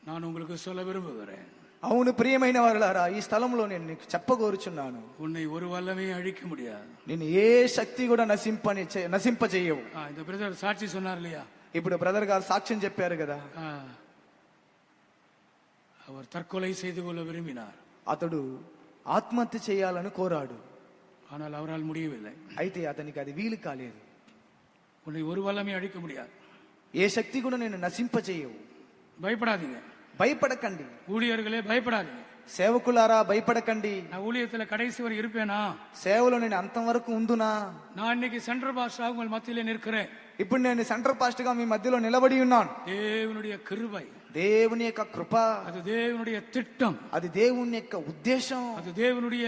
நான் உங்களுக்கு சொல்ல விரும்புகிறேன். అవును ప్రియమైన వారలారా, ఈ స్థలంలో నేను నీకు చెప్పగోరుచున్నాను, உன்னை ஒரு வல்லமே அழிக்க முடியாது. నేను ఏ శక్తి కూడా నశింపజేయవు. இந்த பிரதர் சாட்சி சொன்னார் இல்லையா? ఇప్పుడు బ్రదర్ గారు సాక్ష్యం చెప్పారు కదా. அவர் தற்கொலை செய்து கொள்ள விரும்பினார். అతడు ఆత్మహత్య చేయాలని కోరాడు. ஆனால் அவரால் முடியவில்லை. అయితే అతనికి అది వీలు కాలేదు. உன்னை ஒரு வல்லமே அழிக்க முடியாது. ఏ శక్తి కూడా నేను నశింపజేయవు. பயப்படாதீங்க, భయపడకండి. ஊழியர்களே பயப்படாதீங்க. సేవకులారా భయపడకండి. நான் ஊழியத்துல கடைசி வரை இருப்பேனா? సేవలో నేను అంతం వరకు ఉందునా? நான் இன்னைக்கு சென்ட்ரல் பாஸ்டரா உங்கள் மத்தியிலே நிற்கிறேன். ఇప్పుడు నేను సెంటర్ పాస్ట్ గా మీ మధ్యలో నిలబడి ఉన్నాను. தேவனுடைய கிருபை, దేవుని యొక్క కృప, அது தேவனுடைய திட்டம், అది దేవుని యొక్క ఉద్దేశం, அது தேவனுடைய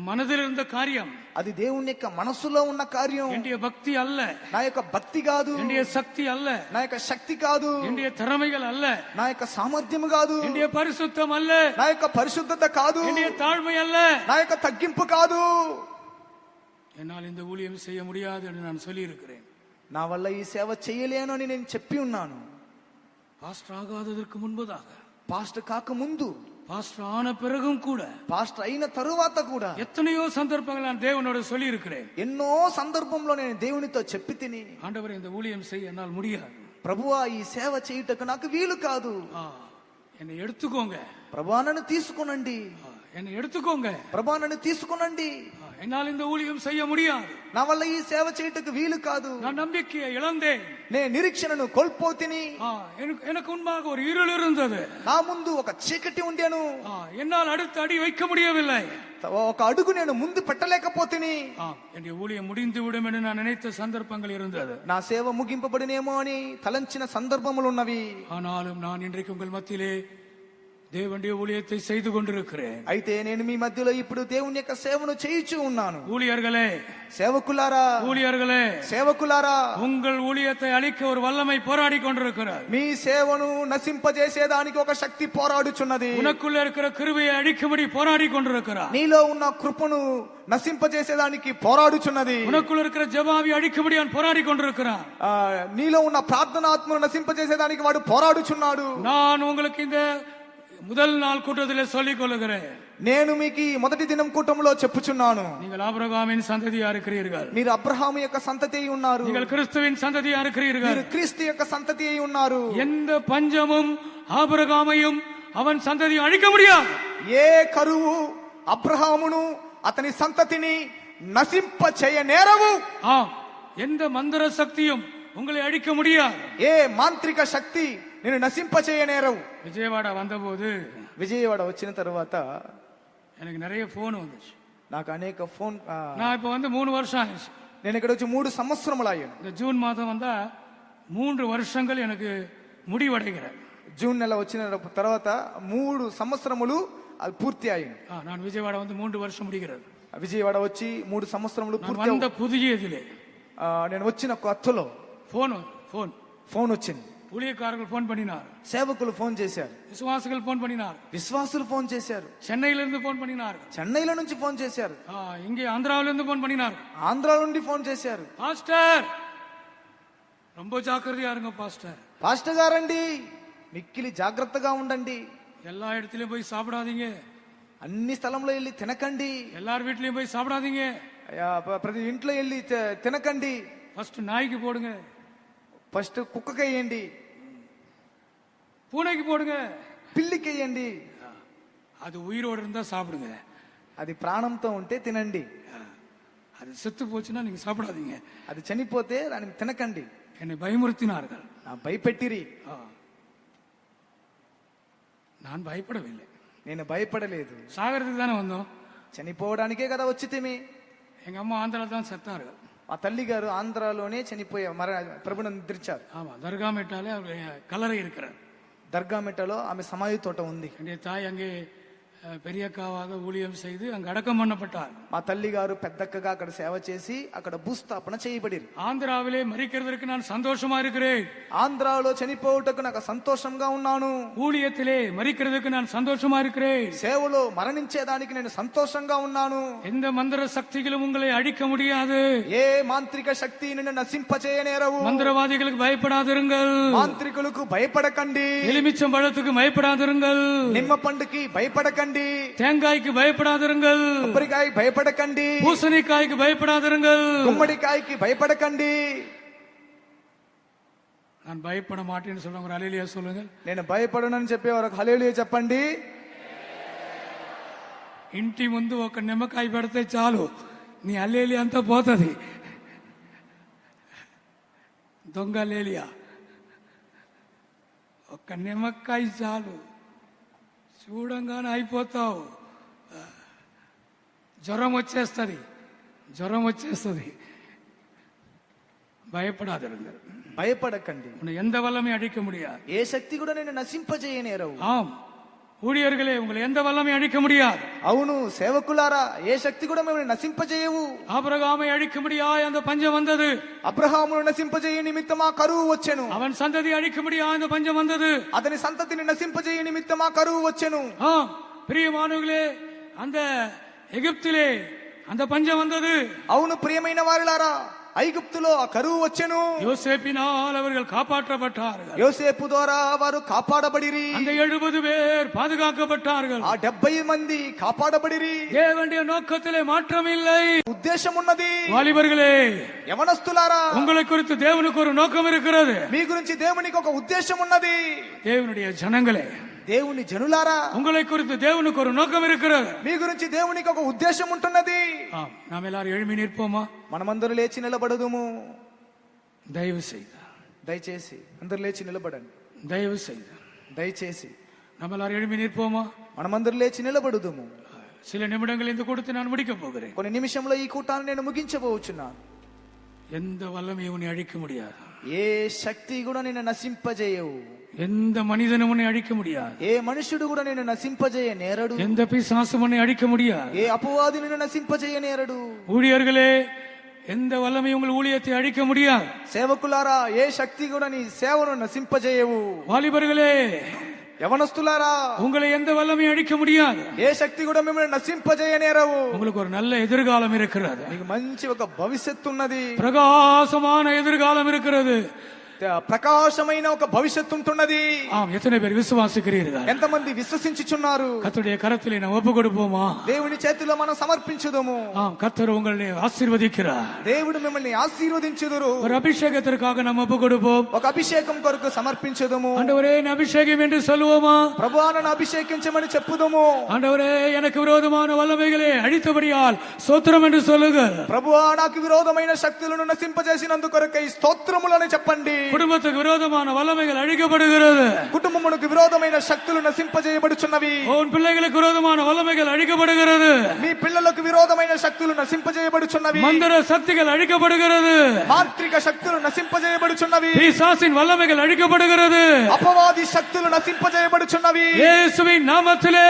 மனதில் இருந்த காரியம், అది దేవుని యొక్క మనసులో ఉన్న కార్యం. என்னுடைய பக்தி அல்ல, నా యొక్క భక్తి కాదు, என்னுடைய சக்தி அல்ல, నా యొక్క శక్తి కాదు, என்னுடைய திறமைகள் அல்ல, నా యొక్క సామర్థ్యం కాదు, என்னுடைய பரிசுத்தம் அல்ல, నా యొక్క పరిశుద్ధత కాదు, என்னுடைய தாழ்மை அல்ல, నా యొక్క తగ్గింపు కాదు. என்னால் இந்த ஊழியம் செய்ய முடியாது என்று நான் சொல்லி இருக்கிறேன். నా వల్ల ఈ సేవ చేయలేను అని నేను చెప్పి ఉన్నాను. பாஸ்டர் ஆகாததற்கு முன்பதாக, పాస్టర్ కాక ముందు, பாஸ்டர் ஆன பிறகும் கூட పాస్టర్ అయిన తరువాత కూడా எத்தனையோ சந்தர்ப்பங்கள் நான் தேவனோடு சொல்லி இருக்கிறேன். ఎన్నో సందర్భంలో నేను దేవునితో చెప్పి తిని, ஆண்டவரே இந்த ஊழியம் செய்ய என்னால் முடியாது, ప్రభువా ఈ సేవ చేయుటకు నాకు వీలు కాదు, என்னை எடுத்துக்கோங்க, ప్రభువా నన్ను తీసుకునండి, என்னை எடுத்துக்கோங்க, ప్రభువా నన్ను తీసుకునండి, என்னால் இந்த ஊழியம் செய்ய முடியாது, నా వల్ల ఈ సేవ చేయుటకు వీలు కాదు, நான் நம்பிக்கையை இழந்தேன், నేను నిరీక్షణను కోల్పోతిని, எனக்கு முன்பாக ஒரு இருள் இருந்தது, నా ముందు ఒక చీకటి ఉండెను, என்னால் அடுத்த அடி வைக்க முடியவில்லை, ఒక అడుగు నేను ముందు పెట్టలేకపోతిని, என்னுடைய ஊழியம் முடிந்து விடும் என்று நான் நினைத்த சந்தர்ப்பங்கள் இருந்தது, నా సేవ ముగింపబడినేమో అని తలంచిన సందర్భములు ఉన్నవి. ஆனாலும் நான் இன்றைக்கு உங்கள் மத்தியிலே தேவனுடைய ஊழியத்தை செய்து கொண்டிருக்கிறேன். అయితే నేను మీ మధ్యలో ఇప్పుడు దేవుని యొక్క సేవను చేయుచూ ఉన్నాను. ஊழியர்களே, సేవకులారా, ஊழியர்களே, సేవకులారా, உங்கள் ஊழியத்தை அழிக்க ஒரு வல்லமை போராடி கொண்டிருக்கிறார். మీ సేవను నశింపజేసేదానికి ఒక శక్తి పోరాడుచున్నది. உனக்குள்ள இருக்கிற கிருபையை அழிக்கும்படி போராடி கொண்டிருக்கிறார். నీలో ఉన్న కృపను నశింపజేసేదానికి పోరాడుచున్నది. உனக்குள்ள இருக்கிற ஜெபாவி அழிக்கும்படி அவன் போராடி கொண்டிருக்கிறான். నీలో ఉన్న ప్రార్థనాత్మను నశింపజేసేదానికి వాడు పోరాడుచున్నాడు. நான் உங்களுக்கு இந்த முதல் நாள் கூட்டத்திலே சொல்லிக் கொள்ளுகிறேன், నేను మీకు మొదటి దినం కూటంలో చెప్పుచున్నాను, நீங்கள் ஆபிரகாமின் சந்ததியா இருக்கிறீர்கள், మీరు అబ్రహాము యొక్క సంతతి అయి ఉన్నారు, நீங்கள் கிறிஸ்துவின் சந்ததியா இருக்கிறீர்கள், మీరు క్రీస్తు యొక్క సంతతి అయి ఉన్నారు. எந்த பஞ்சமும் ஆபிரகாமையும் அவன் சந்ததியை அழிக்க முடியாது. ఏ కరువు అబ్రహామును అతని సంతతిని నశింప చేయ నేరవు. எந்த மந்திர சக்தியும் உங்களை அழிக்க முடியாது. ఏ మాంత్రిక శక్తి నేను నశింప చేయ నేరవు. விஜயவாடா வந்தபோது, విజయవాడ వచ్చిన తర్వాత எனக்கு நிறைய போன் வந்துச்சு. నాకు అనేక ఫోన్, நான் இப்ப வந்து 3 வருஷம் ஆயிடுச்சு. నేను ఇక్కడ వచ్చి 3 సంవత్సరములు అయ్యాను. இந்த ஜூன் மாதம் வந்தா 3 வருஷங்கள் எனக்கு முடிவடைகிற. జూన్ నెల వచ్చిన తర్వాత 3 సంవత్సరములు అది పూర్తి అయ్యింది. நான் విజయవాడ வந்து 3 வருஷம் முடிகிறது. విజయవాడ వచ్చి 3 సంవత్సరములు పూర్తి. வந்த புதியதிலே నేను వచ్చిన కొత్తలో ఫోన్ వచ్చింది. ஊழியக்காரர்கள் போன் பண்ணினார், సేవకులు ఫోన్ చేశారు, விசுவாசிகள் போன் பண்ணினார், విశ్వాసులు ఫోన్ చేశారు, சென்னையிலிருந்து போன் பண்ணினார், చెన్నైలో నుంచి ఫోన్ చేశారు, இங்கே ஆந்திராவிலிருந்து போன் பண்ணினார், ఆంధ్రా నుండి ఫోన్ చేశారు. பாஸ்டர் ரொம்ப ஜாக்கிரதையா இருங்க பாஸ்டர், పాస్టర్ గారండి మిక్కిలి జాగ్రత్తగా ఉండండి, எல்லா இடத்துலயும் போய் சாப்பிடாதீங்க, అన్ని స్థలంలో వెళ్ళి తినకండి, எல்லார் வீட்லயும் போய் சாப்பிடாதீங்க, ప్రతి ఇంట్లో వెళ్ళి తినకండి, ஃபர்ஸ்ட் நாய்க்கு போடுங்க, ఫస్ట్ కుక్కకేయండి, பூனைக்கு போடுங்க, పిల్లికేయండి, அது உயிரோடு இருந்தா சாப்பிடுங்க, అది ప్రాణంతో ఉంటే తినండి, அது செத்து போச்சுன்னா நீங்க சாப்பிடாதீங்க. అది చనిపోతే దాన్ని తినకండి. என்னை பயமுறுத்தினார்கள். నా భయపెట్టిరి, ஆ. நான் பயப்படவில்லை. నేను భయపడలేదు. சாகரத்துக்கு தானே வந்தோம். చనిపోవడానికే కదా వచ్చితిమి. எங்க அம்மா ஆந்திரால தான் செத்தார்கள். మా తల్లి గారు ఆంధ్రాలోనే చనిపోయే ప్రభుని నిద్రించారు. ஆமா, தர்கா மெட்டாலே அவருடைய கல்லறை இருக்கிறார். దర్గామిట్టలో ఆమె సమాధి తోట ఉంది. என்னுடைய தாய் அங்கே பெரியக்காவாக ஊழியம் செய்து அங்கு அடக்கம் பண்ணப்பட்டார். మా తల్లి గారు పెద్దక్కగా అక్కడ సేవ చేసి అక్కడ భూస్థాపన చేయబడిరు. ஆந்திராவிலே மரிக்கிறதற்கு நான் சந்தோஷமா இருக்கிறேன். ఆంధ్రాలో చనిపోవుటకు నాకు సంతోషంగా ఉన్నాను. ஊழியத்திலே மரிக்கிறதுக்கு நான் சந்தோஷமா இருக்கிறேன். సేవలో మరణించేదానికి నేను సంతోషంగా ఉన్నాను. எந்த மந்திர சக்திகளும் உங்களை அழிக்க முடியாது. ఏ మాంత్రిక శక్తి నిన్ను నశింపచేయనేరవు. மந்திரவாதிகளுக்கு பயப்படாதிருங்கள். మాంత్రికులకు భయపడకండి. எலுமிச்சம் பழத்துக்கு பயப்படாதிருங்கள். నిమ్మ పండుకి భయపడకండి. தேங்காய்க்கு பயப்படாதிருங்கள். కొబ్బరికాయ భయపడకండి. பூசணிக்காய்க்கு பயப்படாதிருங்கள். గుమ్మడికాయకి భయపడకండి. நான் பயப்பட மாட்டேன்னு சொல்லுங்க, ஒரு அல்லேலூயா சொல்லுங்க. నేను భయపడనని చెప్పేవారు హల్లెలూయా చెప్పండి. ఇంటి ముందు ఒక నిమ్మకాయ పెడితే చాలు, నీ అల్లేలి అంతా పోతుంది. దొంగ లేలియా, ఒక్క నిమ్మకాయ చాలు, చూడంగానే అయిపోతావు. జ్వరం వచ్చేస్తుంది, జ్వరం వచ్చేస్తుంది. பயப்படாதிருங்கள். భయపడకండి. உன்னை எந்த வல்லமை அழிக்க முடியாது. ఏ శక్తి కూడా నేను నశింపజేయనేరవు. ஆம் ஊழியர்களே, உங்களை எந்த வல்லமை அழிக்க முடியாது. అవును సేవకులారా, ఏ శక్తి కూడా మిమ్మల్ని నశింపజేయవు. ஆபிரகாமை அழிக்க முடியாது அந்த பஞ்சம் வந்தது. అబ్రహామును నశింపజేయ నిమిత్తమా కరువు వచ్చెను. அவன் சந்ததி அழிக்க முடியாது அந்த பஞ்சம் வந்தது. అతని సంతతిని నశింపజేయ నిమిత్తమా కరువు వచ్చెను. ஆம் பிரியமானவர்களே, அந்த எகிப்திலே அந்த பஞ்சம் வந்தது. అవును ప్రియమైన వారులారా, ఐగుప్తులో ఆ కరువు వచ్చెను. யோசேப்பினால் அவர்கள் காப்பாற்றப்பட்டார்கள். యోసేపు ద్వారా వారు కాపాడబడిరి. அந்த 70 பேர் பாதுகாக்கப்பட்டார்கள். ఆ 70 మంది కాపాడబడిరి. தேவனுடைய நோக்கத்திலே மாற்றம் இல்லை. ఉద్దేశం ఉన్నది. வாலிபர்களே, యవనస్తులారా, உங்களை குறித்து தேவனுக்கு ஒரு நோக்கம் இருக்கிறது. మీ గురించి దేవునికి ఒక ఉద్దేశం ఉన్నది. தேவனுடைய ஜனங்களே, దేవుని జనులారా, உங்களை குறித்து தேவனுக்கு ஒரு நோக்கம் இருக்கிறது. మీ గురించి దేవునికి ఒక ఉద్దేశం ఉంటున్నది. ஆம், நாம் எல்லாரும் எழும்பி நிற்போமா? మనమందరూ లేచి నిలబడదుము. தயவு செய்து, దయచేసి అందరూ లేచి నిలబడండి. தயவு செய்து దయచేసి நம்ம எல்லாரும் எழும்பி நிற்போமா? మనమందరూ లేచి నిలబడదుము. சில நிமிடங்கள் இந்த கூட்டத்தை நான் முடிக்க போகிறேன். కొన్ని నిమిషంలో ఈ కూటాన్ని నేను ముగించబోచున్నాను. எந்த வல்லமையும் உன்னை அழிக்க முடியாது. ఏ శక్తి కూడా నిన్ను నశింపజేయవు. எந்த மனிதனும் உன்னை அழிக்க முடியாது. ఏ మనుషుడు కూడా నిన్ను నశింపజేయ నేరడు. எந்த பிசாசும் உன்னை அழிக்க முடியாது. ఏ అపవాది నిన్ను నశింపజేయ నేరడు. ஊழியர்களே, எந்த வல்லமையும் உங்கள் ஊழியத்தை அழிக்க முடியாது. సేవకులారా, ఏ శక్తి కూడా నీ సేవను నశింపజేయవు. வாலிபர்களே, యవనస్తులారా, உங்களை எந்த வல்லமையும் அழிக்க முடியாது. ఏ శక్తి కూడా మిమ్మల్ని నశింపజేయ నేరవు. உங்களுக்கு ஒரு நல்ல எதிர்காலம் இருக்கிறது. మీకు మంచి ఒక భవిష్యత్తు ఉన్నది. பிரகாசமான எதிர்காலம் இருக்கிறது. ప్రకాశమైన ఒక భవిష్యత్తు ఉంటున్నది. ஆம், எத்தனை பேர் விசுவாசிக்கிறீர்கள்? ఎంతమంది విశ్వసించుచున్నారు? கர்த்தருடைய கரத்திலே நாம் ஒப்பு கொடுப்போமா? దేవుని చేతిలో మనం సమర్పించుదము. ஆம், கர்த்தர் உங்களை ஆசீர்வதிக்கிறார். దేవుడు మిమ్మల్ని ఆశీర్వదించుదురు. ஒரு அபிஷேகத்திற்காக நாம் ஒப்பு கொடுப்போம். ఒక అభిషేకం కొరకు సమర్పించుదము. ஆண்டவரே, என் அபிஷேகம் என்று சொல்லுவோமா? ప్రభువా, నన్ను అభిషేకించమని చెప్పుదము. ஆண்டவரே, எனக்கு விரோதமான வல்லமைகளை அழித்தபடியால் ஸ்தோத்திரம் என்று சொல்லுங்க. ప్రభువా, నాకు విరోధమైన శక్తులను నశింపజేసినందుకు కొరకై స్తోత్రములని చెప్పండి. குடும்பத்துக்கு விரோதமான வல்லமைகள் அழிக்கப்படுகிறது. కుటుంబమునకు విరోధమైన శక్తులు నశింపజేయబడుచున్నవి. உன் பிள்ளைகளுக்கு விரோதமான வல்லமைகள் அழிக்கப்படுகிறது. మీ పిల్లలకు విరోధమైన శక్తులు నశింపజేయబడుచున్నవి. மந்திர சக்திகள் அழிக்கப்படுகிறது. మాంత్రిక శక్తులు నశింపజేయబడుచున్నవి. பிசாசின் வல்லமைகள் அழிக்கப்படுகிறது. అపవాది శక్తులు నశింపజేయబడుచున్నవి. இயேசுவின் நாமத்திலே,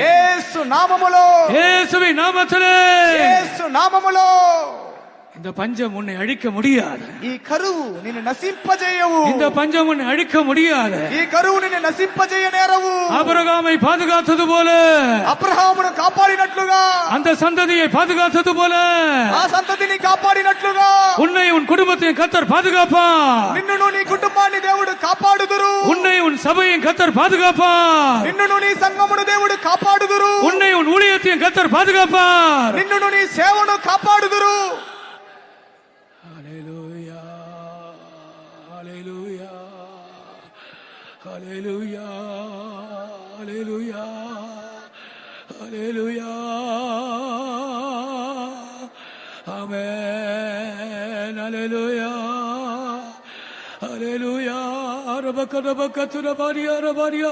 యేసు నామములో, இயேசுவின் நாமத்திலே యేసు నామములో இந்த பஞ்சம் உன்னை அழிக்க முடியாது. ఈ కరువు నిన్ను నశింపజేయవు. இந்த பஞ்சம் உன்னை அழிக்க முடியாது. ఈ కరువు నిన్ను నశింపజేయనేరవు. ஆபிரகாமை பாதுகாத்தது போல, అబ్రహామును కాపాడినట్లుగా, அந்த சந்ததியை பாதுகாத்தது போல ఆ సంతతిని కాపాడినట్లుగా உன்னை உன் குடும்பத்தையும் கர்த்தர் பாதுகாப்பார். నిన్నును నీ కుటుంబాన్ని దేవుడు కాపాడుదురు. உன்னை உன் சபையும் கர்த்தர் பாதுகாப்பார். నిన్నును నీ సంఘమును దేవుడు కాపాడుదురు. உன்னை உன் ஊழியத்தையும் கர்த்தர் பாதுகாப்பார். నిన్నును నీ సేవను కాపాడుదురు. ஹல்லேலூயா, ஹல்லேலூயா, ஹல்லேலூயா, ஹல்லேலூயா, హల్లెలూయా ఆమేన్ హల్లెలూయా హల్లెలూయా రబకరబకతురబారియా రబారియా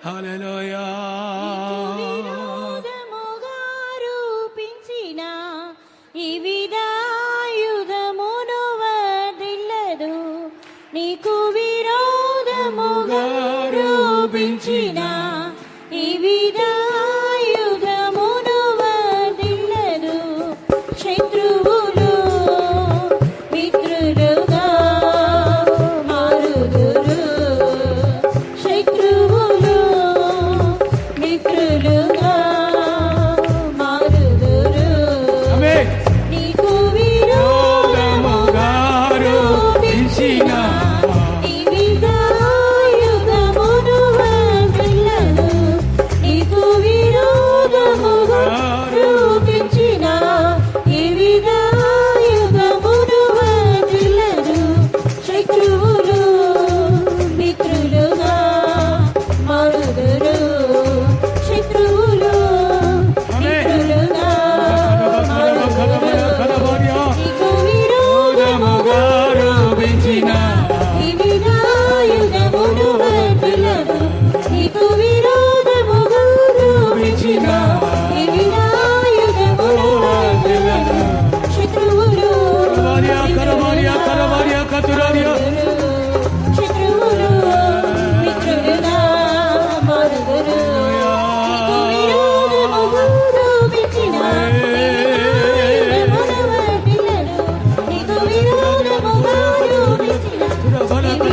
హల్లెలూయా విరోధముగా రూపించిన ఈ విదాయుధమును వర్ధిల్లదు. నీకు విరోధముగా రూపించిన ఈ విదాయుధమును వర్ధిల్లదు. శత్రువులు మిత్రులుగా మారుదురు. శత్రువులు మిత్రులుగా మారుదురు. ఆమేన్ నీకు విరోధముగా రూపించిన ఈ విదాయుధమును వర్ధిల్లదు. నీకు విరోధముగా రూపించిన ఈ విదాయుధమును వర్ధిల్లదు. శత్రువులు మిత్రులుగా మారుదురు. శత్రువులు మిత్రులుగా మారుదురు. నీకు విరోధముగా రూపించిన ఈ విదాయుధమును వర్ధిల్లదు. నీకు విరోధముగా రూపించిన ఈ విదాయుధమును వర్ధిల్లదు. శత్రువులు కరవారియా కరవారియా కతురారియా శత్రువులు మిత్రులుగా మారుదురు. నీకు విరోధముగా రూపించిన ఈ విదాయుధమును వర్ధిల్లదు. నీకు విరోధముగా రూపించిన నీకు విరోధముగా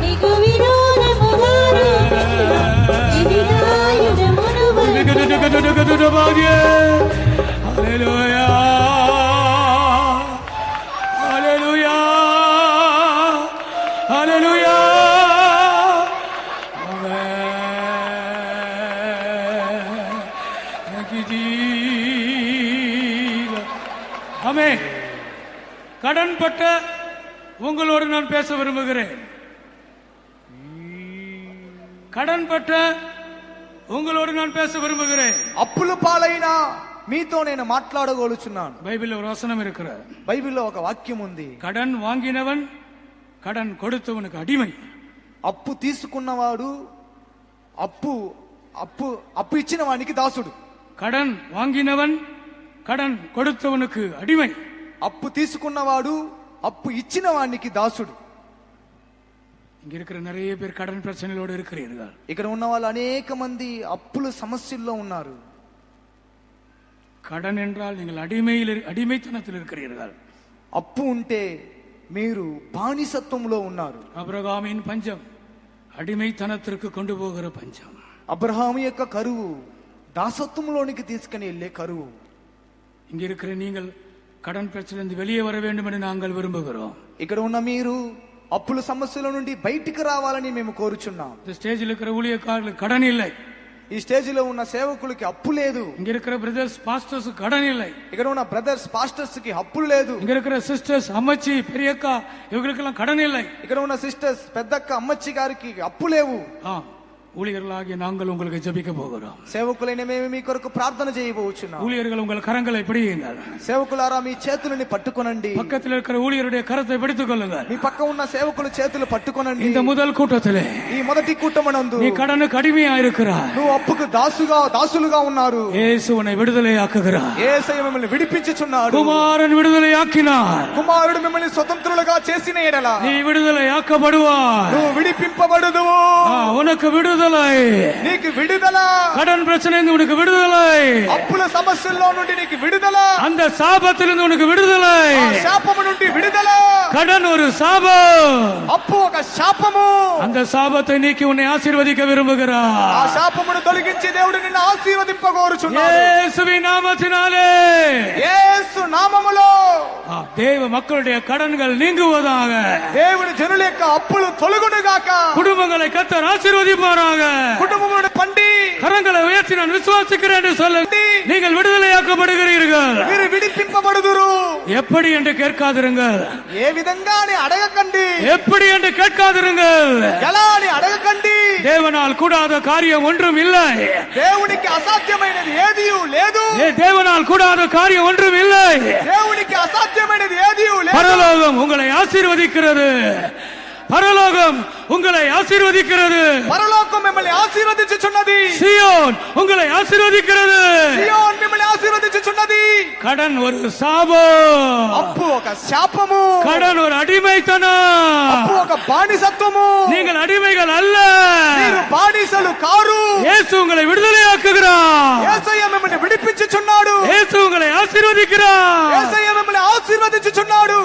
నీకు విరోధముగా ఈ విదాయుధమును హల్లెలూయా హల్లెలూయా హల్లెలూయా ஆமென். கடன்பட்ட உங்களோடு நான் பேச விரும்புகிறேன். கடன்பட்ட உங்களோடு நான் பேச விரும்புகிறேன். అప్పుల పాలైన మీతో నేను మాట్లాడగోలుచున్నాను. బైబిల్లో ఒక వచనం இருக்கிறது. బైబిల్లో ఒక వాక్యం ఉంది. கடன் வாங்கினவன் கடன் கொடுத்தவனுக்கு அடிமை. అప్పు తీసుకున్నవాడు అప్పు అప్పు అప్పు ఇచ్చిన వానికి దాసుడు. கடன் வாங்கினவன் கடன் கொடுத்தவனுக்கு அடிமை. అప్పు తీసుకున్నవాడు అప్పు ఇచ్చిన వానికి దాసుడు. இங்க இருக்கிற நிறைய பேர் கடன் பிரச்சனைகளோடு இருக்கிறீர்கள். ఇక్కడ ఉన్న వాళ్ళు అనేక మంది అప్పుల సమస్యల్లో ఉన్నారు. கடன் என்றால் நீங்கள் அடிமைத்தனத்தில் இருக்கிறீர்கள். అప్పు ఉంటే మీరు బానిసత్వంలో ఉన్నారు. அபிரகாமின் பஞ்சம் அடிமைத்தனத்திற்கு கொண்டு போகிற பஞ்சம். అబ్రహాము యొక్క కరువు దాసత్వంలోనికి తీసుకుని వెళ్ళే కరువు. இங்க இருக்கிற நீங்கள் கடன் பிரச்சனை வெளியே வர வேண்டும் என்று நாங்கள் விரும்புகிறோம். ఇక్కడ ఉన్న మీరు అప్పుల సమస్యల నుండి బయటికి రావాలని మేము కోరుచున్నాం. இந்த ஸ்டேஜில் இருக்கிற ஊழியக்காரர்களுக்கு கடன் இல்லை. ఈ స్టేజ్ లో ఉన్న సేవకులకి అప్పు లేదు. இங்க இருக்கிற பிரதர்ஸ் பாஸ்டர்ஸ் கடன் இல்லை. ఇక్కడ ఉన్న బ్రదర్స్ పాస్టర్స్ కి అప్పులు లేదు. இங்க இருக்கிற சிஸ்டர்ஸ் அம்மச்சி பெரியக்கா இவங்களுக்கெல்லாம் கடன் இல்லை. ఇక్కడ ఉన్న సిస్టర్స్ పెద్దక్క అమ్మచ్చి గారికి అప్పు లేవు. ஊழியர்களாகிய நாங்கள் உங்களுக்கு ஜெபிக்க போகிறோம். సేవకులైన మేము మీ కొరకు ప్రార్థన చేయబోచున్నాం. ஊழியர்கள் உங்கள் கரங்களை பிடியுங்கள். సేవకులారా మీ చేతులని పట్టుకొనండి. பக்கத்தில் இருக்கிற ஊழியருடைய கரத்தை பிடித்துக் கொள்ளுங்கள். మీ పక్క ఉన్న సేవకుల చేతులు పట్టుకొనండి. இந்த முதல் கூட்டத்திலே ఈ మొదటి కూటమనందు நீ கடனுக்கு அடிமையா இருக்கிறாய். నువ్వు అప్పుకు దాసులుగా ఉన్నారు. இயேசு உன்னை விடுதலையாக்குகிறார். యేసయ్య మిమ్మల్ని విడిపించుచున్నాడు. குமாரன் விடுதலையாக்கினார். కుమారుడు మిమ్మల్ని స్వతంత్రులుగా చేసిన ఎడల நீ விடுதலையாக்கப்படுவாய். నువ్వు విడిపింపబడుదువు. உனக்கு விடுதலை. నీకు విడుదల. கடன் பிரச்சனை உனக்கு விடுதலை. అప్పుల సమస్యల్లో నుండి నీకు విడుదల. அந்த சாபத்திலிருந்து உனக்கு விடுதலை. శాపము నుండి విడుదల. கடன் ஒரு சாபம். అప్పు ఒక శాపము. அந்த அந்த சாபத்தை நீக்கி உன்னை ஆசீர்வதிக்க ఆ விரும்புகிறார். శాపమును తొలగించి దేవుడు నిన్ను ఆశీర్వదింపగోరుచున్నాడు. இயேசுவின் நாமத்தினாலே యేసు నామములో தேவ மக்களுடைய கடன்கள் நீங்குவதாக. దేవుని జనుల యొక్క అప్పులు తొలగునుగాక. குடும்பங்களை கர்த்தர் ஆசீர்வதிப்பாராக. కుటుంబమును పండి கரங்களை உயர்த்தி நான் விசுவாசிக்கிறேன் என்று சொல்ல நீங்கள் விடுதலையாக்கப்படுகிறீர்கள். మీరు విడిపింపబడుదురు. எப்படி என்று கேட்காதிருங்கள். ఏ విధంగా అని అడగకండి. எப்படி என்று கேட்காதிருங்கள். ఎలా అని అడగకండి. தேவனால் கூடாத காரியம் ஒன்றும் இல்லை. దేవునికి అసాధ్యమైనది ఏదీ లేదు. தேவனால் கூடாத காரியம் ஒன்றும் இல்லை. దేవునికి అసాధ్యమైనది ఏదీ లేదు. பரலோகம் உங்களை ஆசீர்வதிக்கிறது. பரலோகம் உங்களை ஆசீர்வதிக்கிறது. పరలోకం మిమ్మల్ని ఆశీర్వదించుచున్నది. சீயோன் உங்களை ஆசீர்வதிக்கிறது. సియోన్ మిమ్మల్ని ఆశీర్వదించుచున్నది. கடன் ஒரு சாபம். అప్పు ఒక శాపము. கடன் ஒரு அடிமைத்தனம். అప్పు ఒక బానిసత్వము. நீங்கள் అడిமைகள் அல்ல. మీరు బానిసలు కారు. இயேசு உங்களை விடுதலையாக்குகிறார். యేసయ్య మిమ్మల్ని విడిపించుచున్నాడు. இயேசு உங்களை ஆசீர்வதிக்கிறார். యేసయ్య మిమ్మల్ని ఆశీర్వదించుచున్నాడు.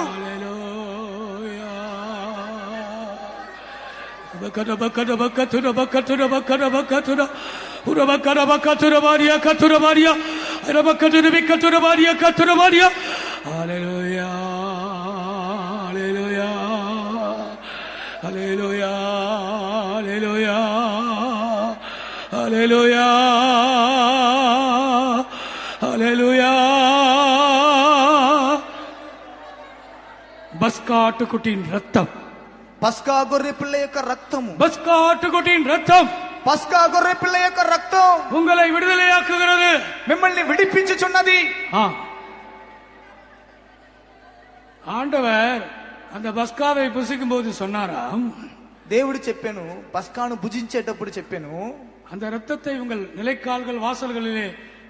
பஸ்காட்டுக்குட்டின் ரத்தம். పస్కా గొర్రె పిల్ల యొక్క రక్తము. பஸ்காட்டுக்குட்டின் ரத்தம் పస్కా గొర్రె పిల్ల యొక్క రక్తం உங்களை விடுதலையாக்குகிறது. మిమ్మల్ని విడిపించుచున్నది. ஆண்டவர் அந்த பஸ்காவை புசிக்கும் போது சொன்னாராம், దేవుడు చెప్పాను, పస్కాను భుజించేటప్పుడు చెప్పాను, அந்த ரத்தத்தை உங்கள் நிலைக்கால்கள் வாசல்களிலே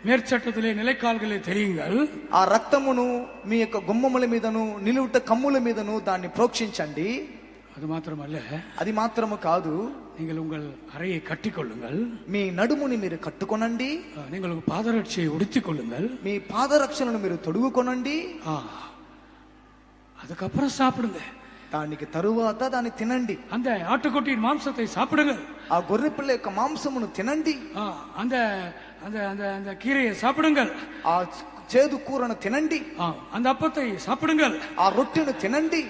மேற்சட்டத்திலே நிலைக்கால்களே தெரியுங்கள். ఆ రక్తమును మీ యొక్క గుమ్మముల మీదను నిలువుట కమ్ముల మీదను దాన్ని ప్రోక్షించండి. அது మాత్రమல்ல, అది మాత్రము కాదు, நீங்கள் உங்கள் அறையை கட்டிக்கொள்ளுங்கள். మీ నడుముని మీరు కట్టుకొనండి. நீங்கள் உங்கள் பாதரட்சியை உடுத்திக் கொள்ளுங்கள். మీ పాదరక్షణను మీరు తొడుగుకొనండి. அதுக்கப்புறம் சாப்பிடுங்க. దానికి తరువాత దాన్ని తినండి. அந்த ஆட்டுக்குட்டியின் மாംசத்தை சாப்பிடுங்கள். ఆ గొర్రె పిల్ల యొక్క మాంసమును తినండి. அந்த அந்த அந்த அந்த கீரையை சாப்பிடுங்கள். ఆ చేదు కూరను తినండి. அந்த அப்பத்தை சாப்பிடுங்கள். ఆ రొట్టెను తినండి.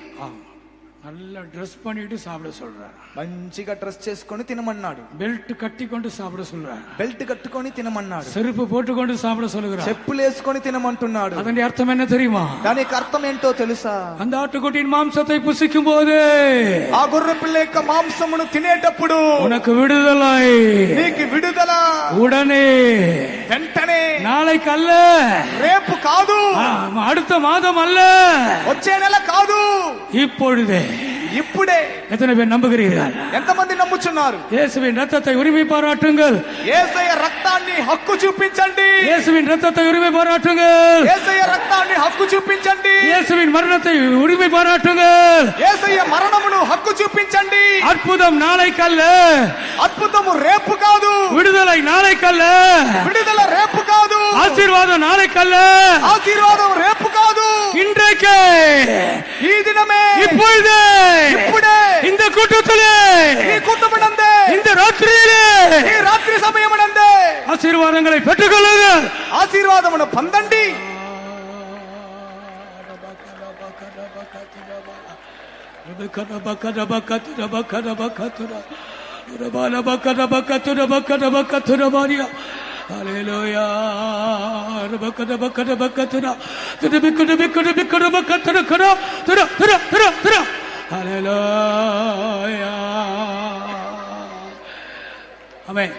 நல்லா ட்ரெஸ் பண்ணிட்டு சாப்பிட சொல்றார். మంచిగా డ్రెస్ చేసుకొని తినమన్నాడు. பெல்ட் கட்டிக்கொண்டு சாப்பிட சொல்றார். బెల్ట్ కట్టుకొని తినమన్నాడు. செருப்பு போட்டுக்கொண்டு சாப்பிட சொல்லுகிறார். చెప్పులు వేసుకొని తినమంటున్నాడు. அதன் அர்த்தம் என்ன தெரியுமா? దానికి అర్థం ఏంటో తెలుసా? அந்த ஆட்டுக்குட்டியின் மாம்சத்தை புசிக்கும் போது, ఆ గొర్రె పిల్ల యొక్క మాంసమును తినేటప్పుడు உனக்கு விடுதலை. నీకు విడుదల உடனே, వెంటనే. நாளைக்கு அல்ல, రేపు కాదు, அடுத்த மாதம் அல்ல, వచ్చే నెల కాదు, இப்பொழுதே. ఇప్పుడే. எத்தனை பேர் நம்புகிறீர்கள்? ఎంతమంది నమ్ముచున్నారు? இயேசுவின் ரத்தத்தை உரிமை பாராட்டுங்கள். యేసయ్య రక్తాన్ని హక్కు చూపించండి. இயேசுவின் ரத்தத்தை உரிமை பாராட்டுங்கள். యేసయ్య రక్తాన్ని హక్కు చూపించండి. இயேசுவின் மரணத்தை உரிமை பாராட்டுங்கள். యేసయ్య మరణమును హక్కు చూపించండి. அற்புதம் நாளைக்கல்ல, అద్భుతము రేపు కాదు, விடுதலை நாளைக்கல்ல, విడుదల రేపు కాదు, ஆசீர்வாதம் நாளைக்கல்ல, ఆశీర్వాదం రేపు కాదు, இன்றைக்கு, ఈ దినమే, இப்பொழுது, ఇప్పుడే, இந்த கூட்டத்திலே, ఈ కుటుంబనందే, இந்த ராத்திரியிலே, ఈ రాత్రి సమయమునందే ஆசீர்வாதங்களை பெற்றுக்கொள்ளுங்கள். ఆశీర్వాదమును పొందండి. ஆமென்.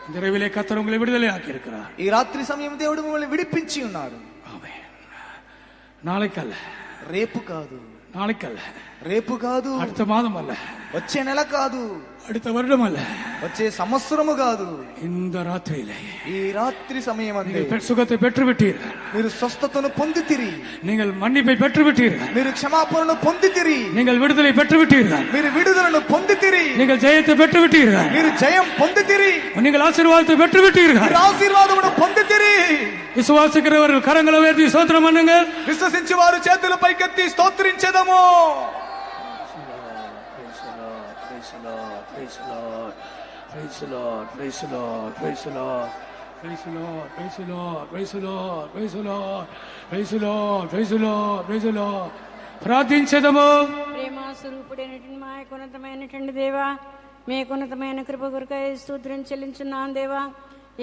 இந்த இரவிலே கர்த்தர் உங்களை விடுதலை ஆக்கி இருக்கிறார். ఈ రాత్రి సమయం దేవుడు మిమ్మల్ని విడిపించి ఉన్నాడు. ஆமென். நாளைக்கல்ல, రేపు కాదు, நாளைக்கல்ல, రేపు కాదు, அடுத்த மாதம் அல்ல, వచ్చే నెల కాదు, அடுத்த வருடம் அல்ல, వచ్చే సంవత్సరము కాదు, இந்த ராத்திரியிலே ఈ రాత్రి సమయం நீங்கள் சுகத்தை பெற்று விட்டீர்கள். మీరు స్వస్థతను పొందితిరి, நீங்கள் மன்னிப்பை பெற்று விட்டீர்கள். మీరు క్షమాపణను పొందితిరి, நீங்கள் விடுதலை பெற்று விட்டீர்கள். మీరు విడుదలను పొందితిరి, நீங்கள் ஜெயத்தை பெற்று விட்டீர்கள். మీరు జయం పొందితిరి, நீங்கள் ஆசீர்வாதத்தை பெற்று விட்டீர்கள். మీరు ఆశీర్వాదమును పొందితిరి. விசுவாசிக்கிறவர்கள் கரங்களை உயர்த்தி ஸ்தோத்திரம் பண்ணுங்கள். విశ్వసించి వారు చేతులు పైకెత్తి స్తోత్రించెదము. Praise the Lord. Praise the Lord. Praise the Lord. Praise the Lord. Praise the Lord. Praise the Lord. Praise the Lord. Praise the Lord. Praise the Lord. Praise the Lord. Praise the Lord. Praise the Lord. ప్రార్థించదము. ప్రేమ స్వరూపుడైనటువంటి మా ఉన్నతమైనటువంటి దేవా, మీ ఉన్నతమైన కృప కొరకై స్తోత్రం చెల్లించున్నాను దేవా.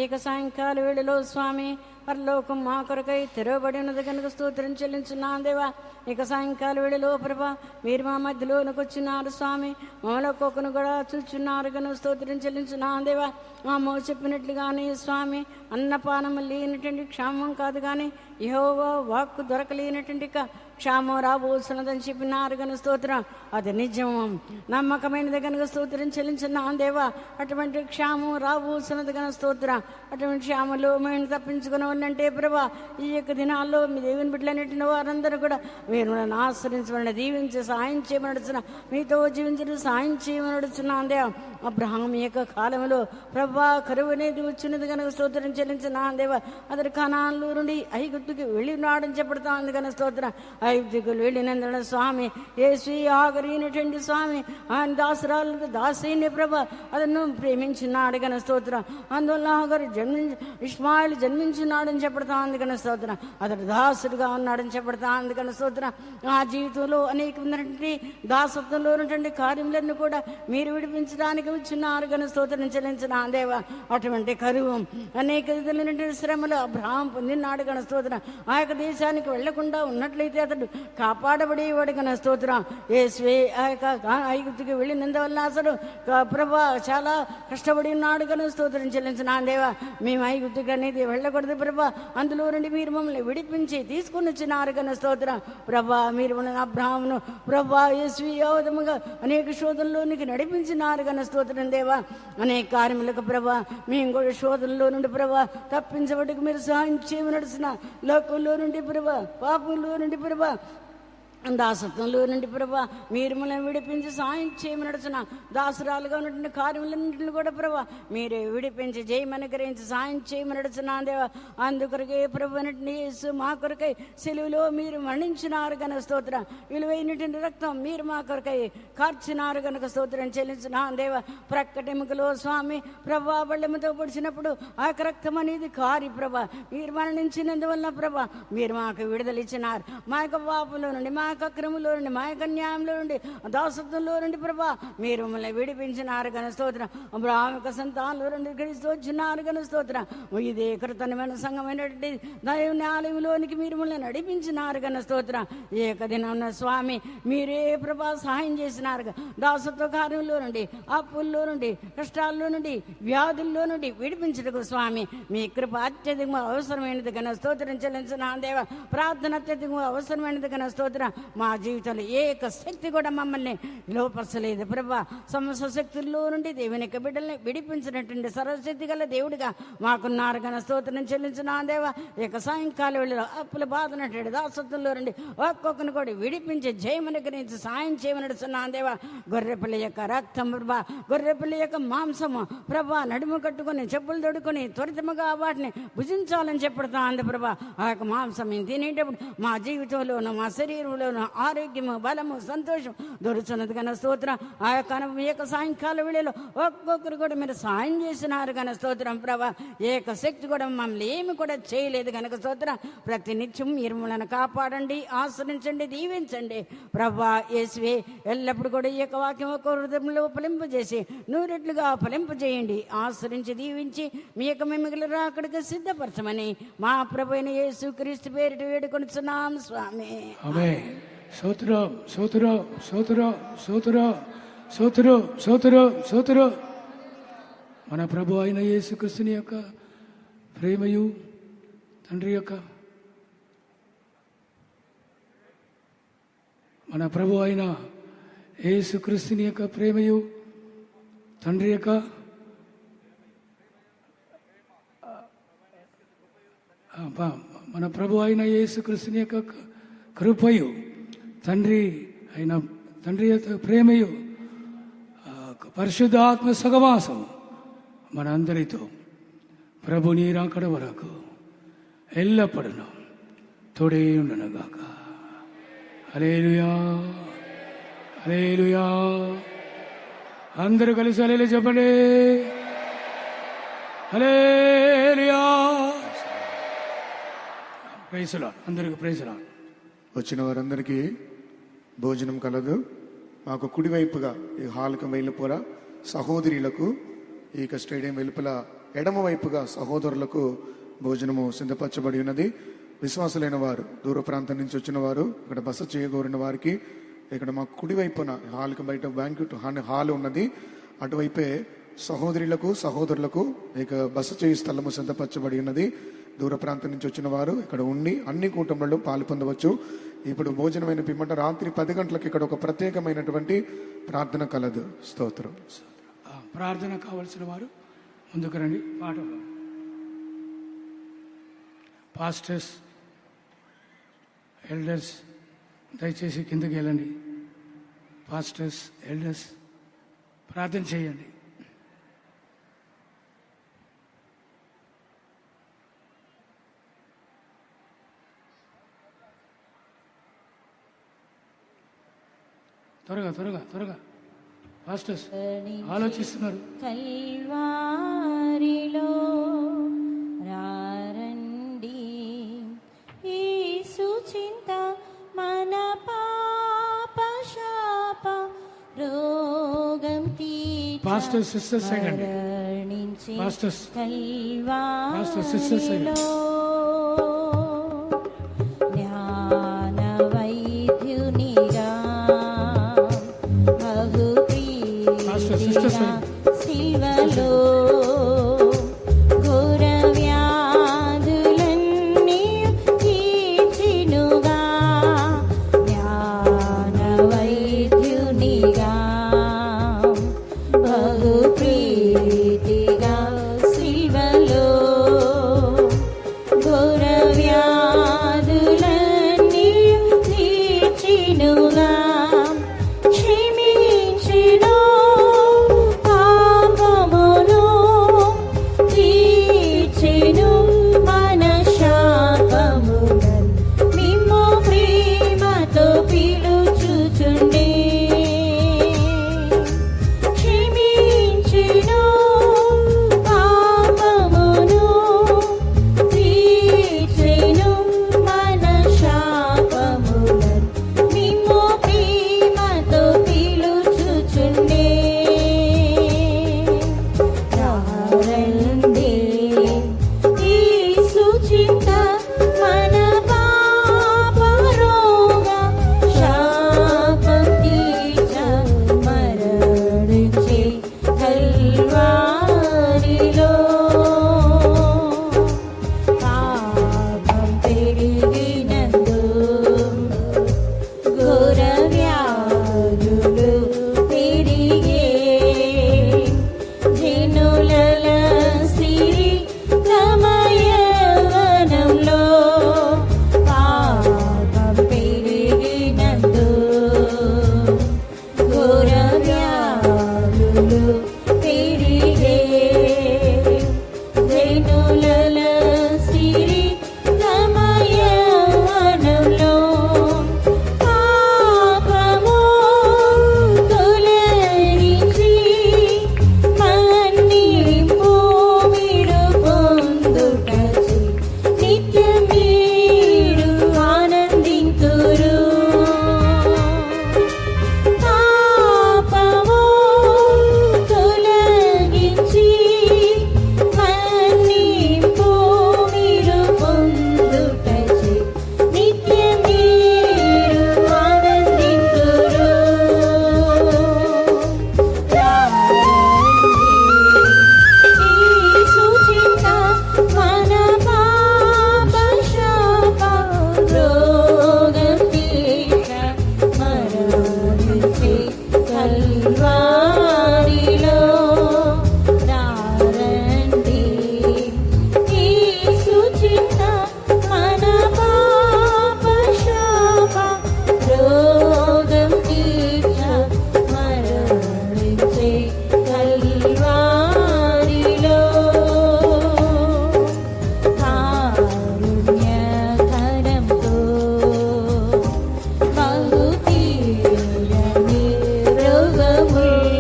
ఏక సాయంకాల వేళలో స్వామి పరలోకం మా కొరకై తెరవబడి ఉన్నది కనుక స్తోత్రం చెల్లించున్నాను దేవా. ఇక సాయంకాల వేళలో ప్రభా మీరు మా మధ్యలోనికి వచ్చినారు స్వామి, మాలో ఒక్కొక్కను కూడా చూచున్నారు కనుక స్తోత్రం చెల్లించున్నాను దేవా. మా మో చెప్పినట్లుగానే స్వామి అన్నపానము లేనటువంటి క్షామం కాదు కానీ యెహోవా వాక్కు దొరకలేనటువంటి క్షామం రాబోతున్నదని చెప్పినారు కనుక స్తోత్రం. అది నిజం, నమ్మకమైనది కనుక స్తోత్రం చెల్లించున్నాను దేవా. అటువంటి క్షామం రాబోతున్నది కనుక స్తోత్రం. అటువంటి క్షామంలో మేము తప్పించుకుని ఉండంటే ప్రభా ఈ యొక్క దినాల్లో మీ దేవుని బిడ్డలన్నింటిన వారందరూ కూడా మీరు నన్ను ఆశ్రయించమని దీవించి సాయం చేయమని నడుచున్నా, మీతో జీవించడం సాయం చేయమని నడుచున్నాను దేవా. అబ్రహాం యొక్క కాలంలో ప్రభా కరువు అనేది వచ్చినది కనుక స్తోత్రం చెల్లించున్నాను దేవా. అతడు కనాన్లో నుండి ఐగుప్తుకి వెళ్ళినాడని చెప్పడుతా ఉంది కనుక స్తోత్రం. ఐగుప్తుకు వెళ్ళినందున స్వామి యేసు ఆగరినటువంటి స్వామి ఆయన దాసరాలకు దాసైన ప్రభా అతను ప్రేమించినాడు కనుక స్తోత్రం. అందువల్ల ఆగరు ఇష్మాయిల్ జన్మించినాడని చెప్పడుతా ఉంది కనుక స్తోత్రం. అతడు దాసుడుగా ఉన్నాడని చెప్పడుతా ఉంది కనుక స్తోత్రం. ఆ జీవితంలో అనేకమైనటువంటి దాసత్వంలో ఉన్నటువంటి కార్యములన్నీ కూడా మీరు విడిపించడానికి వచ్చినారు కనుక స్తోత్రం చెల్లించిన దేవా. అటువంటి కరువు అనేక విధులైనటువంటి శ్రమలు అబ్రహాం పొందినాడు కనుక స్తోత్రం. ఆ యొక్క దేశానికి వెళ్లకుండా ఉన్నట్లయితే అతడు కాపాడబడేవాడు కనుక స్తోత్రం. యేసువే ఆ యొక్క ఐగుప్తుకి వెళ్ళినందువల్ల అసలు ప్రభా చాలా కష్టపడి ఉన్నాడు కనుక స్తోత్రం చెల్లించిన దేవా. మేము ఐగుప్తుకి అనేది వెళ్ళకూడదు ప్రభా, అందులో నుండి మీరు మమ్మల్ని విడిపించి తీసుకుని వచ్చినారు కనుక స్తోత్రం. ప్రభా మీరు అబ్రహామును ప్రభా యేసు యోధముగా అనేక శోధనలోనికి నడిపించినారు కనుక స్తోత్రం దేవా. అనేక కార్యములకు ప్రభా మేము కూడా శోధనలో నుండి ప్రభా తప్పించబడికి మీరు సహాయం చేయమని నడుస్తున్నా. లోకంలో నుండి ప్రభా పాపంలో నుండి ప్రభా దాసత్వంలో నుండి ప్రభా మీరు మనల్ని విడిపించి సాయం చేయమని నడుచున్నా. దాసురాలుగా ఉన్నటువంటి కార్యములన్నింటిని కూడా ప్రభా మీరే విడిపించి జయమని గ్రహించి సాయం చేయమని నడుచున్నా దేవా. అందుకొరకే ప్రభు యేసు మా కొరకై సెలువులో మీరు మరణించినారు కనుక స్తోత్రం. విలువైనటువంటి రక్తం మీరు మా కొరకై కార్చినారు కనుక స్తోత్రం చెల్లించిన దేవా. ప్రక్కటెముకలో స్వామి ప్రభా బళ్ళెముతో పొడిచినప్పుడు ఆ రక్తం అనేది కారి ప్రభా మీరు మరణించినందువల్ల ప్రభా మీరు మాకు విడుదల ఇచ్చినారు. మా యొక్క పాపంలో నుండి మా యొక్క అక్రమంలో నుండి మా యొక్క న్యాయంలో నుండి దాసత్వంలో నుండి ప్రభా మీరు మమ్మల్ని విడిపించినారు కనుక స్తోత్రం. అబ్రహాము యొక్క సంతానంలో నుండి క్రీస్తు వచ్చినారు కనుక స్తోత్రం. ఇదే కృతమైన సంఘమైనటువంటి దైవ ఆలయంలోనికి మీరు మమ్మల్ని నడిపించినారు కనుక స్తోత్రం. ఏకదినం స్వామి మీరే ప్రభా సహాయం చేసినారు. దాసత్వ కార్యంలో నుండి అప్పుల్లో నుండి కష్టాల్లో నుండి వ్యాధుల్లో నుండి విడిపించటకు స్వామి మీ కృప అత్యధికంగా అవసరమైనది కనుక స్తోత్రం చెల్లించిన దేవ. ప్రార్థన అత్యధికంగా అవసరమైనది కనుక స్తోత్రం. మా జీవితంలో ఏక శక్తి కూడా మమ్మల్ని లోపరచలేదు ప్రభా. సమస్త శక్తుల్లో నుండి దేవుని యొక్క బిడ్డల్ని విడిపించినటువంటి సర్వశక్తి గల దేవుడిగా మాకున్నారు కనుక స్తోత్రం చెల్లించిన దేవ. ఇక సాయంకాల వేళలో అప్పుల బాధనట్టు దాసత్వంలో నుండి ఒక్కొక్కరిని కూడా విడిపించి జయమని గ్రహించి సాయం చేయమని నడుస్తున్నా దేవ. గొర్రెపిల్ల యొక్క రక్తం ప్రభా, గొర్రెపిల్ల యొక్క మాంసము ప్రభా నడుము కట్టుకొని చెప్పులు తొడుకొని త్వరితముగా వాటిని భుజించాలని చెప్పడుతా అంది ప్రభా. ఆ యొక్క మాంసం తినేటప్పుడు మా జీవితంలోనూ మా శరీరంలోనూ ఆరోగ్యము బలము సంతోషం దొరుకుతున్నది కనుక స్తోత్రం. ఆ యొక్క సాయంకాల వేళలో ఒక్కొక్కరు కూడా మీరు సాయం చేసినారు కనుక స్తోత్రం ప్రభా. ఏక శక్తి కూడా మమ్మల్ని ఏమి కూడా చేయలేదు కనుక స్తోత్రం. ప్రతి నిత్యం మీరు మనల్ని కాపాడండి, ఆశ్రయించండి, దీవించండి ప్రభా. యేసువే ఎల్లప్పుడు కూడా ఈ యొక్క వాక్యం ఒక హృదయంలో ఫలింపజేసి నూరెట్లుగా ఫలింపజేయండి, ఆశ్రయించి దీవించి మీ యొక్క మిమ్మల్ని రాకడికి సిద్ధపరచమని మా ప్రభువైన యేసు క్రీస్తు పేరిట వేడుకొనుచున్నాం స్వామి. స్తోత్రం స్తోత్రం స్తోత్రం స్తోత్రం స్తోత్రం స్తోత్రం స్తోత్రం. మన ప్రభు అయిన యేసుక్రీస్తుని యొక్క ప్రేమయు తండ్రి యొక్క మన ప్రభు అయిన యేసుక్రీస్తుని యొక్క ప్రేమయు తండ్రి యొక్క మన ప్రభు అయిన యేసుక్రీస్తుని యొక్క కృపయు తండ్రి యొక్క ప్రేమయు పరిశుద్ధాత్మ సహవాసం మనందరితో ప్రభు నీ రాకడ వరకు ఎల్లప్పుడూ తోడే ఉండనుగాక. హల్లెలూయా హల్లెలూయా అందరూ కలిసి హల్లెలూయా చెప్పండి. హల్లెలూయా. Praise lord. అందరికీ ప్రైజ్ లార్డ్. వచ్చిన వారందరికీ భోజనం కలదు. మాకు కుడివైపుగా ఈ హాల్కి వెలుపల సహోదరులకు, ఈ స్టేడియం వెలుపల ఎడమ వైపుగా సహోదరులకు భోజనము సిద్ధపరచబడి ఉన్నది. విశ్వాసులైన వారు, దూర ప్రాంతం నుంచి వచ్చిన వారు, ఇక్కడ బస చేయగోరిన వారికి ఇక్కడ మా కుడివైపున హాల్కి బయట బ్యాంక్వెట్ హాల్ ఉన్నది. అటువైపే సహోదరులకు ఇక బస చేయి స్థలము సిద్ధపరచబడి ఉన్నది. దూర ప్రాంతం నుంచి వచ్చిన వారు ఇక్కడ ఉండి అన్ని కూటములలో పాలు పొందవచ్చు. ఇప్పుడు భోజనమైన పిమ్మట రాత్రి 10 గంటలకు ఇక్కడ ఒక ప్రత్యేకమైనటువంటి ప్రార్థన కలదు. స్తోత్రం. ప్రార్థన కావలసిన వారు ముందుకు రండి. పాట పాస్టర్స్, ఎల్డర్స్ దయచేసి కిందకి వెళ్ళండి. పాస్టర్స్, ఎల్డర్స్ ప్రార్థన చేయండి. త్వరగా పాస్టర్స్ ఆలోచిస్తున్నారు. కల్వారిలో రారండి, యేసు చింత మన పాప శాప రోగం పాస్టర్స్, సిస్టర్స్ సైడ్ అండి. Pastors, pastors, sisters side. జ్ఞాన వైద్యునిగా శివలో ఘోర వ్యాధులన్నీ తీర్చినుగా, జ్ఞాన వైద్యునిగా బహు ప్రీతిగా శివలో ఘోర వ్యాధులన్నీ తీర్చినుగా, క్షమించిను తీర్చెను మన శాపములను, మిమ్ము ప్రేమతో పిలుచుచుండే, క్షమించెను పాపమును, తీర్చెను మన శాపములను, మిమ్ము ప్రేమతో పిలుచుచుండే. రండి యేసు చింత మన పాప రోగ శాపం తీర్చ మరణించే కల్వారిలో, పాపం పెరిగినందు ఘోర వ్యాధులు పెరిగే, జనులల సిరి తమ యవ్వనంలో, పాపం పెరిగినందు ఘోర వ్యాధులు పెరిగే, జనులల సిరి తమ యవ్వనంలో, పాపము తొలగించి మన్నింపు మీరు పొందుటచే నిత్యం మీరు ఆనందింతురు. పాపము తొలగించి మన్నింపు మీరు పొందుటచే నిత్యం మీరు ఆనందింతురు. యేసు చింత మన పాప శాప రోగం తీర్చ మరణించే కల్వారిలో, రండి యేసు చింత మన పాప శాప రోగం తీర్చ మరణించే కల్వారిలో, కారుణ్యకరంతో బహు తీరని రోగముల్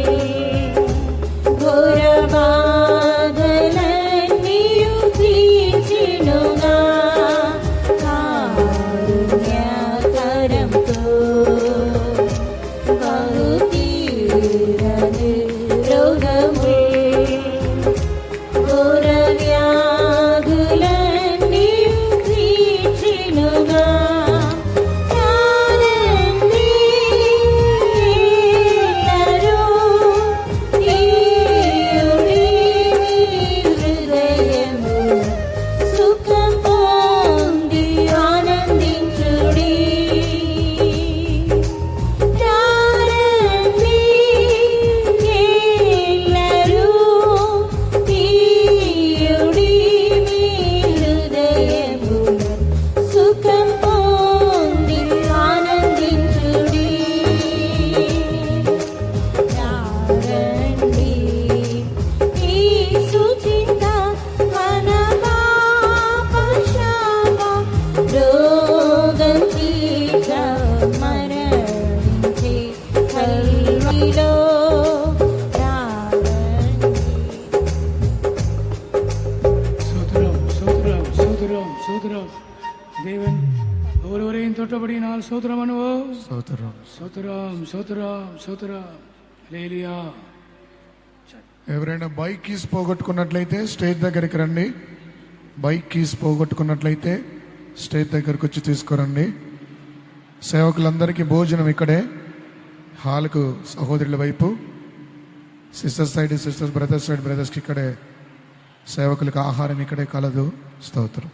రండి యేసు చింత మన పాప శాప రోగం తీర్చ మరణించి కల్వరిలో சோதரம் சோதரம் சோதரம் சோதரம் தேவன் ஒவ்வொருவரையும் தொட்டபடியினால் சோதரம் அனுபவம் స్తోత్రం. சோதரம் சோதரம் சோதரம் హల్లెలూయా. ఎవరైనా బైక్ కీస్ పోగొట్టుకున్నట్లయితే స్టేజ్ దగ్గరికి రండి. బైక్ కీస్ పోగొట్టుకున్నట్లయితే స్టేజ్ దగ్గరకు వచ్చి తీసుకురండి. సేవకులందరికీ భోజనం ఇక్కడే హాల్కు సహోదరుల వైపు, sisters side sisters, brothers side బ్రదర్స్కి ఇక్కడే, సేవకులకు ఆహారం ఇక్కడే కలదు. స్తోత్రం.